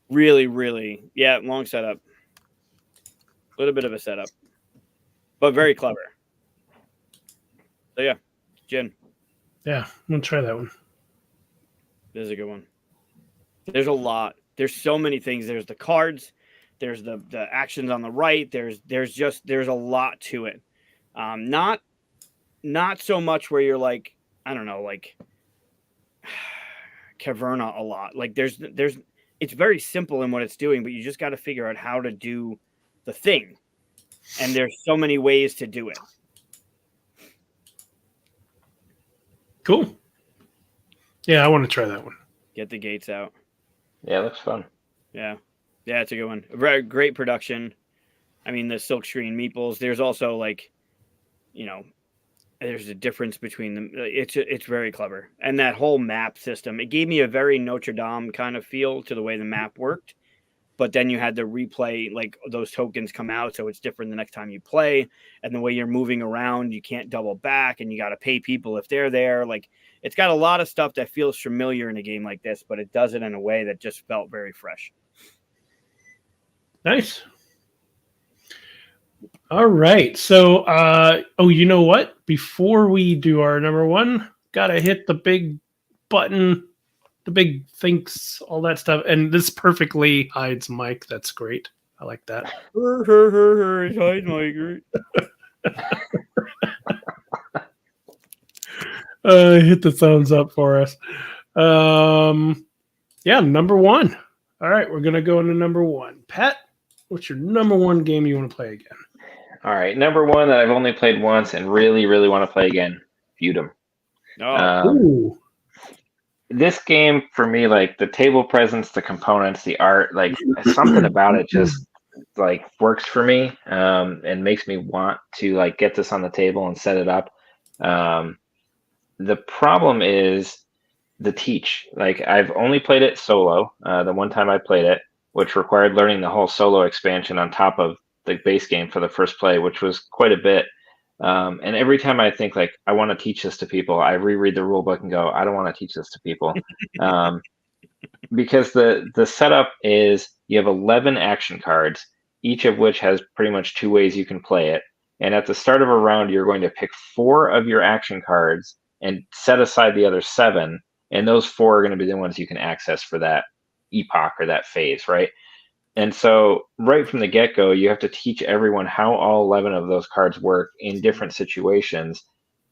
really, really, yeah, long setup. A little bit of a setup, but very clever. So yeah, Jinn. Yeah, I'm gonna try that one. This is a good one. There's a lot. There's so many things. There's the cards. There's the actions on the right. There's a lot to it. Not so much where you're like, I don't know, like Caverna a lot. Like there's it's very simple in what it's doing, but you just got to figure out how to do the thing. And there's so many ways to do it. Cool. Yeah, I want to try that one. Get the gates out. Yeah, it looks fun. Yeah. Yeah, it's a good one. Very great production. I mean, the silkscreen meeples. There's also like, you know, there's a difference between them. It's very clever. And that whole map system, it gave me a very Notre Dame kind of feel to the way the map worked. But then you had to replay, like those tokens come out, so it's different the next time you play. And the way you're moving around, you can't double back, and you got to pay people if they're there. Like, it's got a lot of stuff that feels familiar in a game like this, but it does it in a way that just felt very fresh. Nice. All right. So, you know what? Before we do our number one, gotta hit the big button, the big thinks, all that stuff. And this perfectly hides Mike. That's great. I like that. Hide Mike. Hit the thumbs up for us. Yeah, number one. All right, we're gonna go into number one. Pat, what's your number one game you want to play again? All right, number one that I've only played once and really, really want to play again, Feudum. Oh. This game for me, like the table presence, the components, the art, like something about it just like works for me, and makes me want to like get this on the table and set it up. The problem is the teach. Like I've only played it solo. The one time I played it, which required learning the whole solo expansion on top of the base game for the first play, which was quite a bit. And every time I think like I want to teach this to people, I reread the rule book and go, I don't want to teach this to people, because the setup is you have 11 action cards, each of which has pretty much two ways you can play it. And at the start of a round, you're going to pick 4 of your action cards and set aside the other 7, and those 4 are going to be the ones you can access for that epoch or that phase, right? And so right from the get-go, you have to teach everyone how all 11 of those cards work in different situations,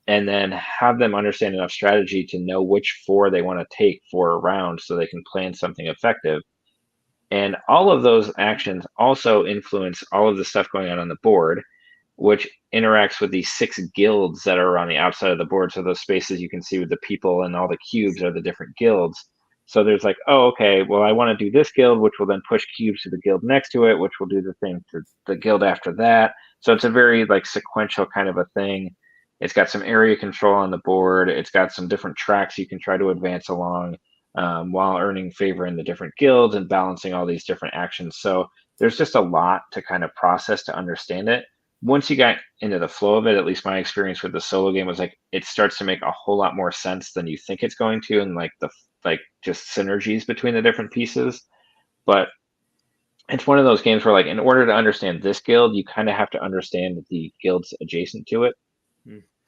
and then have them understand enough strategy to know which 4 they want to take for a round so they can plan something effective. And all of those actions also influence all of the stuff going on the board, which interacts with these 6 guilds that are on the outside of the board. So those spaces you can see with the people and all the cubes are the different guilds. So there's like, oh, okay, well, I want to do this guild, which will then push cubes to the guild next to it, which will do the thing to the guild after that. So it's a very like sequential kind of a thing. It's got some area control on the board. It's got some different tracks you can try to advance along, while earning favor in the different guilds and balancing all these different actions. So there's just a lot to kind of process to understand it. Once you got into the flow of it, at least my experience with the solo game was like, it starts to make a whole lot more sense than you think it's going to, and like the just synergies between the different pieces. But it's one of those games where like, in order to understand this guild, you kind of have to understand the guilds adjacent to it.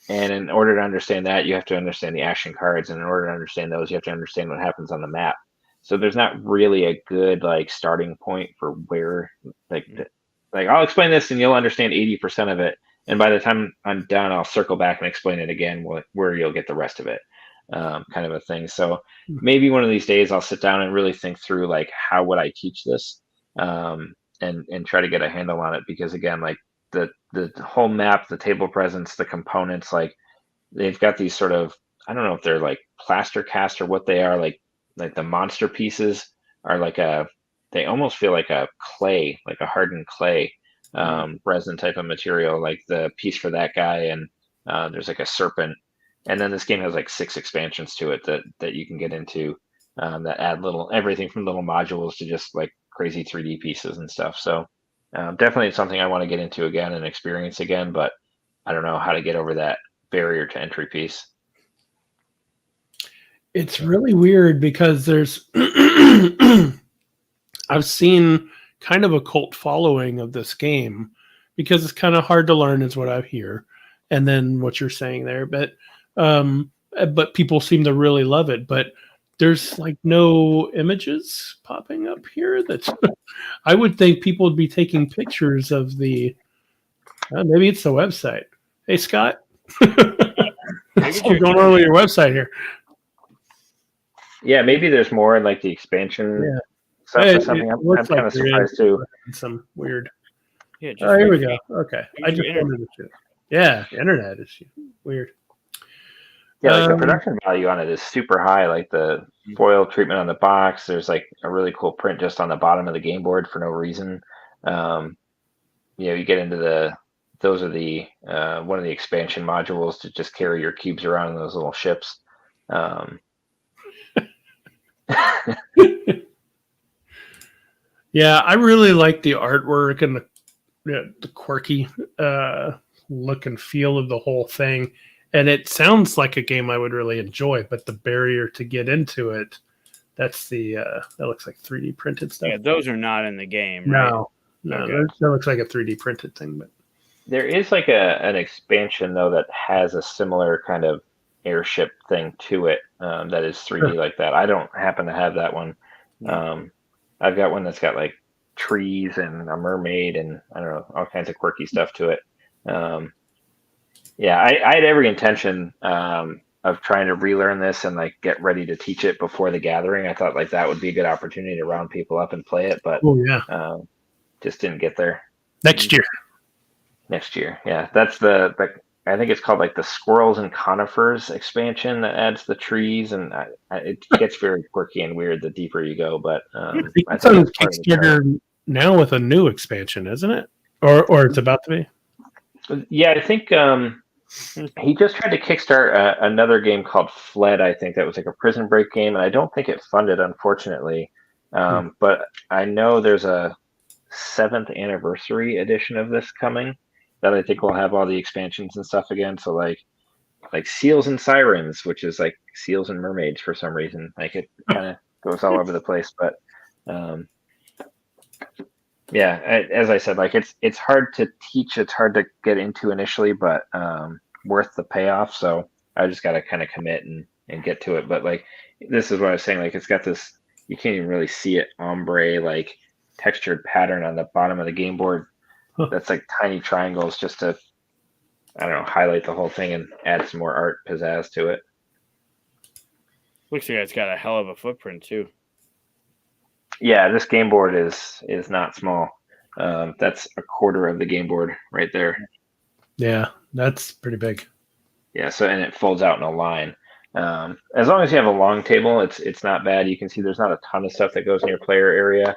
And in order to understand that, you have to understand the action cards. And in order to understand those, you have to understand what happens on the map. So there's not really a good like starting point for where like I'll explain this and you'll understand 80% of it. And by the time I'm done, I'll circle back and explain it again where you'll get the rest of it, kind of a thing. So maybe one of these days I'll sit down and really think through like, how would I teach this, and try to get a handle on it. Because again, like the whole map, the table presence, the components, like they've got these sort of, I don't know if they're like plaster cast or what they are, like the monster pieces are like they almost feel like a clay, like a hardened clay, resin type of material, like the piece for that guy. And there's like a serpent. And then this game has like 6 expansions to it that you can get into, that add everything from little modules to just like crazy 3D pieces and stuff. So definitely it's something I want to get into again and experience again, but I don't know how to get over that barrier to entry piece. It's really weird because there's I've seen kind of a cult following of this game because it's kind of hard to learn is what I hear. And then what you're saying there, but people seem to really love it. But there's like no images popping up here. That's I would think people would be taking pictures of the. Maybe it's the website. Hey Scott, what's going on with your website here? Yeah, maybe there's more in like the expansion Yeah. stuff It or something. I'm looks kind like of there is surprised too. some weird. Yeah, just Oh, here we weird go. feet. Okay, I Use just your wanted to. Yeah, the internet is weird. Yeah, like the Um, production value on it is super high. Like the foil treatment on the box. There's like a really cool print just on the bottom of the game board for no reason. Um, you get into those are the one of the expansion modules to just carry your cubes around in those little ships. Um, yeah, I really like the artwork and the quirky look and feel of the whole thing. And it sounds like a game I would really enjoy, but the barrier to get into it, that's that looks like 3D printed stuff. Yeah, those are not in the game, right? No, Okay. that looks like a 3D printed thing. But there is like an expansion though that has a similar kind of airship thing to it that is 3D like that. I don't happen to have that one. I've got one that's got like trees and a mermaid and I don't know all kinds of quirky stuff to it. Yeah, I had every intention of trying to relearn this and like get ready to teach it before the gathering. I thought like that would be a good opportunity to round people up and play it, but oh yeah, just didn't get there. next year. Next year, yeah, that's the I think it's called like the Squirrels and Conifers expansion that adds the trees, and it gets very quirky and weird the deeper you go. But I think I it's think on that's part of the Kickstarter now with a new expansion, isn't it? Or it's about to be. charm. Yeah, I think he just tried to kickstart another game called Fled. I think that was like a prison break game, and I don't think it funded, unfortunately. But I know there's a 7th anniversary edition of this coming that I think will have all the expansions and stuff again. So like Seals and Sirens, which is like seals and mermaids for some reason. Like it kind of goes all over the place. But yeah, as I said, like it's hard to teach. It's hard to get into initially, but worth the payoff. So I just got to kind of commit and get to it. But like this is what I was saying. Like it's got this. You can't even really see it ombre like textured pattern on the bottom of the game board. That's like tiny triangles just to, I don't know, highlight the whole thing and add some more art pizzazz to it. Looks like it's got a hell of a footprint too. Yeah, this game board is not small. That's a quarter of the game board right there. Yeah, that's pretty big. Yeah, so and it folds out in a line. As long as you have a long table, it's not bad. You can see there's not a ton of stuff that goes in your player area.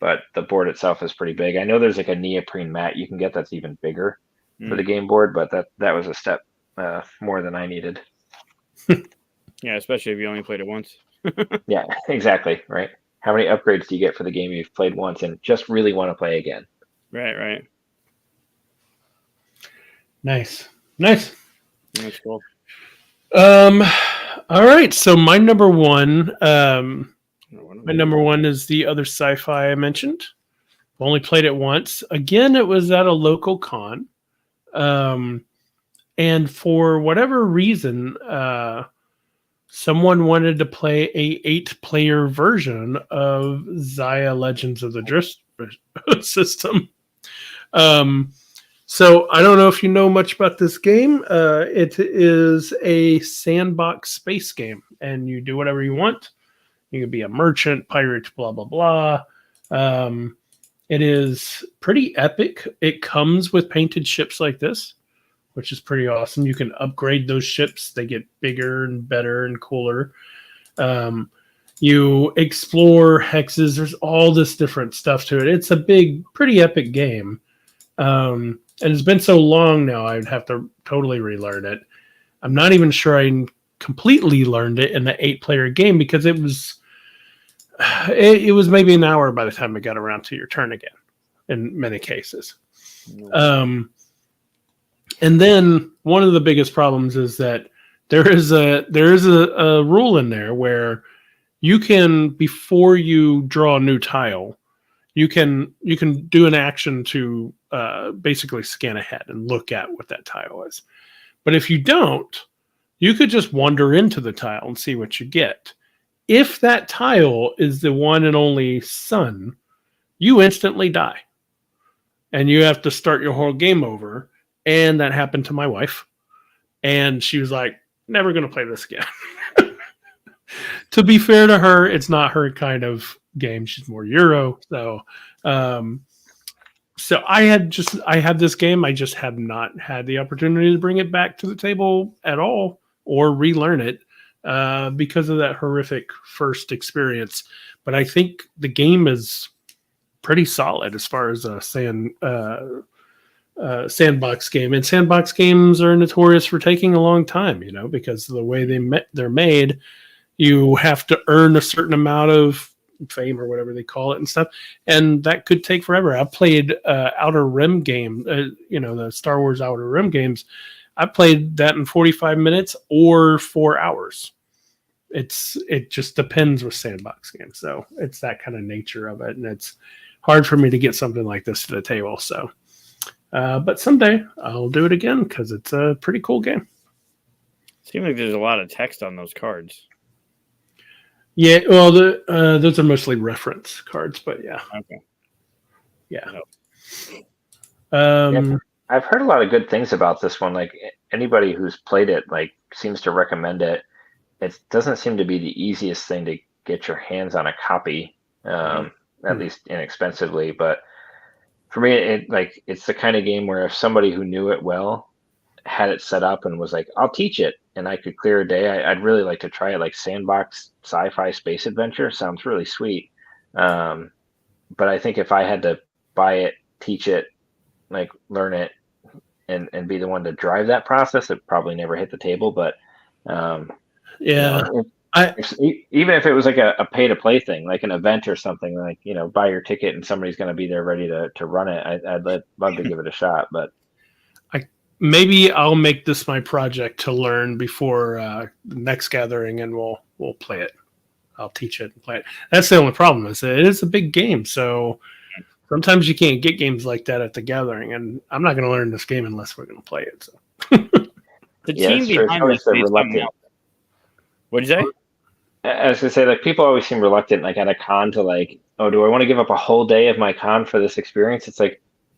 But the board itself is pretty big. I know there's like a neoprene mat you can get that's even bigger for the game board, but that was a step more than I needed. Yeah, especially if you only played it once. Yeah, exactly. Right. How many upgrades do you get for the game you've played once and just really want to play again? Right. Nice. That's cool. All right. So my number one. My number one is the other sci-fi I mentioned. Only played it once. Again, it was at a local con. And for whatever reason, someone wanted to play a 8-player version of Zaya Legends of the Drift system. So I don't know if you know much about this game. It is a sandbox space game, and you do whatever you want. You can be a merchant, pirate, blah, blah, blah. It is pretty epic. It comes with painted ships like this, which is pretty awesome. You can upgrade those ships. They get bigger and better and cooler. You explore hexes. There's all this different stuff to it. It's a big, pretty epic game. And it's been so long now, I'd have to totally relearn it. I'm not even sure I completely learned it in the 8-player game because it was maybe an hour by the time it got around to your turn again in many cases. And then one of the biggest problems is that there is a rule in there where you can, before you draw a new tile, you can do an action to basically scan ahead and look at what that tile is. But if you don't, you could just wander into the tile and see what you get. If that tile is the one and only sun, you instantly die. And you have to start your whole game over. And that happened to my wife. And she was like, never going to play this again. To be fair to her, it's not her kind of game. She's more Euro. Um, so I had this game. I just have not had the opportunity to bring it back to the table at all or relearn it because of that horrific first experience. But I think the game is pretty solid as far as a sandbox game. And sandbox games are notorious for taking a long time, because of the way they're made. You have to earn a certain amount of fame or whatever they call it and stuff, and that could take forever. I played Outer Rim game, the Star Wars Outer Rim games. I played that in 45 minutes or 4 hours. It just depends with sandbox games, so it's that kind of nature of it, and it's hard for me to get something like this to the table. So, but someday I'll do it again because it's a pretty cool game. Seems like there's a lot of text on those cards. Yeah, well, those are mostly reference cards, but yeah. Okay. Yeah. I've heard a lot of good things about this one. Like anybody who's played it, seems to recommend it. It doesn't seem to be the easiest thing to get your hands on a copy, at least inexpensively. But for me, it's the kind of game where if somebody who knew it well had it set up and was like, I'll teach it, and I could clear a day, I'd really like to try it. Like sandbox sci-fi space adventure sounds really sweet. But I think if I had to buy it, teach it, learn it, and be the one to drive that process, it probably never hit the table. But even if it was like a pay-to-play thing, like an event or something, buy your ticket and somebody's going to be there ready to run it, I'd love to give it a shot. But maybe I'll make this my project to learn before the next gathering, and we'll play it. I'll teach it and play it. That's the only problem is that it is a big game, so sometimes you can't get games like that at the gathering, and I'm not going to learn this game unless we're going to play it. So. The team behind this is reluctant. What'd you say? I was going to say, people always seem reluctant, at a con to oh, do I want to give up a whole day of my con for this experience? It's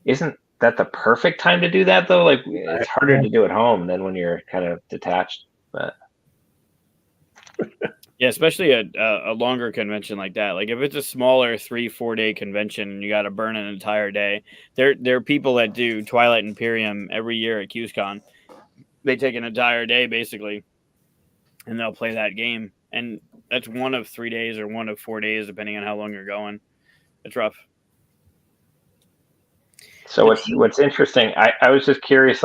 isn't that the perfect time to do that though? It's harder to do at home than when you're kind of detached. But yeah, especially a longer convention like that. If it's a smaller 3-4 day convention and you got to burn an entire day, there are people that do Twilight Imperium every year at QSCon. They take an entire day basically, and they'll play that game. And that's one of 3 days or one of 4 days, depending on how long you're going. It's rough. So what's interesting, I was just curious,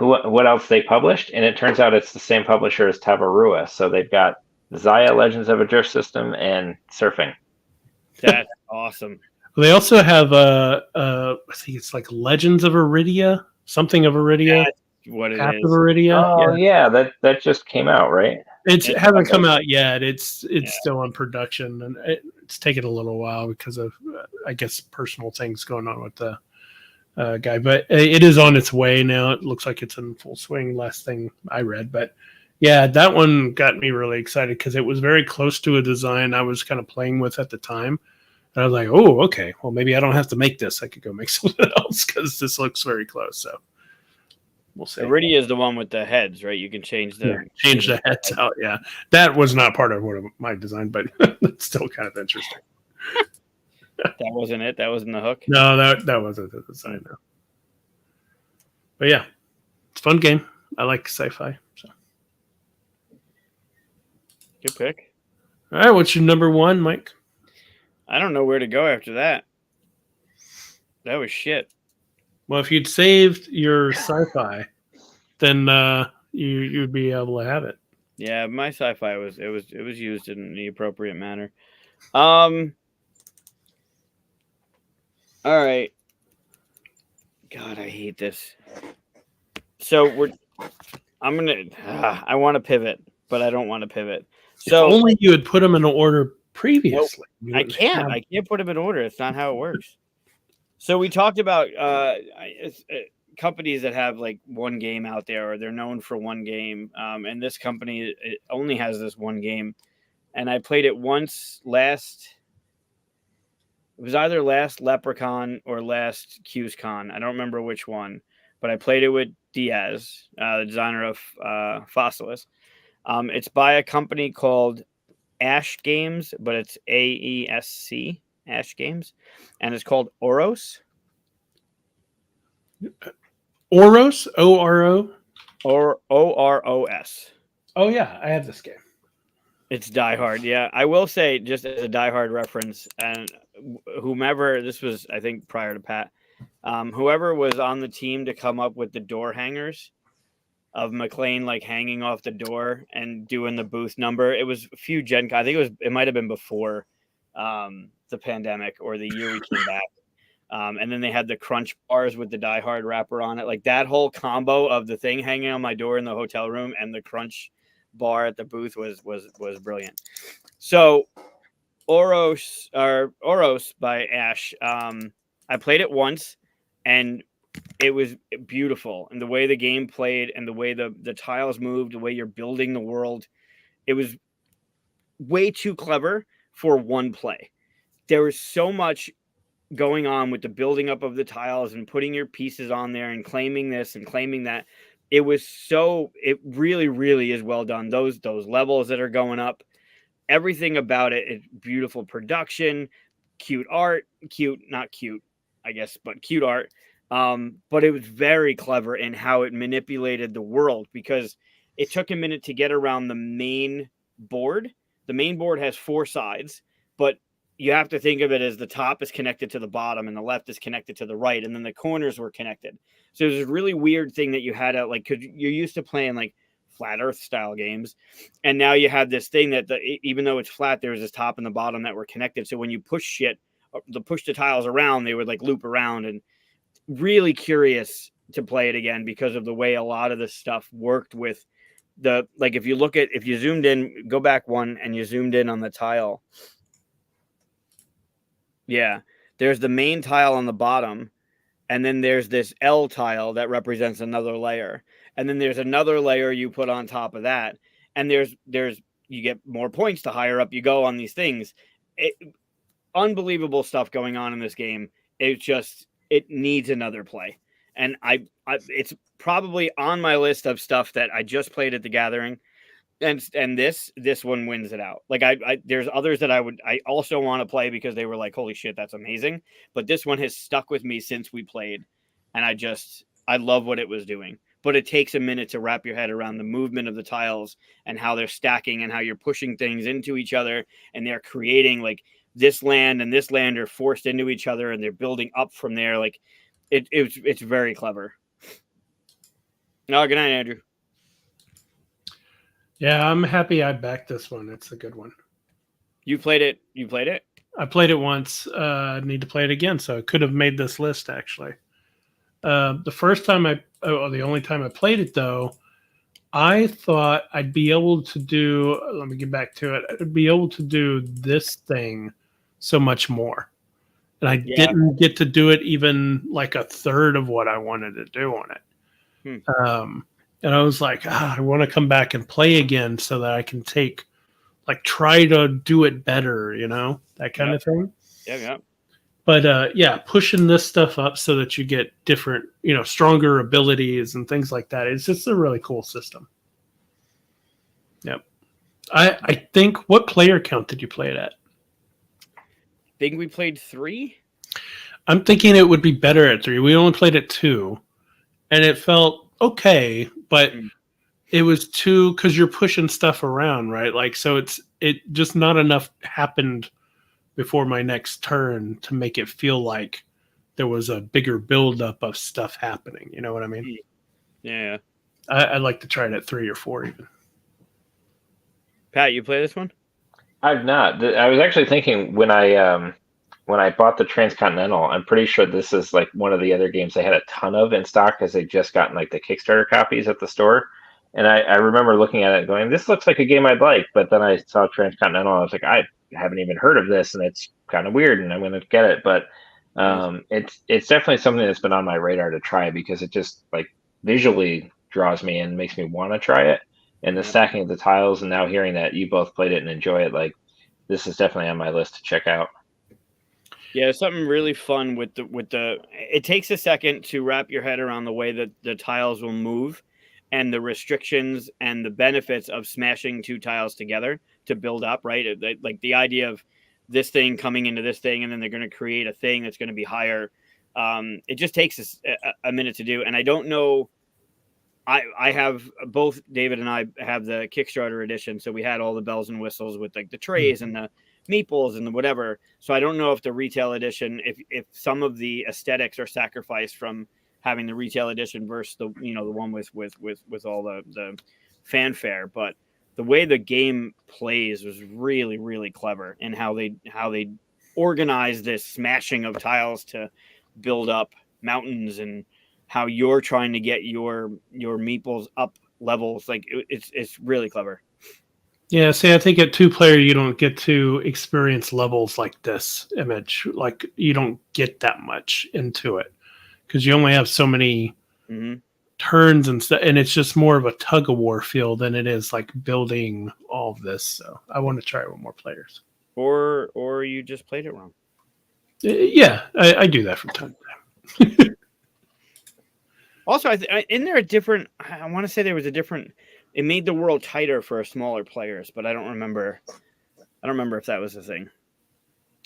what else they published, and it turns out it's the same publisher as Tavarua. So they've got Zaya Legends of a Drift System and Surfing. That's awesome. They also have I think it's Legends of Iridia, something of Iridia. That's what it Path is. of Iridia. Oh yeah, that just came out, right? It hasn't come out yet. It's still in production, and it's taken a little while because of I guess personal things going on with the guy. But it is on its way now. It looks like it's in full swing. Last thing I read, but yeah, that one got me really excited because it was very close to a design I was kind of playing with at the time. And I was like, oh, okay, well maybe I don't have to make this. I could go make something else because this looks very close. So. We'll see. Iridia is the one with the heads, right? You can change the heads out. Yeah, that was not part of my design, but it's still kind of interesting. That wasn't it. That wasn't the hook. No, that wasn't the design. No. But yeah, it's a fun game. I like sci-fi. So. Good pick. All right, what's your number one, Mike? I don't know where to go after that. That was shit. Well, if you'd saved your sci-fi, then you'd be able to have it. Yeah, my sci-fi was used in the appropriate manner. All right. God, I hate this. So I want to pivot, but I don't want to pivot. So if only you had put them in order previously. Nope, I can't put them in order. It's not how it works. So we talked about companies that have one game out there, or they're known for one game. And this company it only has this one game. And I played it once it was either last Leprechaun or last QSCon. I don't remember which one, but I played it with Diaz, the designer of Fossilis. It's by a company called Ash Games, but it's AESC, Ash Games, and it's called Oros. Oros, O-R-O? Or OROS. Oh, yeah, I have this game. It's Die Hard. Yeah, I will say, just as a Die Hard reference, and whomever, this was, I think, prior to Pat, whoever was on the team to come up with the door hangers of McLean, like hanging off the door and doing the booth number. It was a few I think it might have been before the pandemic or the year we came back. And then they had the crunch bars with the Die Hard wrapper on it. Like that whole combo of the thing hanging on my door in the hotel room and the crunch bar at the booth was brilliant. So Oros by Ash. I played it once and it was beautiful. And the way the game played and the way the tiles moved, the way you're building the world, it was way too clever for one play. There was so much going on with the building up of the tiles and putting your pieces on there and claiming this and claiming that. It really, really is well done. Those levels that are going up, everything about it is beautiful production, cute art, not cute, I guess, but cute art. But it was very clever in how it manipulated the world because it took a minute to get around the main board. The main board has 4 sides, but you have to think of it as the top is connected to the bottom and the left is connected to the right. And then the corners were connected. So it was a really weird thing that you had to like, cause you're used to playing like flat earth style games. And now you have this thing that even though it's flat, there's this top and the bottom that were connected. So when you push the tiles around, they would like loop around, and really curious to play it again because of the way a lot of this stuff worked with if you zoomed in, go back one and you zoomed in on the tile. Yeah, there's the main tile on the bottom, and then there's this L tile that represents another layer, and then there's another layer you put on top of that, and there's you get more points the higher up you go on these things. Unbelievable stuff going on in this game. It needs another play, and it's probably on my list of stuff that I just played at the gathering. And this one wins it out. Like there's others that I also want to play because they were like, holy shit, that's amazing. But this one has stuck with me since we played. And I love what it was doing. But it takes a minute to wrap your head around the movement of the tiles and how they're stacking and how you're pushing things into each other. And they're creating like this land and this land are forced into each other and they're building up from there. Like it's very clever. No, good night, Andrew. Yeah, I'm happy I backed this one. It's a good one. You played it? I played it once. I need to play it again, so I could have made this list, actually. The only time I played it, though, I thought I'd be able to do, let me get back to it, I'd be able to do this thing so much more. And I didn't get to do it even like a third of what I wanted to do on it. And I was like, I want to come back and play again so that I can try to do it better, that kind of thing. Yeah. But pushing this stuff up so that you get different, stronger abilities and things like that. It's just a really cool system. Yep. I think, what player count did you play it at? I think we played 3. I'm thinking it would be better at 3. We only played at 2. And it felt okay, but it was too, because you're pushing stuff around, right? Like, so it just not enough happened before my next turn to make it feel like there was a bigger buildup of stuff happening. You know what I mean? Yeah. I'd like to try it at 3 or 4 even. Pat, you play this one? I've not. I was actually thinking when I bought the Transcontinental, I'm pretty sure this is like one of the other games they had a ton of in stock because they just gotten like the Kickstarter copies at the store. And I remember looking at it and going, this looks like a game I'd like. But then I saw Transcontinental and I was like, I haven't even heard of this and it's kind of weird and I'm going to get it. But it's definitely something that's been on my radar to try because it just like visually draws me and makes me want to try it. And the stacking of the tiles and now hearing that you both played it and enjoy it, like this is definitely on my list to check out. Yeah, something really fun with the. It takes a second to wrap your head around the way that the tiles will move, and the restrictions and the benefits of smashing two tiles together to build up, right? Like the idea of this thing coming into this thing, and then they're going to create a thing that's going to be higher. It just takes us a minute to do. And I don't know, I have both David and I have the Kickstarter edition. So we had all the bells and whistles with like the trays and the meeples and the whatever. So I don't know if the retail edition, if some of the aesthetics are sacrificed from having the retail edition versus the, you know, the one with all the fanfare. But the way the game plays was really, really clever, and how they organize this smashing of tiles to build up mountains, and how you're trying to get your meeples up levels. Like it's really clever. Yeah, see, I think at 2-player you don't get to experience levels like this image. Like you don't get that much into it because you only have so many turns and stuff, and it's just more of a tug of war feel than it is like building all of this. So I want to try it with more players. Or you just played it wrong. Yeah, I do that from time to time. Also, in there a different. I want to say there was a different. It made the world tighter for smaller players, but I don't remember. I don't remember if that was the thing.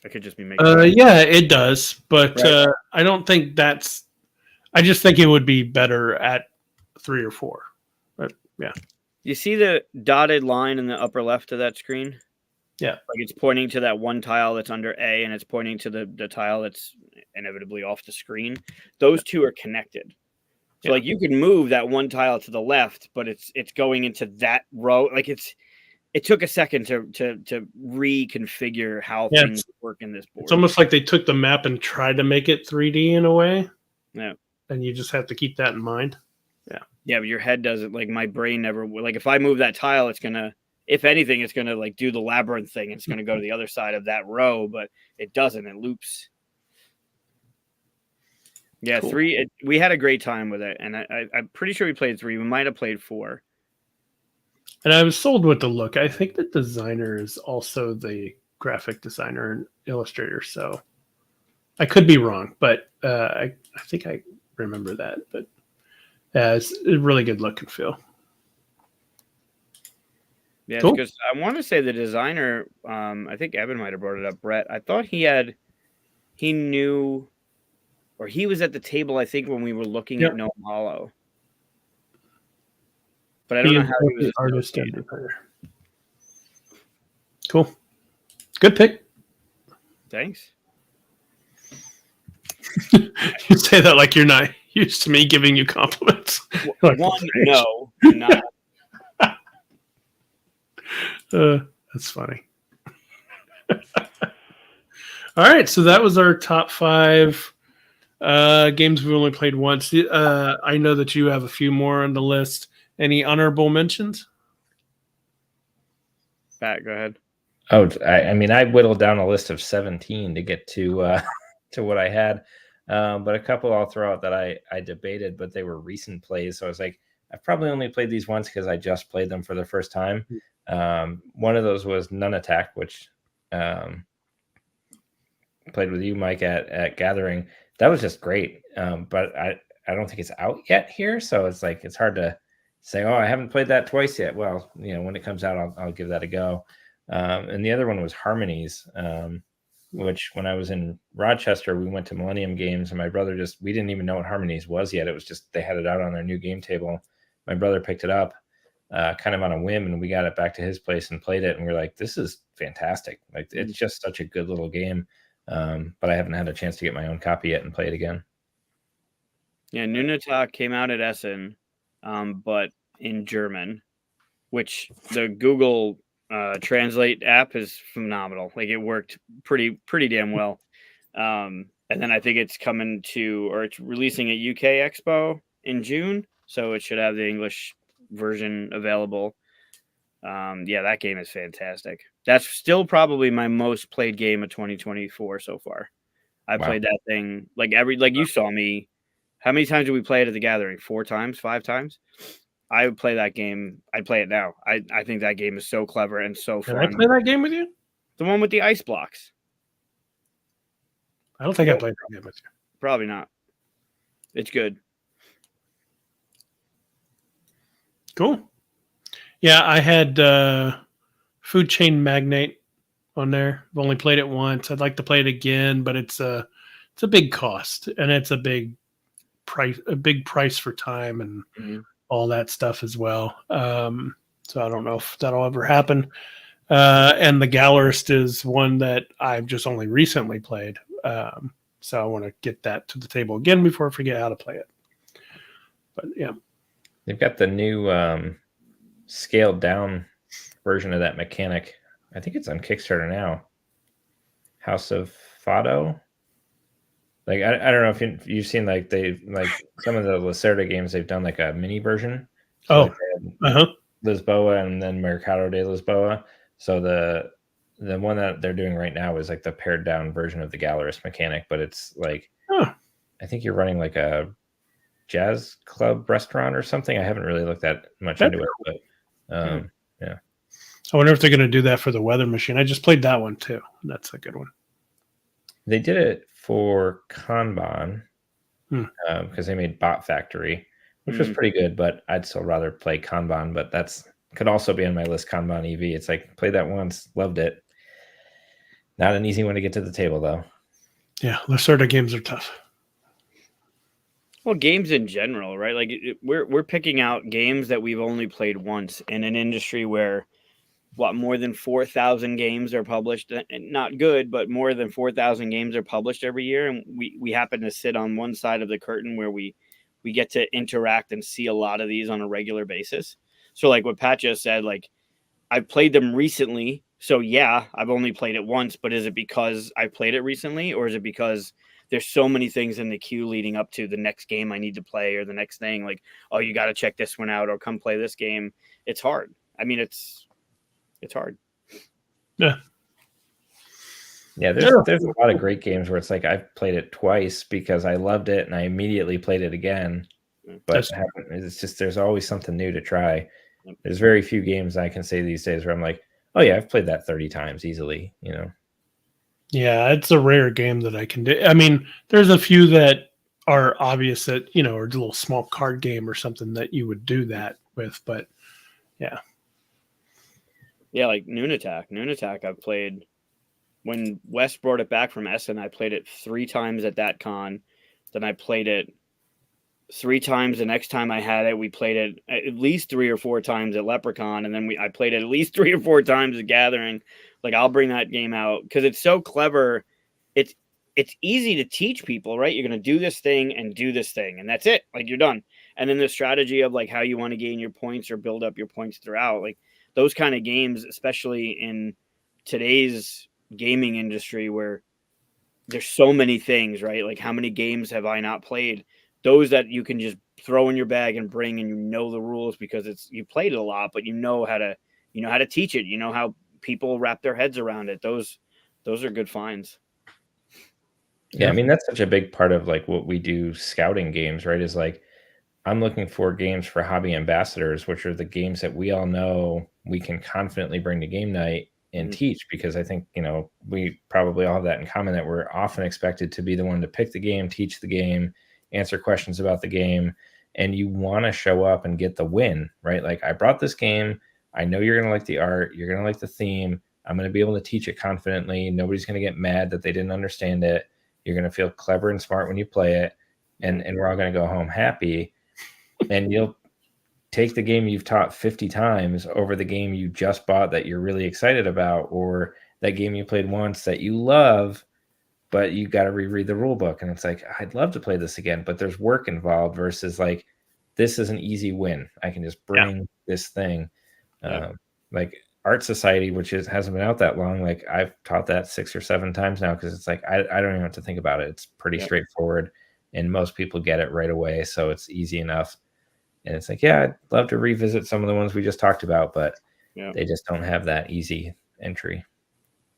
I could just be making. Yeah, it does, but Right. I don't think that's. I just think it would be better at 3 or 4. But yeah, You see the dotted line in the upper left of that screen? Yeah. Like it's pointing to that one tile that's under A, and it's pointing to the tile that's inevitably off the screen. Those two are connected. So like you can move that one tile to the left, but it's going into that row. Like it took a second to reconfigure how things work in this board. It's almost like they took the map and tried to make it 3D in a way. Yeah. And you just have to keep that in mind. Yeah, but your head doesn't. Like my brain never. Like if I move that tile, it's gonna. If anything, it's gonna like do the labyrinth thing. It's gonna go to the other side of that row, but it doesn't. It loops. Yeah, cool. 3. We had a great time with it, and I'm pretty sure we played 3. We might have played 4. And I was sold with the look. I think the designer is also the graphic designer and illustrator, so I could be wrong, but I think I remember that. But it's a really good look and feel. Yeah, cool. Because I want to say the designer, I think Evan might have brought it up, Brett. I thought he knew, or he was at the table, I think, when we were looking at Gnome Hollow. But I don't know how he was artist and designer. Cool. Good pick. Thanks. You say that like you're not used to me giving you compliments. Like, one, no, not. That's funny. All right, so that was our top 5 games we've only played once. I know that you have a few more on the list. Any honorable mentions? Pat, go ahead. Oh, I mean, I whittled down a list of 17 to get to what I had. But a couple I'll throw out that I debated, but they were recent plays. So I was like, I've probably only played these once because I just played them for the first time. One of those was Nun Attack, which played with you, Mike, at Gathering. That was just great. But I don't think it's out yet here. So it's like, it's hard to say, oh, I haven't played that twice yet. Well, you know, when it comes out, I'll give that a go. And the other one was Harmonies, which when I was in Rochester, we went to Millennium Games, and my brother we didn't even know what Harmonies was yet. It was just, they had it out on their new game table. My brother picked it up kind of on a whim, and we got it back to his place and played it. And we were like, this is fantastic. Like, it's just such a good little game. But I haven't had a chance to get my own copy yet and play it again. Yeah, Nun Attack came out at Essen, but in German, which the Google Translate app is phenomenal. Like, it worked pretty damn well. And then I think it's it's releasing at UK Expo in June, so it should have the English version available. Yeah, that game is fantastic. That's still probably my most played game of 2024 so far. I played that thing like you saw me. How many times did we play it at the Gathering? 4 times, 5 times? I would play that game. I'd play it now. I think that game is so clever and so fun. Can I play that game with you? The one with the ice blocks. I don't think I played that game with you. Probably not. It's good. Cool. Yeah, I had Food Chain Magnate on there. I've only played it once. I'd like to play it again, but it's a big cost and it's a big price for time and all that stuff as well. So I don't know if that'll ever happen. And the Gallerist is one that I've just only recently played. So I want to get that to the table again before I forget how to play it. But yeah. They've got the new scaled down version of that mechanic. I think it's on Kickstarter now. House of Fado. Like I don't know if you've seen like some of the Lacerda games, they've done like a mini version. So Lisboa and then Mercado de Lisboa. So the one that they're doing right now is like the pared down version of the Gallerist mechanic, but it's like I think you're running like a jazz club restaurant or something. I haven't really looked that much into it, but yeah. I wonder if they're going to do that for the Weather Machine. I just played that one too. That's a good one. They did it for Kanban because they made Bot Factory, which was pretty good, but I'd still rather play Kanban. But that's could also be on my list. Kanban EV. It's like played that once, loved it. Not an easy one to get to the table though. Yeah, Lacerda games are tough. Well, games in general, right? Like we're picking out games that we've only played once in an industry where more than 4,000 games are published, and not good, but more than 4,000 games are published every year. And we happen to sit on one side of the curtain where we get to interact and see a lot of these on a regular basis. So like what Pat just said, like I've played them recently. So yeah, I've only played it once, but is it because I played it recently, or is it because there's so many things in the queue leading up to the next game I need to play, or the next thing, like, oh, you got to check this one out or come play this game. It's hard. I mean, it's hard. Yeah. Yeah, there's a lot of great games where it's like I've played it twice because I loved it and I immediately played it again. But it's just there's always something new to try. There's very few games I can say these days where I'm like, oh yeah, I've played that 30 times easily, you know. Yeah, it's a rare game that I can do. I mean, there's a few that are obvious that, you know, or a little small card game or something that you would do that with, but yeah. Yeah, like Noon Attack. Noon Attack I've played when Wes brought it back from Essen. I played it 3 times at that con. Then I played it 3 times the next time I had it. We played it at least 3 or 4 times at Leprechaun, and then I played it at least 3 or 4 times at Gathering. Like I'll bring that game out because it's so clever. It's easy to teach people, right? You're going to do this thing and do this thing, and that's it. Like you're done. And then the strategy of like how you want to gain your points or build up your points throughout, like those kind of games, especially in today's gaming industry where there's so many things, right? Like how many games have I not played? Those that you can just throw in your bag and bring, and you know the rules because you played it a lot, but you know how to teach it. You know how people wrap their heads around it. Those are good finds. Yeah, I mean that's such a big part of like what we do scouting games, right? Is like I'm looking for games for hobby ambassadors, which are the games that we all know we can confidently bring to game night and teach, because I think, you know, we probably all have that in common, that we're often expected to be the one to pick the game, teach the game, answer questions about the game, and you want to show up and get the win, right? Like I brought this game. I know you're going to like the art. You're going to like the theme. I'm going to be able to teach it confidently. Nobody's going to get mad that they didn't understand it. You're going to feel clever and smart when you play it. And we're all going to go home happy. And you'll take the game you've taught 50 times over the game you just bought that you're really excited about, or that game you played once that you love, but you got to reread the rule book. And it's like, I'd love to play this again, but there's work involved versus like, this is an easy win. I can just bring this thing. Like Art Society, which hasn't been out that long. Like I've taught that 6 or 7 times now, because it's like, I don't even have to think about it. It's pretty straightforward and most people get it right away. So it's easy enough. And it's like, yeah, I'd love to revisit some of the ones we just talked about, but they just don't have that easy entry.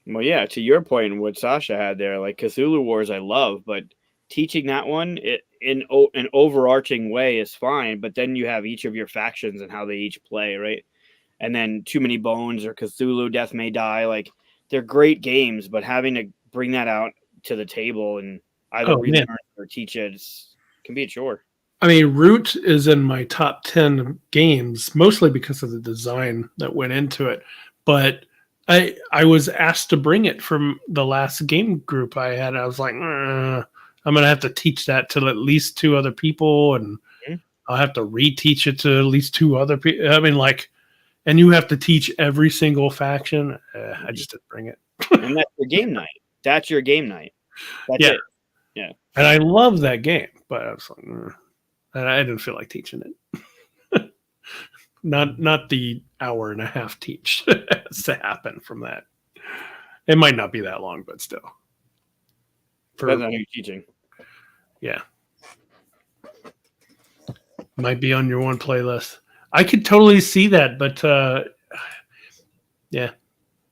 Well, yeah, to your point and what Sasha had there, like Cthulhu Wars, I love, but teaching that one in an overarching way is fine. But then you have each of your factions and how they each play, right? And then Too Many Bones or Cthulhu Death May Die, like they're great games, but having to bring that out to the table and either relearn or teach it can be a chore. I mean, Root is in my top 10 games, mostly because of the design that went into it. But I was asked to bring it from the last game group I had. I was like, I'm going to have to teach that to at least 2 other people, and I'll have to reteach it to at least 2 other people. I mean, like, and you have to teach every single faction. I just didn't bring it. And that's your game night. That's your game night. That's it. Yeah. And I love that game, but I was like, and I didn't feel like teaching it. not the hour and a half teach has to happen from that. It might not be that long, but still. Depends on who you're teaching. Yeah. Might be on your one playlist. I could totally see that, but yeah.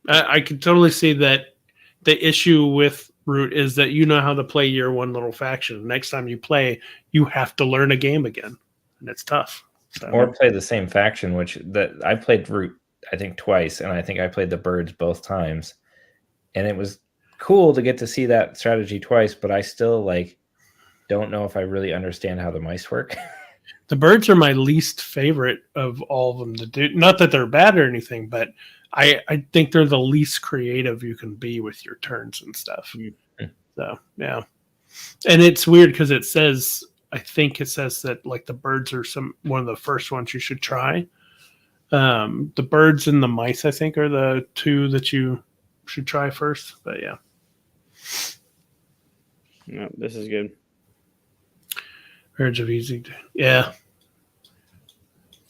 I could totally see that the issue with Root is that you know how to play your one little faction. Next time you play, you have to learn a game again, and it's tough. So. Or play the same faction, which I played Root, I think, twice, and I think I played the Birds both times, and it was cool to get to see that strategy twice. But I still don't know if I really understand how the mice work. The Birds are my least favorite of all of them to do. Not that they're bad or anything, but I think they're the least creative you can be with your turns and stuff. Mm-hmm. So, yeah. And it's weird because I think it says that like the Birds are one of the first ones you should try. The Birds and the Mice, I think, are the 2 that you should try first. But yeah. No, this is good. Urge of Easy. Yeah.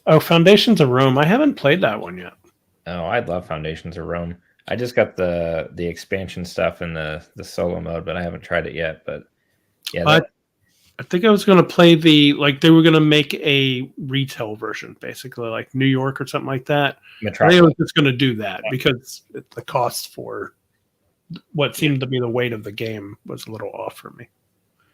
Oh, Foundations of Rome. I haven't played that one yet. Oh, I love Foundations of Rome. I just got the expansion stuff and the solo mode, but I haven't tried it yet. But yeah, I think I was going to play they were going to make a retail version, basically like New York or something like that. Metropolis. I think I was just going to do that because the cost for what seemed to be the weight of the game was a little off for me.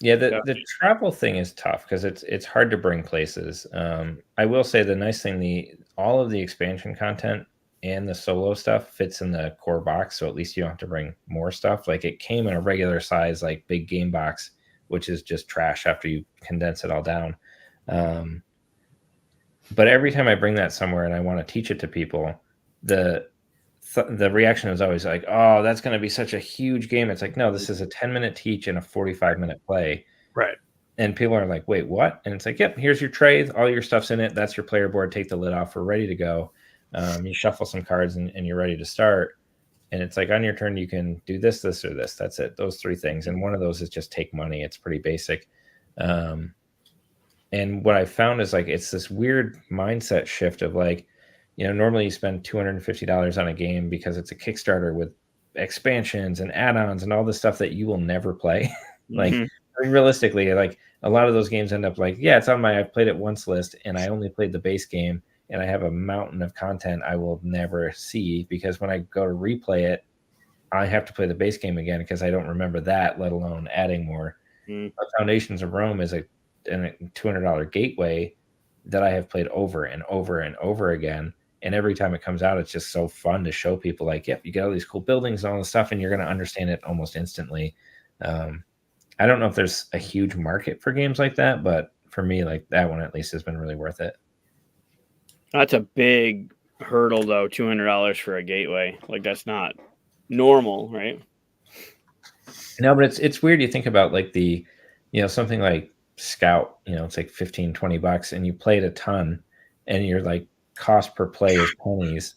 Yeah, the travel thing is tough because it's hard to bring places. I will say the nice thing, all of the expansion content and the solo stuff fits in the core box, so at least you don't have to bring more stuff. Like it came in a regular size, like big game box, which is just trash after you condense it all down. But every time I bring that somewhere and I want to teach it to people, the reaction is always like, oh, that's going to be such a huge game. It's like, no, this is a 10-minute teach and a 45-minute play. Right. And people are like, wait, what? And it's like, yep, here's your tray. All your stuff's in it. That's your player board. Take the lid off. We're ready to go. You shuffle some cards and you're ready to start. And it's like on your turn, you can do this, this, or this. That's it. Those 3 things. And one of those is just take money. It's pretty basic. And what I found is like, it's this weird mindset shift of like, normally you spend $250 on a game because it's a Kickstarter with expansions and add-ons and all this stuff that you will never play. Like, I mean, realistically, like a lot of those games end up like, yeah, it's on my I've played it once list and I only played the base game and I have a mountain of content I will never see because when I go to replay it, I have to play the base game again because I don't remember that, let alone adding more. Foundations of Rome is a $200 gateway that I have played over and over and over again. And every time it comes out, it's just so fun to show people like, yep, you get all these cool buildings and all this stuff, and you're going to understand it almost instantly. I don't know if there's a huge market for games like that, but for me, like that one at least has been really worth it. That's a big hurdle, though, $200 for a gateway. Like that's not normal, right? No, but it's weird. You think about like something like Scout, it's like $15-$20 and you played a ton and you're like cost per play is pennies.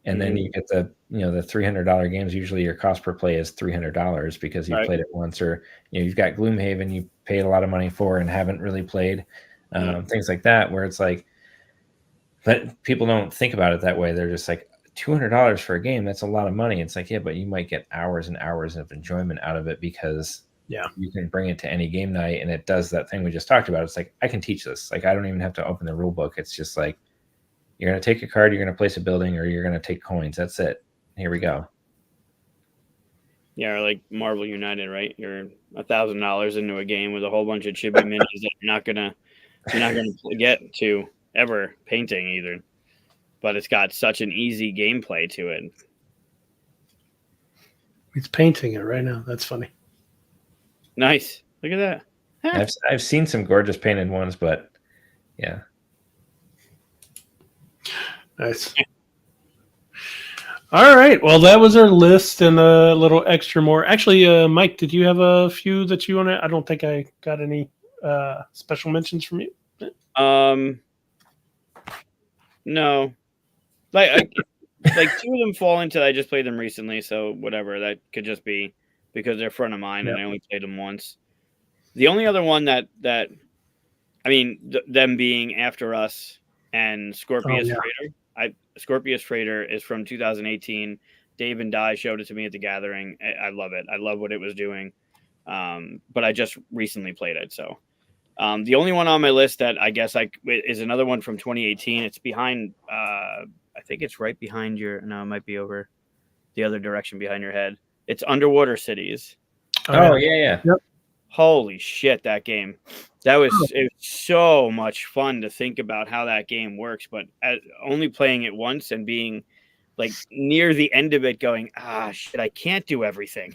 And then you get the $300 games. Usually your cost per play is $300 because you played it once, or you've got Gloomhaven you paid a lot of money for and haven't really played, things like that, where it's like, but people don't think about it that way. They're just like, $200 for a game, that's a lot of money. It's like, yeah, but you might get hours and hours of enjoyment out of it because you can bring it to any game night and it does that thing we just talked about. It's like, I can teach this. Like, I don't even have to open the rule book. It's just like, you're going to take a card, you're going to place a building, or you're going to take coins. That's it. Here we go. Yeah, or like Marvel United, right? You're $1,000 into a game with a whole bunch of chibi minis that you're not gonna get to ever painting either. But it's got such an easy gameplay to it. He's painting it right now. That's funny. Nice. Look at that. I've seen some gorgeous painted ones, but Yeah. Nice. All right. Well, that was our list and a little extra more. Actually, Mike, did you have a few that you want to? I don't think I got any special mentions from you. No, like two of them fall into. I just played them recently, so whatever. That could just be because they're a friend of mine, and I only played them once. The only other one that I mean, them being After Us and Scorpius Freighter. Scorpius Freighter is from 2018. Dave and Di showed it to me at the gathering. I love it. I love what it was doing. But I just recently played it. So the only one on my list that I guess is another one from 2018. It's behind. I think it's right behind your. No, it might be over the other direction behind your head. It's Underwater Cities. Oh yeah. Yep. Holy shit, that game. It was so much fun to think about how that game works, but only playing it once and being like near the end of it going, shit, I can't do everything.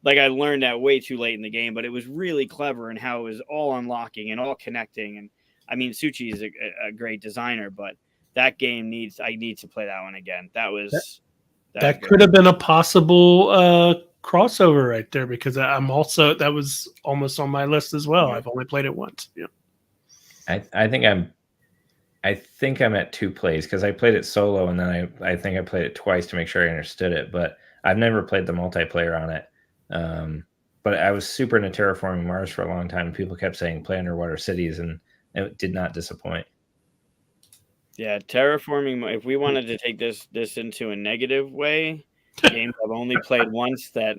Like I learned that way too late in the game, but it was really clever in how it was all unlocking and all connecting. And I mean, Suchi is a great designer, but that game I need to play that one again. That could have been a possible crossover right there because that was almost on my list as well. I've only played it once. Yeah. I think I'm at 2 plays because I played it solo and then I think I played it twice to make sure I understood it, but I've never played the multiplayer on it. But I was super into Terraforming Mars for a long time. People kept saying play Underwater Cities, and it did not disappoint. Yeah, Terraforming. If we wanted to take this into a negative way, games I've only played once that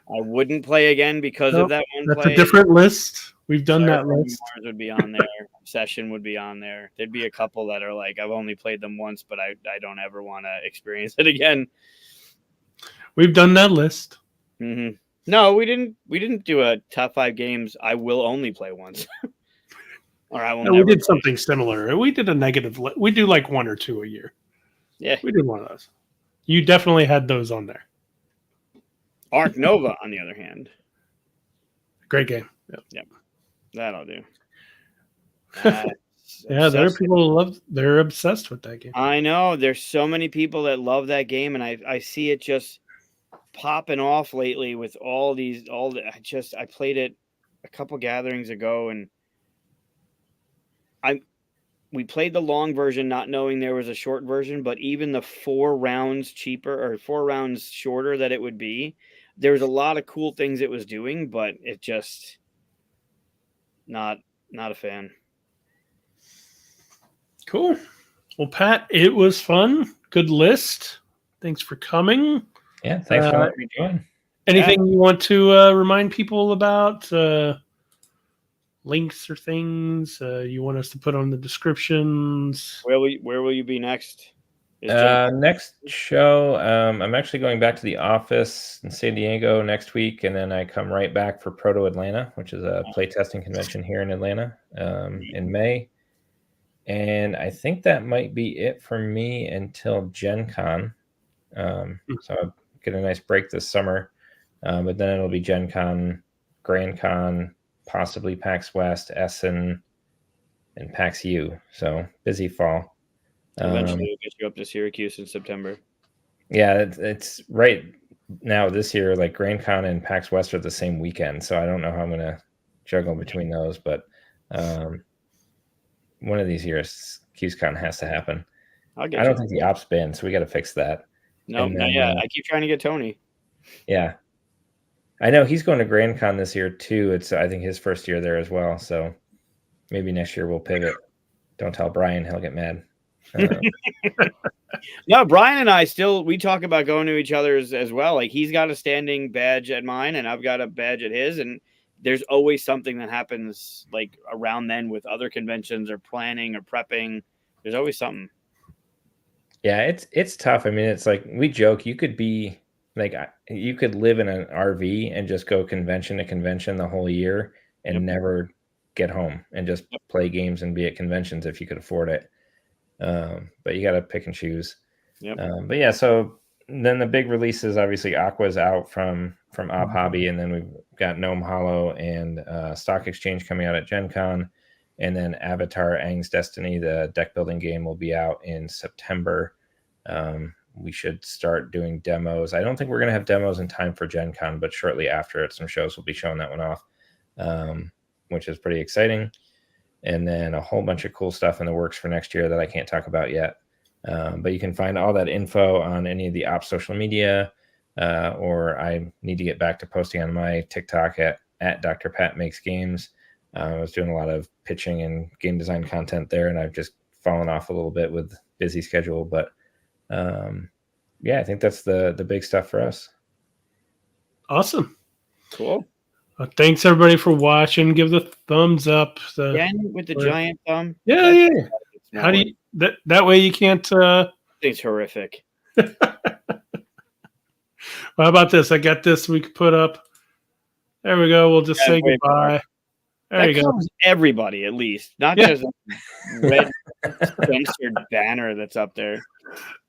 I wouldn't play again because of that one that's play. A different list. We've done that list. Mars would be on there. Session would be on there. There'd be a couple that are like I've only played them once, but I don't ever want to experience it again. We've done that list. Mm-hmm. No, we didn't do a top 5 games I will only play once. Or I will never. We did something similar. We did a negative. We do like 1 or 2 a year. Yeah, we did one of those. You definitely had those on there. Ark Nova, on the other hand, great game. Yep. That'll do. Yeah, there are people who they're obsessed with that game. I know. There's so many people that love that game, and I see it just popping off lately with I played it a couple gatherings ago, and we played the long version not knowing there was a short version, but even the 4 rounds cheaper or 4 rounds shorter that it would be, there was a lot of cool things it was doing, but it just not a fan. Cool. Well, Pat, it was fun. Good list. Thanks for coming. Yeah, thanks for letting me join. Anything you want to remind people about? Links or things you want us to put on the descriptions? Where will you be next? Next show, I'm actually going back to the office in San Diego next week, and then I come right back for Proto Atlanta, which is a playtesting convention here in Atlanta in May. And I think that might be it for me until Gen Con. So I'll get a nice break this summer, but then it'll be Gen Con, Grand Con, possibly PAX West, Essen, and PAX U. So busy fall. Eventually we'll get you up to Syracuse in September. Yeah, it's right now this year, like Grand Con and PAX West are the same weekend. So I don't know how I'm going to juggle between those, but one of these years, QsCon has to happen. I don't think the ops banned, so we got to fix that. No, not yet. I keep trying to get Tony. Yeah. I know he's going to Grand Con this year too. It's I think his first year there as well. So maybe next year we'll pivot. Don't tell Brian; he'll get mad. No, Brian and I we talk about going to each other's as well. Like he's got a standing badge at mine, and I've got a badge at his. And there's always something that happens like around then with other conventions or planning or prepping. There's always something. Yeah, it's tough. I mean, it's like we joke. You could be. Like you could live in an RV and just go convention to convention the whole year and never get home and just play games and be at conventions if you could afford it. But you got to pick and choose. But yeah, so then the big releases, obviously Aqua's out from Op Hobby, and then we've got Gnome Hollow and Stock Exchange coming out at Gen Con. And then Avatar: Aang's Destiny, the deck building game, will be out in September. We should start doing demos. I don't think we're going to have demos in time for Gen Con, but shortly after at some shows, we'll be showing that one off, which is pretty exciting. And then a whole bunch of cool stuff in the works for next year that I can't talk about yet. But you can find all that info on any of the ops social media, or I need to get back to posting on my TikTok at Dr. Pat Makes Games. I was doing a lot of pitching and game design content there, and I've just fallen off a little bit with busy schedule. But yeah, I think that's the big stuff for us. Awesome. Cool. Well, thanks everybody for watching. Give the thumbs up. Again with the giant thumb. Yeah, yeah. How do you that way you can't It's horrific. Well, how about this? I got this we could put up. There we go. We'll just say goodbye. There you go. Everybody, at least, not just a red censored banner that's up there.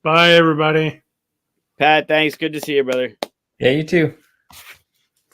Bye, everybody. Pat, thanks. Good to see you, brother. Yeah, you too.